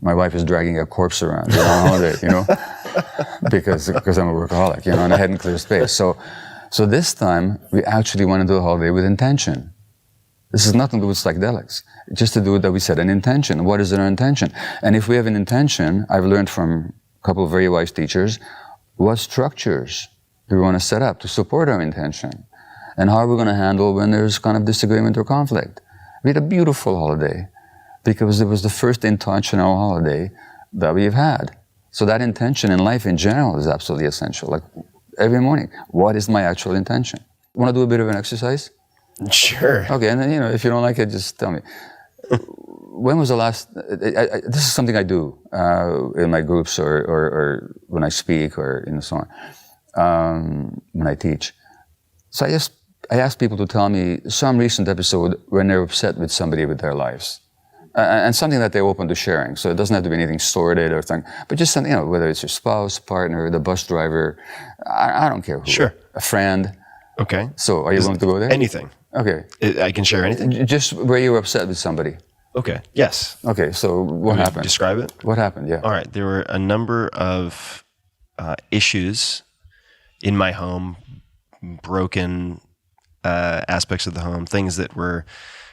my wife is dragging a corpse around on holiday, because I'm a workaholic, and I hadn't cleared space. So this time, we actually went into a holiday with intention. This has nothing to do with psychedelics. Just to do that, we set an intention. What is our intention? And if we have an intention, I've learned from a couple of very wise teachers, what structures do we want to set up to support our intention? And how are we going to handle when there's kind of disagreement or conflict? We had a beautiful holiday because it was the first intentional holiday that we've had. So that intention in life in general is absolutely essential. Like every morning, what is my actual intention? Want to do a bit of an exercise? Sure. Okay, and then, if you don't like it, just tell me. When was the last, this is something I do in my groups or when I speak or so on, when I teach. So I ask people to tell me some recent episode when they're upset with somebody with their lives. And something that they're open to sharing. So it doesn't have to be anything sordid or thing, but just something, whether it's your spouse, partner, the bus driver, I don't care who. Sure. A friend. Okay. So are you willing to go there? Anything. Okay. I can share anything? Just where you were upset with somebody. Okay. Yes. Okay, so what happened? Describe it? What happened, yeah. All right. There were a number of issues in my home, broken aspects of the home, things that were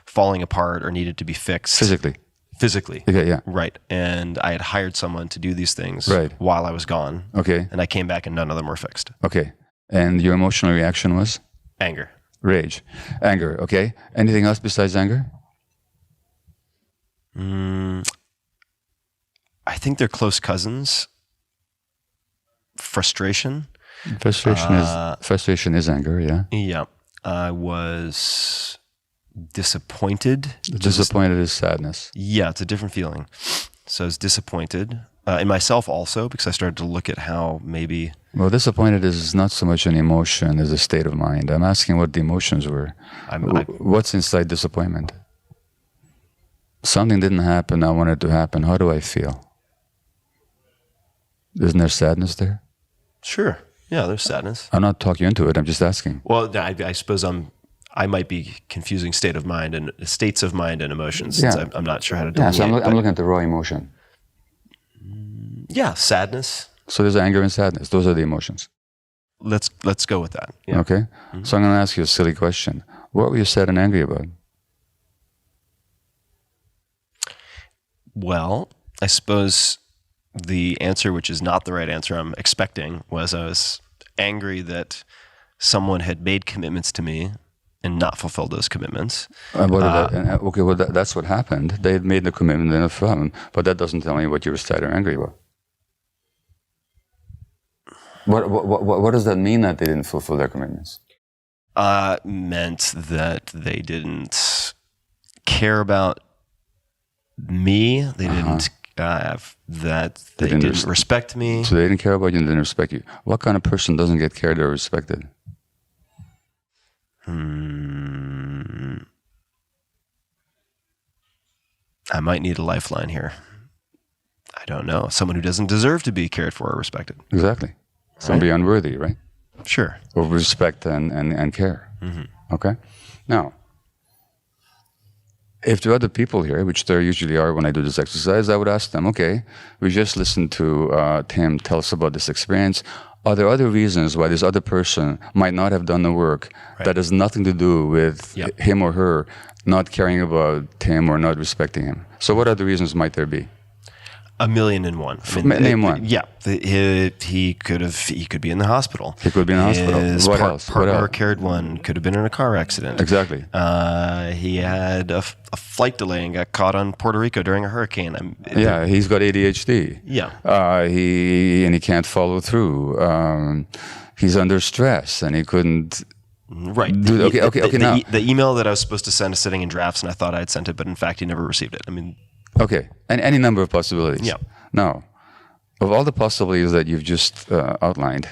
falling apart or needed to be fixed. Physically. Okay, yeah. Right. And I had hired someone to do these things while I was gone. Okay. And I came back and none of them were fixed. Okay. And your emotional reaction was? Anger. Rage. Anger, okay. Anything else besides anger? I think they're close cousins. Frustration. Frustration is anger, yeah. Yeah. I was disappointed. Disappointed is sadness. Yeah, it's a different feeling. So I was disappointed in myself also because I started to look at how maybe... Well, disappointed is not so much an emotion as a state of mind. I'm asking what the emotions were. What's inside disappointment? Something didn't happen, I wanted it to happen. How do I feel? Isn't there sadness there? Sure. Yeah, there's sadness. I'm not talking into it, I'm just asking. Well, I suppose I might be confusing state of mind and states of mind and emotions. Yeah. I'm not sure how to delineate. Yeah, so I'm looking at the raw emotion. Yeah, sadness. So there's anger and sadness. Those are the emotions. Let's go with that. Yeah. Okay. Mm-hmm. So I'm going to ask you a silly question. What were you sad and angry about? Well, I suppose the answer, which is not the right answer I'm expecting, was I was angry that someone had made commitments to me and not fulfilled those commitments. Okay, well, that's what happened. They had made the commitment and fulfilled them, but that doesn't tell me what you were sad or angry about. What does that mean that they didn't fulfill their commitments? Meant that they didn't care about me. They didn't they didn't respect me. So they didn't care about you and didn't respect you. What kind of person doesn't get cared or respected? I might need a lifeline here. I don't know. Someone who doesn't deserve to be cared for or respected. Exactly. Somebody unworthy, right? Sure. Of respect and care. Mm-hmm. Okay? Now, if there are other people here, which there usually are when I do this exercise, I would ask them, okay, we just listened to Tim tell us about this experience. Are there other reasons why this other person might not have done the work that has nothing to do with him or her not caring about him or not respecting him? So what other reasons might there be? 1,000,001. Name one. Yeah, he could be in the hospital. He could be in the hospital. His What else? partner carried one. Could have been in a car accident. Exactly. He had a flight delay and got caught on Puerto Rico during a hurricane. He's got ADHD. Yeah. He can't follow through. He's under stress and he couldn't. Right. Now the email that I was supposed to send is sitting in drafts, and I thought I had sent it, but in fact, he never received it. I mean. Okay, and any number of possibilities. Yeah. Now, of all the possibilities that you've just outlined,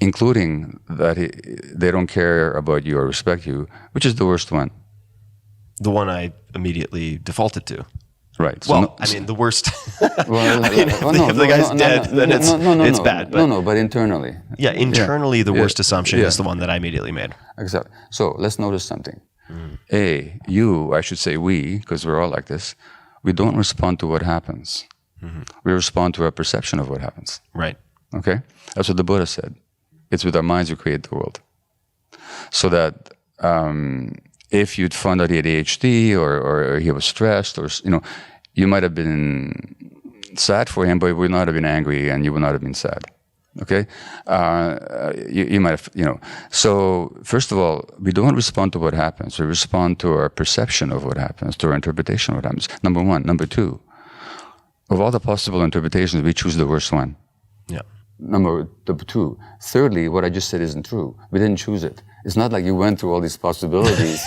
including that they don't care about you or respect you, which is the worst one? The one I immediately defaulted to. Right. So the worst. If the guy's dead, then it's bad. But internally. Yeah, internally, the worst assumption is the one that I immediately made. Exactly. So let's notice something. I should say we, because we're all like this, we don't respond to what happens. Mm-hmm. We respond to our perception of what happens. Right. Okay? That's what the Buddha said. It's with our minds we create the world. So that if you'd found out he had ADHD or he was stressed, or you might have been sad for him, but you would not have been angry and you would not have been sad. Okay? You might have, So, first of all, we don't respond to what happens. We respond to our perception of what happens, to our interpretation of what happens. Number one. Number two, Of all the possible interpretations, we choose the worst one. Yeah. Number two. Thirdly, what I just said isn't true. We didn't choose it. It's not like you went through all these possibilities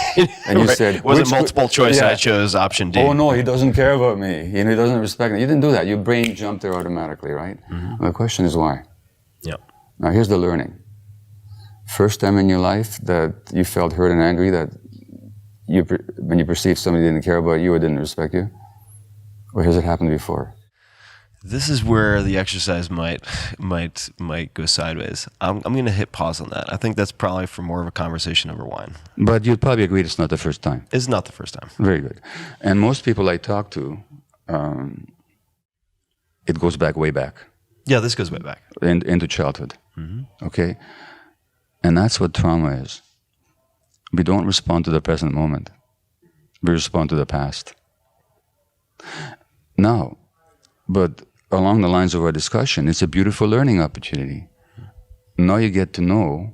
and you said... It wasn't multiple choice and I chose option D. Oh, no, he doesn't care about me. He doesn't respect me. You didn't do that. Your brain jumped there automatically, right? Mm-hmm. The question is why? Yeah. Now, here's the learning. First time in your life that you felt hurt and angry that when you perceived somebody didn't care about you or didn't respect you? Or has it happened before? This is where the exercise might go sideways. I'm going to hit pause on that. I think that's probably for more of a conversation over wine. But you'd probably agree it's not the first time. It's not the first time. Very good. And most people I talk to, it goes back way back. Yeah, this goes way back. Into childhood. Mm-hmm. Okay? And that's what trauma is. We don't respond to the present moment. We respond to the past. Now, but along the lines of our discussion, it's a beautiful learning opportunity. Now you get to know.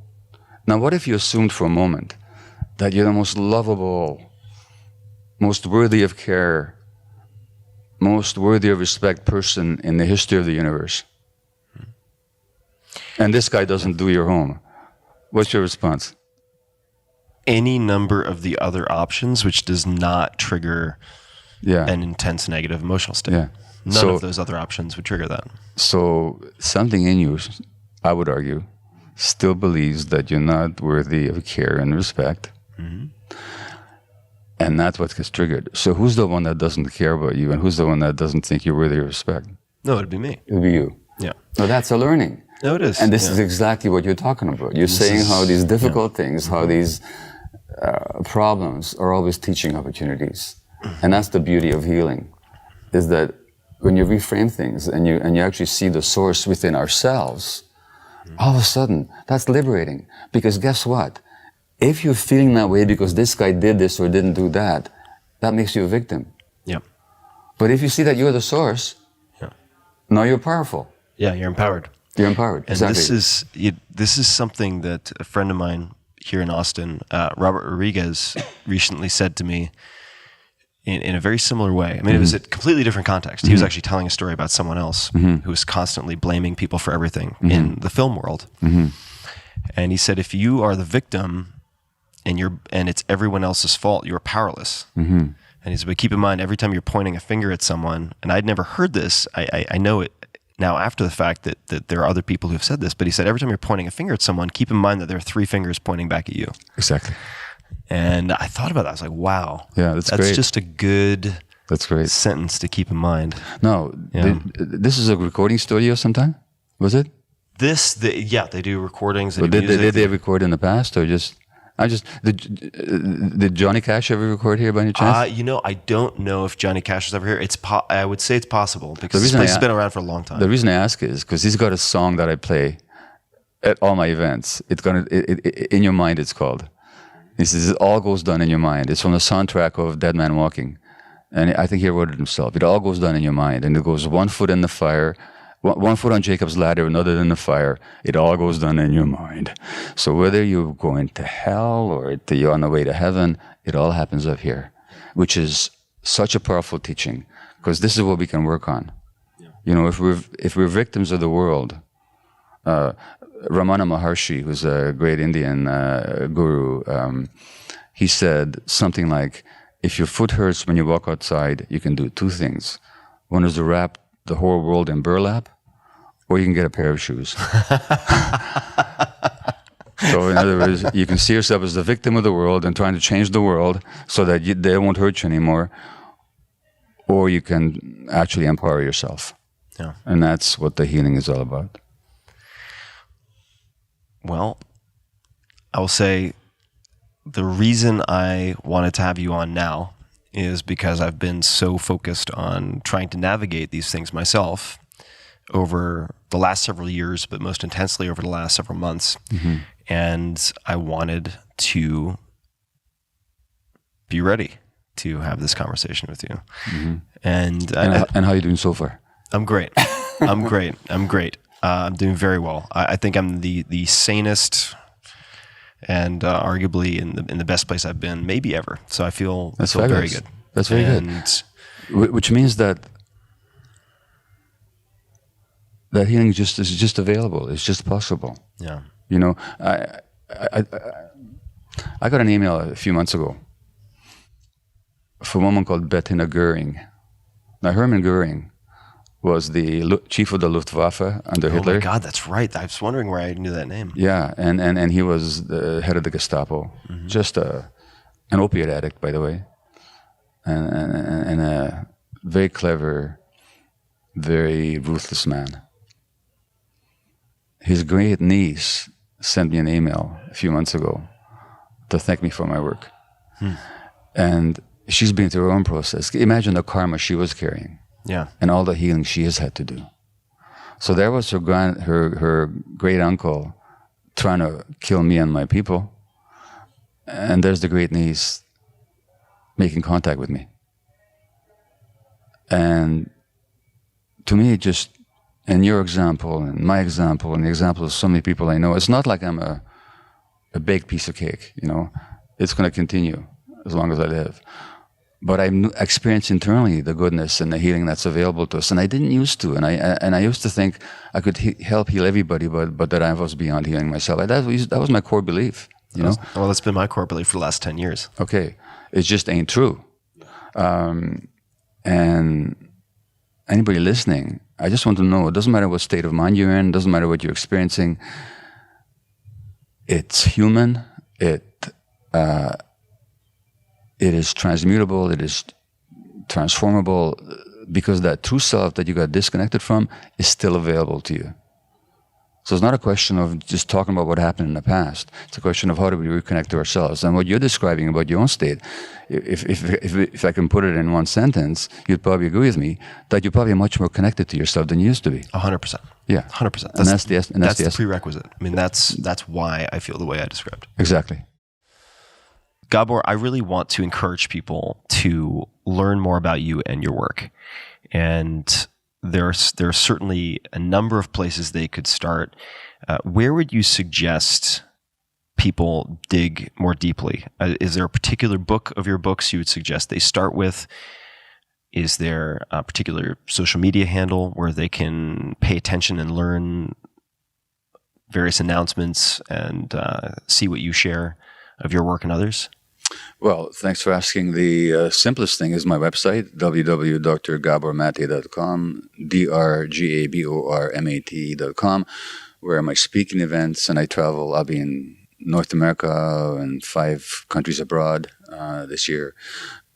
Now, what if you assumed for a moment that you're the most lovable, most worthy of care, most worthy of respect person in the history of the universe? And this guy doesn't do your home. What's your response? Any number of the other options which does not trigger an intense negative emotional state. Yeah. None of those other options would trigger that. So something in you, I would argue, still believes that you're not worthy of care and respect. Mm-hmm. And that's what gets triggered. So who's the one that doesn't care about you and who's the one that doesn't think you're worthy of respect? No, it'd be me. It would be you. Yeah. No, that's a learning. No, it is. And this is exactly what you're talking about. You're saying how these difficult things, how these problems are always teaching opportunities. And that's the beauty of healing, is that when you reframe things and you actually see the source within ourselves, all of a sudden, that's liberating. Because guess what? If you're feeling that way because this guy did this or didn't do that, that makes you a victim. Yeah. But if you see that you're the source, now you're powerful. Yeah, you're empowered. You're empowered. And exactly. This is something that a friend of mine here in Austin, Robert Rodriguez, recently said to me in a very similar way. I mean, it was a completely different context. He was actually telling a story about someone else who was constantly blaming people for everything in the film world. And he said, if you are the victim and it's everyone else's fault, you're powerless. And he said, but keep in mind, every time you're pointing a finger at someone, and I'd never heard this, I know it now after the fact that there are other people who have said this, but he said, every time you're pointing a finger at someone, keep in mind that there are 3 fingers pointing back at you. Exactly. And I thought about that. I was like, wow. Yeah, that's great. Just a good great sentence to keep in mind. No, this is a recording studio sometime? Was it? They do recordings. They do music. Did they record in the past or just... Did Johnny Cash ever record here by any chance? I don't know if Johnny Cash was ever here. I would say it's possible because this place has been around for a long time. The reason I ask is because he's got a song that I play at all my events. In Your Mind, it's called. He says, it all goes down in your mind. It's from the soundtrack of Dead Man Walking. And I think he wrote it himself. It all goes down in your mind. And it goes 1 foot in the fire, 1 foot on Jacob's ladder, another in the fire. It all goes down in your mind. So whether you're going to hell or you're on the way to heaven, it all happens up here, which is such a powerful teaching, because this is what we can work on. Yeah. You know, if we're victims of the world, Ramana Maharshi, who's a great Indian guru, he said something like, if your foot hurts when you walk outside, you can do 2 things. One is to wrap the whole world in burlap, or you can get a pair of shoes. So in other words, you can see yourself as the victim of the world and trying to change the world so that they won't hurt you anymore, or you can actually empower yourself. Yeah. And that's what the healing is all about. Well, I will say the reason I wanted to have you on now is because I've been so focused on trying to navigate these things myself over the last several years, but most intensely over the last several months. And I wanted to be ready to have this conversation with you. And how are you doing so far? I'm great. I'm great. I'm doing very well. I think I'm the sanest and arguably in the best place I've been maybe ever. So I feel very good. That's very good. Which means that that healing is just available. It's just possible. Yeah. You know, I got an email a few months ago from a woman called Bettina Goering. Now, Hermann Goering was the chief of the Luftwaffe under Hitler. Oh my God, that's right. I was wondering where I knew that name. Yeah, and he was the head of the Gestapo. Mm-hmm. Just an opiate addict, by the way, and a very clever, very ruthless man. His great niece sent me an email a few months ago to thank me for my work. And she's been through her own process. Imagine the karma she was carrying. Yeah. And all the healing she has had to do. So there was her great uncle trying to kill me and my people. And there's the great niece making contact with me. And to me, just in your example, and my example, and the example of so many people I know, it's not like I'm a baked piece of cake, you know. It's going to continue as long as I live. But I experience internally the goodness and the healing that's available to us, and I didn't used to. And I used to think I could help heal everybody, but that I was beyond healing myself. That was my core belief, you know. Well, that's been my core belief for the last 10 years. Okay, it just ain't true. And anybody listening, I just want to know, it doesn't matter what state of mind you're in, it doesn't matter what you're experiencing. It's human. It is transmutable, it is transformable, because that true self that you got disconnected from is still available to you. So it's not a question of just talking about what happened in the past. It's a question of how do we reconnect to ourselves. And what you're describing about your own state, if I can put it in one sentence, you'd probably agree with me that you're probably much more connected to yourself than you used to be. 100%. Yeah. 100%. That's the prerequisite. I mean, that's why I feel the way I described. Exactly. Gabor, I really want to encourage people to learn more about you and your work. And there are certainly a number of places they could start. Where would you suggest people dig more deeply? Is there a particular book of your books you would suggest they start with? Is there a particular social media handle where they can pay attention and learn various announcements and see what you share of your work and others? Well, thanks for asking. The simplest thing is my website, www.drgabormaté.com, drgabormat.com, where my speaking events, and I travel. I'll be in North America and 5 countries abroad this year.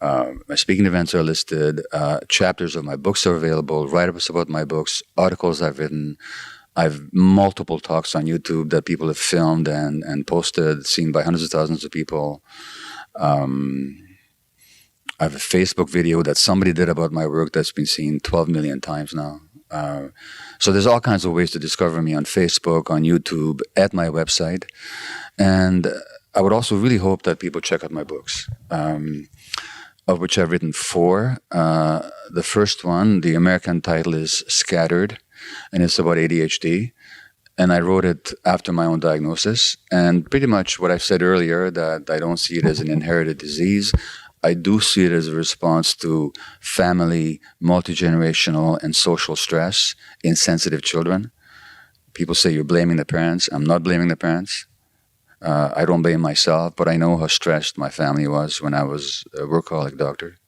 My speaking events are listed. Chapters of my books are available, write-ups about my books, articles I've written. I've multiple talks on YouTube that people have filmed and posted, seen by hundreds of thousands of people. I have a Facebook video that somebody did about my work that's been seen 12 million times now. So there's all kinds of ways to discover me on Facebook, on YouTube, at my website. And I would also really hope that people check out my books, of which I've written 4. The first one, the American title is Scattered, and it's about ADHD. And I wrote it after my own diagnosis. And pretty much what I've said earlier, that I don't see it as an inherited disease. I do see it as a response to family, multi-generational, and social stress in sensitive children. People say you're blaming the parents. I'm not blaming the parents. I don't blame myself, but I know how stressed my family was when I was a workaholic doctor.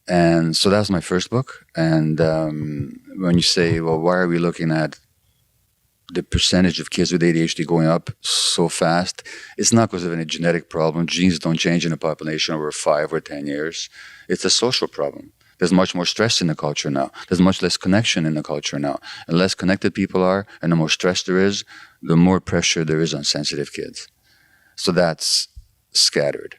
And so that's my first book. And when you say, well, why are we looking at the percentage of kids with ADHD going up so fast, it's not because of any genetic problem. Genes don't change in a population over 5 or 10 years. It's a social problem. There's much more stress in the culture now. There's much less connection in the culture now. And less connected people are, and the more stress there is, the more pressure there is on sensitive kids. So that's Scattered.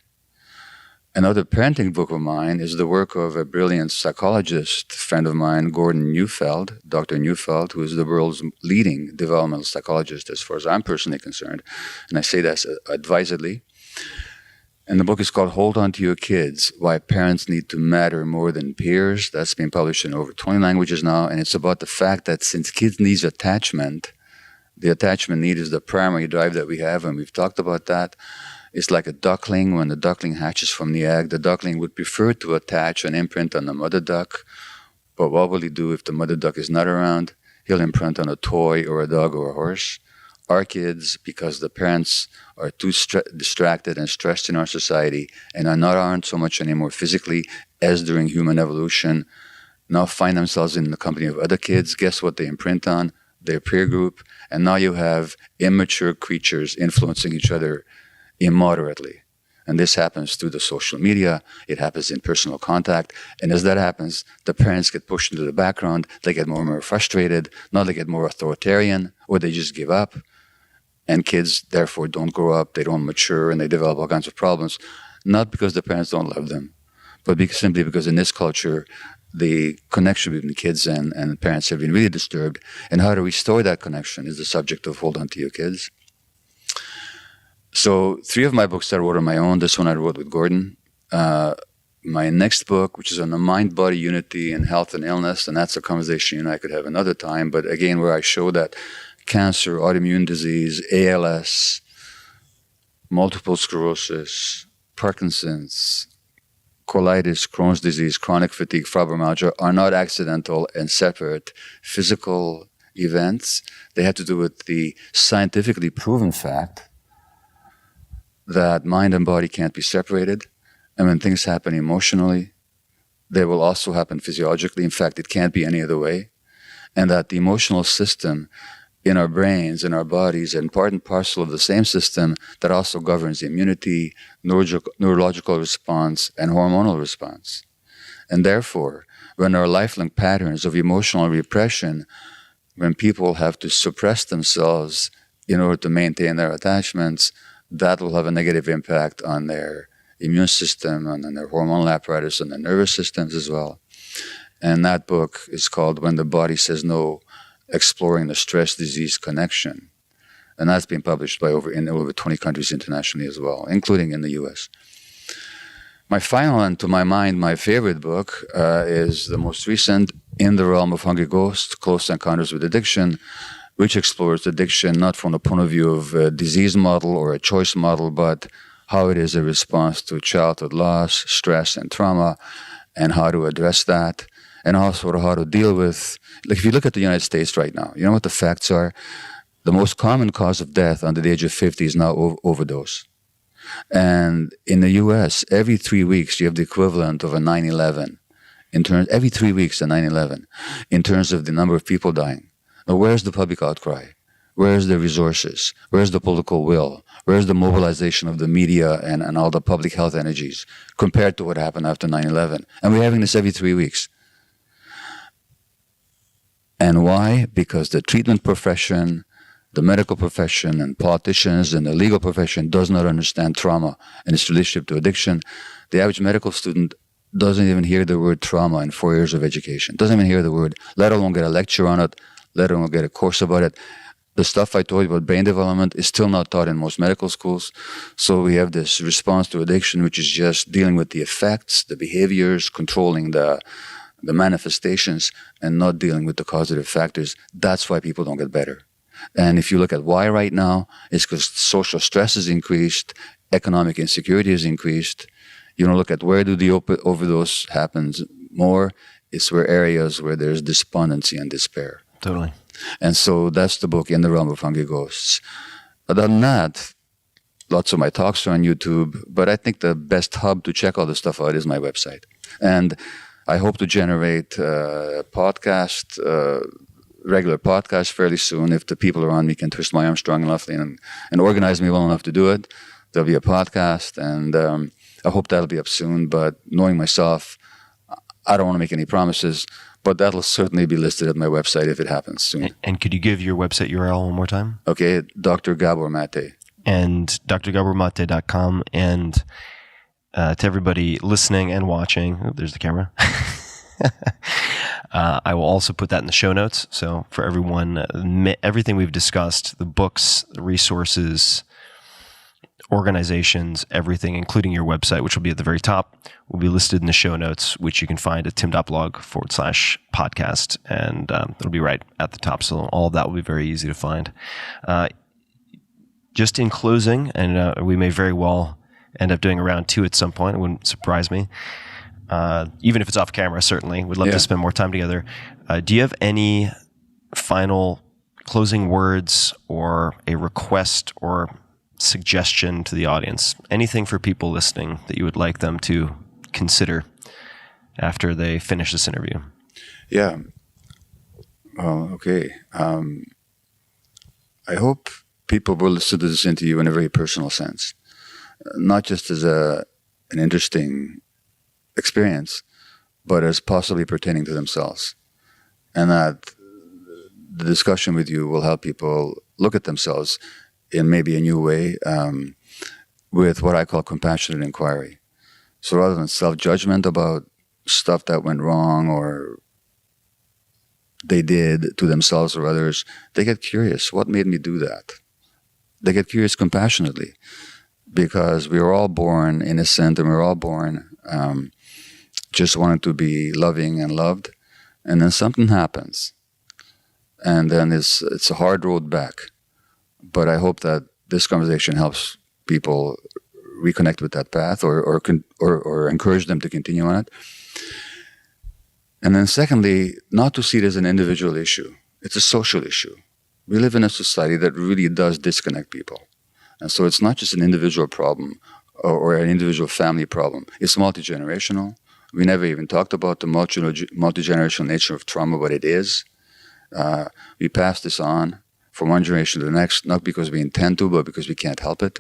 Another parenting book of mine is the work of a brilliant psychologist friend of mine, Gordon Neufeld, Dr. Neufeld, who is the world's leading developmental psychologist as far as I'm personally concerned. And I say that advisedly. And the book is called Hold On to Your Kids, Why Parents Need to Matter More Than Peers. That's been published in over 20 languages now. And it's about the fact that since kids need attachment, the attachment need is the primary drive that we have, and we've talked about that. It's like a duckling. When the duckling hatches from the egg, the duckling would prefer to attach an imprint on the mother duck But what will he do if the mother duck is not around? He'll imprint on a toy or a dog or a horse. Our kids, because the parents are too distracted and stressed in our society and aren't so much anymore physically as during human evolution, now find themselves in the company of other kids. Guess what they imprint on? Their peer group. And now you have immature creatures influencing each other immoderately. And this happens through the social media. It happens in personal contact. And as that happens, the parents get pushed into the background. They get more and more frustrated. Now they get more authoritarian, or they just give up. And kids, therefore, don't grow up. They don't mature, and they develop all kinds of problems. Not because the parents don't love them, but simply because in this culture, the connection between kids and parents have been really disturbed. And how to restore that connection is the subject of Hold On To Your Kids. So 3 of my books I wrote on my own. This one I wrote with Gordon. My next book, which is on the mind-body unity and health and illness, and that's a conversation you and I could have another time, but again, where I show that cancer, autoimmune disease, ALS, multiple sclerosis, Parkinson's, colitis, Crohn's disease, chronic fatigue, fibromyalgia are not accidental and separate physical events. They have to do with the scientifically proven fact that mind and body can't be separated. And when things happen emotionally, they will also happen physiologically. In fact, it can't be any other way. And that the emotional system in our brains, in our bodies, and part and parcel of the same system that also governs immunity, neurological response, and hormonal response. And therefore, when there are lifelong patterns of emotional repression, when people have to suppress themselves in order to maintain their attachments, that will have a negative impact on their immune system and on their hormonal apparatus and their nervous systems as well. And that book is called When the Body Says No, Exploring the Stress-Disease Connection. And that's been published in over 20 countries internationally as well, including in the US. My final, and to my mind, my favorite book is the most recent, In the Realm of Hungry Ghosts, Close Encounters with Addiction, which explores addiction not from the point of view of a disease model or a choice model, but how it is a response to childhood loss, stress, and trauma, and how to address that, and also how to deal with, like if you look at the United States right now, you know what the facts are? The most common cause of death under the age of 50 is now overdose. And in the US, every 3 weeks, you have the equivalent of a 9/11. Every 3 weeks, a 9/11, in terms of the number of people dying. Now, where's the public outcry? Where's the resources? Where's the political will? Where's the mobilization of the media and all the public health energies compared to what happened after 9/11? And we're having this every 3 weeks. And why? Because the treatment profession, the medical profession, and politicians and the legal profession does not understand trauma and its relationship to addiction. The average medical student doesn't even hear the word trauma in 4 years of education. Doesn't even hear the word, let alone get a lecture on it, let alone get a course about it. The stuff I told you about brain development is still not taught in most medical schools. So we have this response to addiction, which is just dealing with the effects, the behaviors, controlling the manifestations, and not dealing with the causative factors. That's why people don't get better. And if you look at why right now, it's because social stress has increased, economic insecurity has increased. You look at where do the overdose happens more, it's where areas where there's despondency and despair. Totally. And so that's the book, In the Realm of Hungry Ghosts. Other than that, lots of my talks are on YouTube, but I think the best hub to check all this stuff out is my website. And I hope to generate regular podcasts fairly soon. If the people around me can twist my arm strong enough and organize me well enough to do it, there'll be a podcast, and I hope that'll be up soon. But knowing myself, I don't want to make any promises, but that'll certainly be listed at my website if it happens soon. And could you give your website URL one more time? Okay, Dr. Gabor Maté. And drgabormaté.com. And to everybody listening and watching, there's the camera. I will also put that in the show notes. So for everyone, everything we've discussed, the books, the resources, organizations, everything, including your website, which will be at the very top, will be listed in the show notes, which you can find at tim.blog/podcast. And it'll be right at the top. So all of that will be very easy to find. Just in closing, and we may very well end up doing a round 2 at some point. It wouldn't surprise me. even if it's off camera, certainly. We'd love to spend more time together. Do you have any final closing words or a request or suggestion to the audience? Anything for people listening that you would like them to consider after they finish this interview? Yeah. Well, okay. I hope people will listen to this interview in a very personal sense, not just as an interesting experience, but as possibly pertaining to themselves. And that the discussion with you will help people look at themselves in maybe a new way, with what I call compassionate inquiry. So rather than self-judgment about stuff that went wrong or they did to themselves or others, they get curious. What made me do that? They get curious compassionately, because we are all born innocent, and we're all born just wanting to be loving and loved. And then something happens. And then it's a hard road back. But I hope that this conversation helps people reconnect with that path, or encourage them to continue on it. And then secondly, not to see it as an individual issue. It's a social issue. We live in a society that really does disconnect people. And so it's not just an individual problem or an individual family problem. It's multi-generational. We never even talked about the multi-generational nature of trauma, what it is. We pass this on from one generation to the next, not because we intend to, but because we can't help it.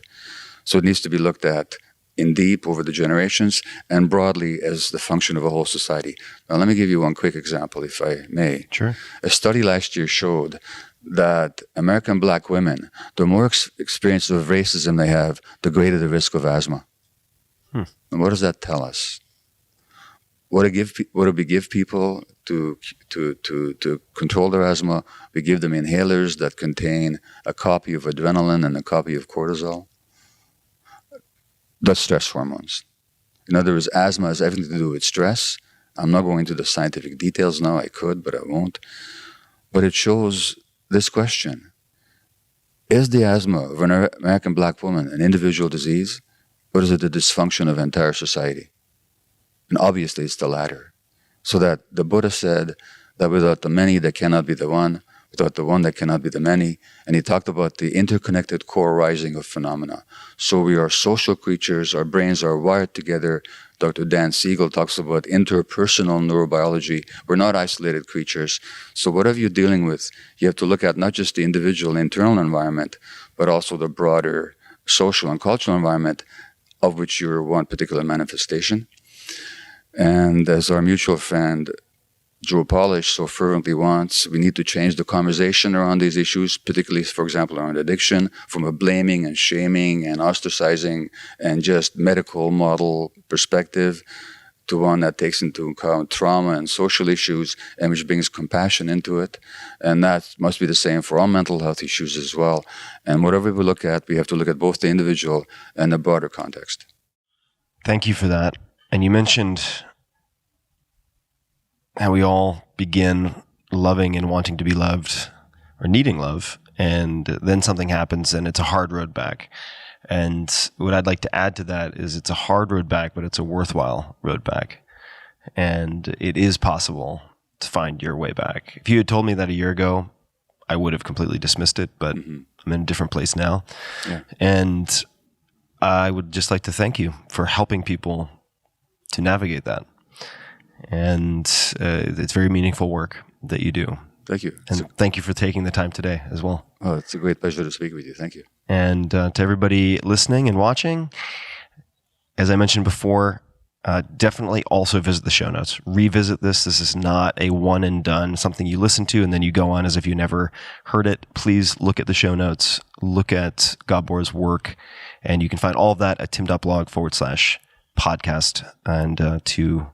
So it needs to be looked at in deep over the generations and broadly as the function of a whole society. Now, let me give you one quick example, if I may. Sure. A study last year showed that American Black women, the more experience of racism they have, the greater the risk of asthma. And what does that tell us? What do we give people to control their asthma? We give them inhalers that contain a copy of adrenaline and a copy of cortisol. That's stress hormones. In other words, asthma has everything to do with stress. I'm not going into the scientific details now. I could, but I won't. But it shows this question. Is the asthma of an American Black woman an individual disease, or is it the dysfunction of an entire society? And obviously it's the latter. So that the Buddha said that without the many there cannot be the one, without the one there cannot be the many. And he talked about the interconnected co-arising of phenomena. So we are social creatures, our brains are wired together. Dr. Dan Siegel talks about interpersonal neurobiology. We're not isolated creatures. So whatever you're dealing with, you have to look at not just the individual internal environment, but also the broader social and cultural environment of which you're one particular manifestation. And as our mutual friend Joe Polish so fervently wants, we need to change the conversation around these issues, particularly, for example, around addiction, from a blaming and shaming and ostracizing and just medical model perspective to one that takes into account trauma and social issues and which brings compassion into it. And that must be the same for all mental health issues as well. And whatever we look at, we have to look at both the individual and the broader context. Thank you for that. And you mentioned how we all begin loving and wanting to be loved or needing love, and then something happens and it's a hard road back. And what I'd like to add to that is it's a hard road back, but it's a worthwhile road back. And it is possible to find your way back. If you had told me that a year ago, I would have completely dismissed it, but I'm in a different place now. Yeah. And I would just like to thank you for helping people to navigate that. And it's very meaningful work that you do. Thank you. And thank you for taking the time today as well. Oh, it's a great pleasure to speak with you. Thank you. And to everybody listening and watching, as I mentioned before, definitely also visit the show notes. Revisit this. This is not a one and done, something you listen to and then you go on as if you never heard it. Please look at the show notes. Look at Gabor's work. And you can find all of that at tim.blog/podcast. And to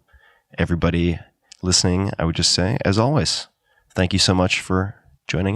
everybody listening, I would just say, as always, thank you so much for joining.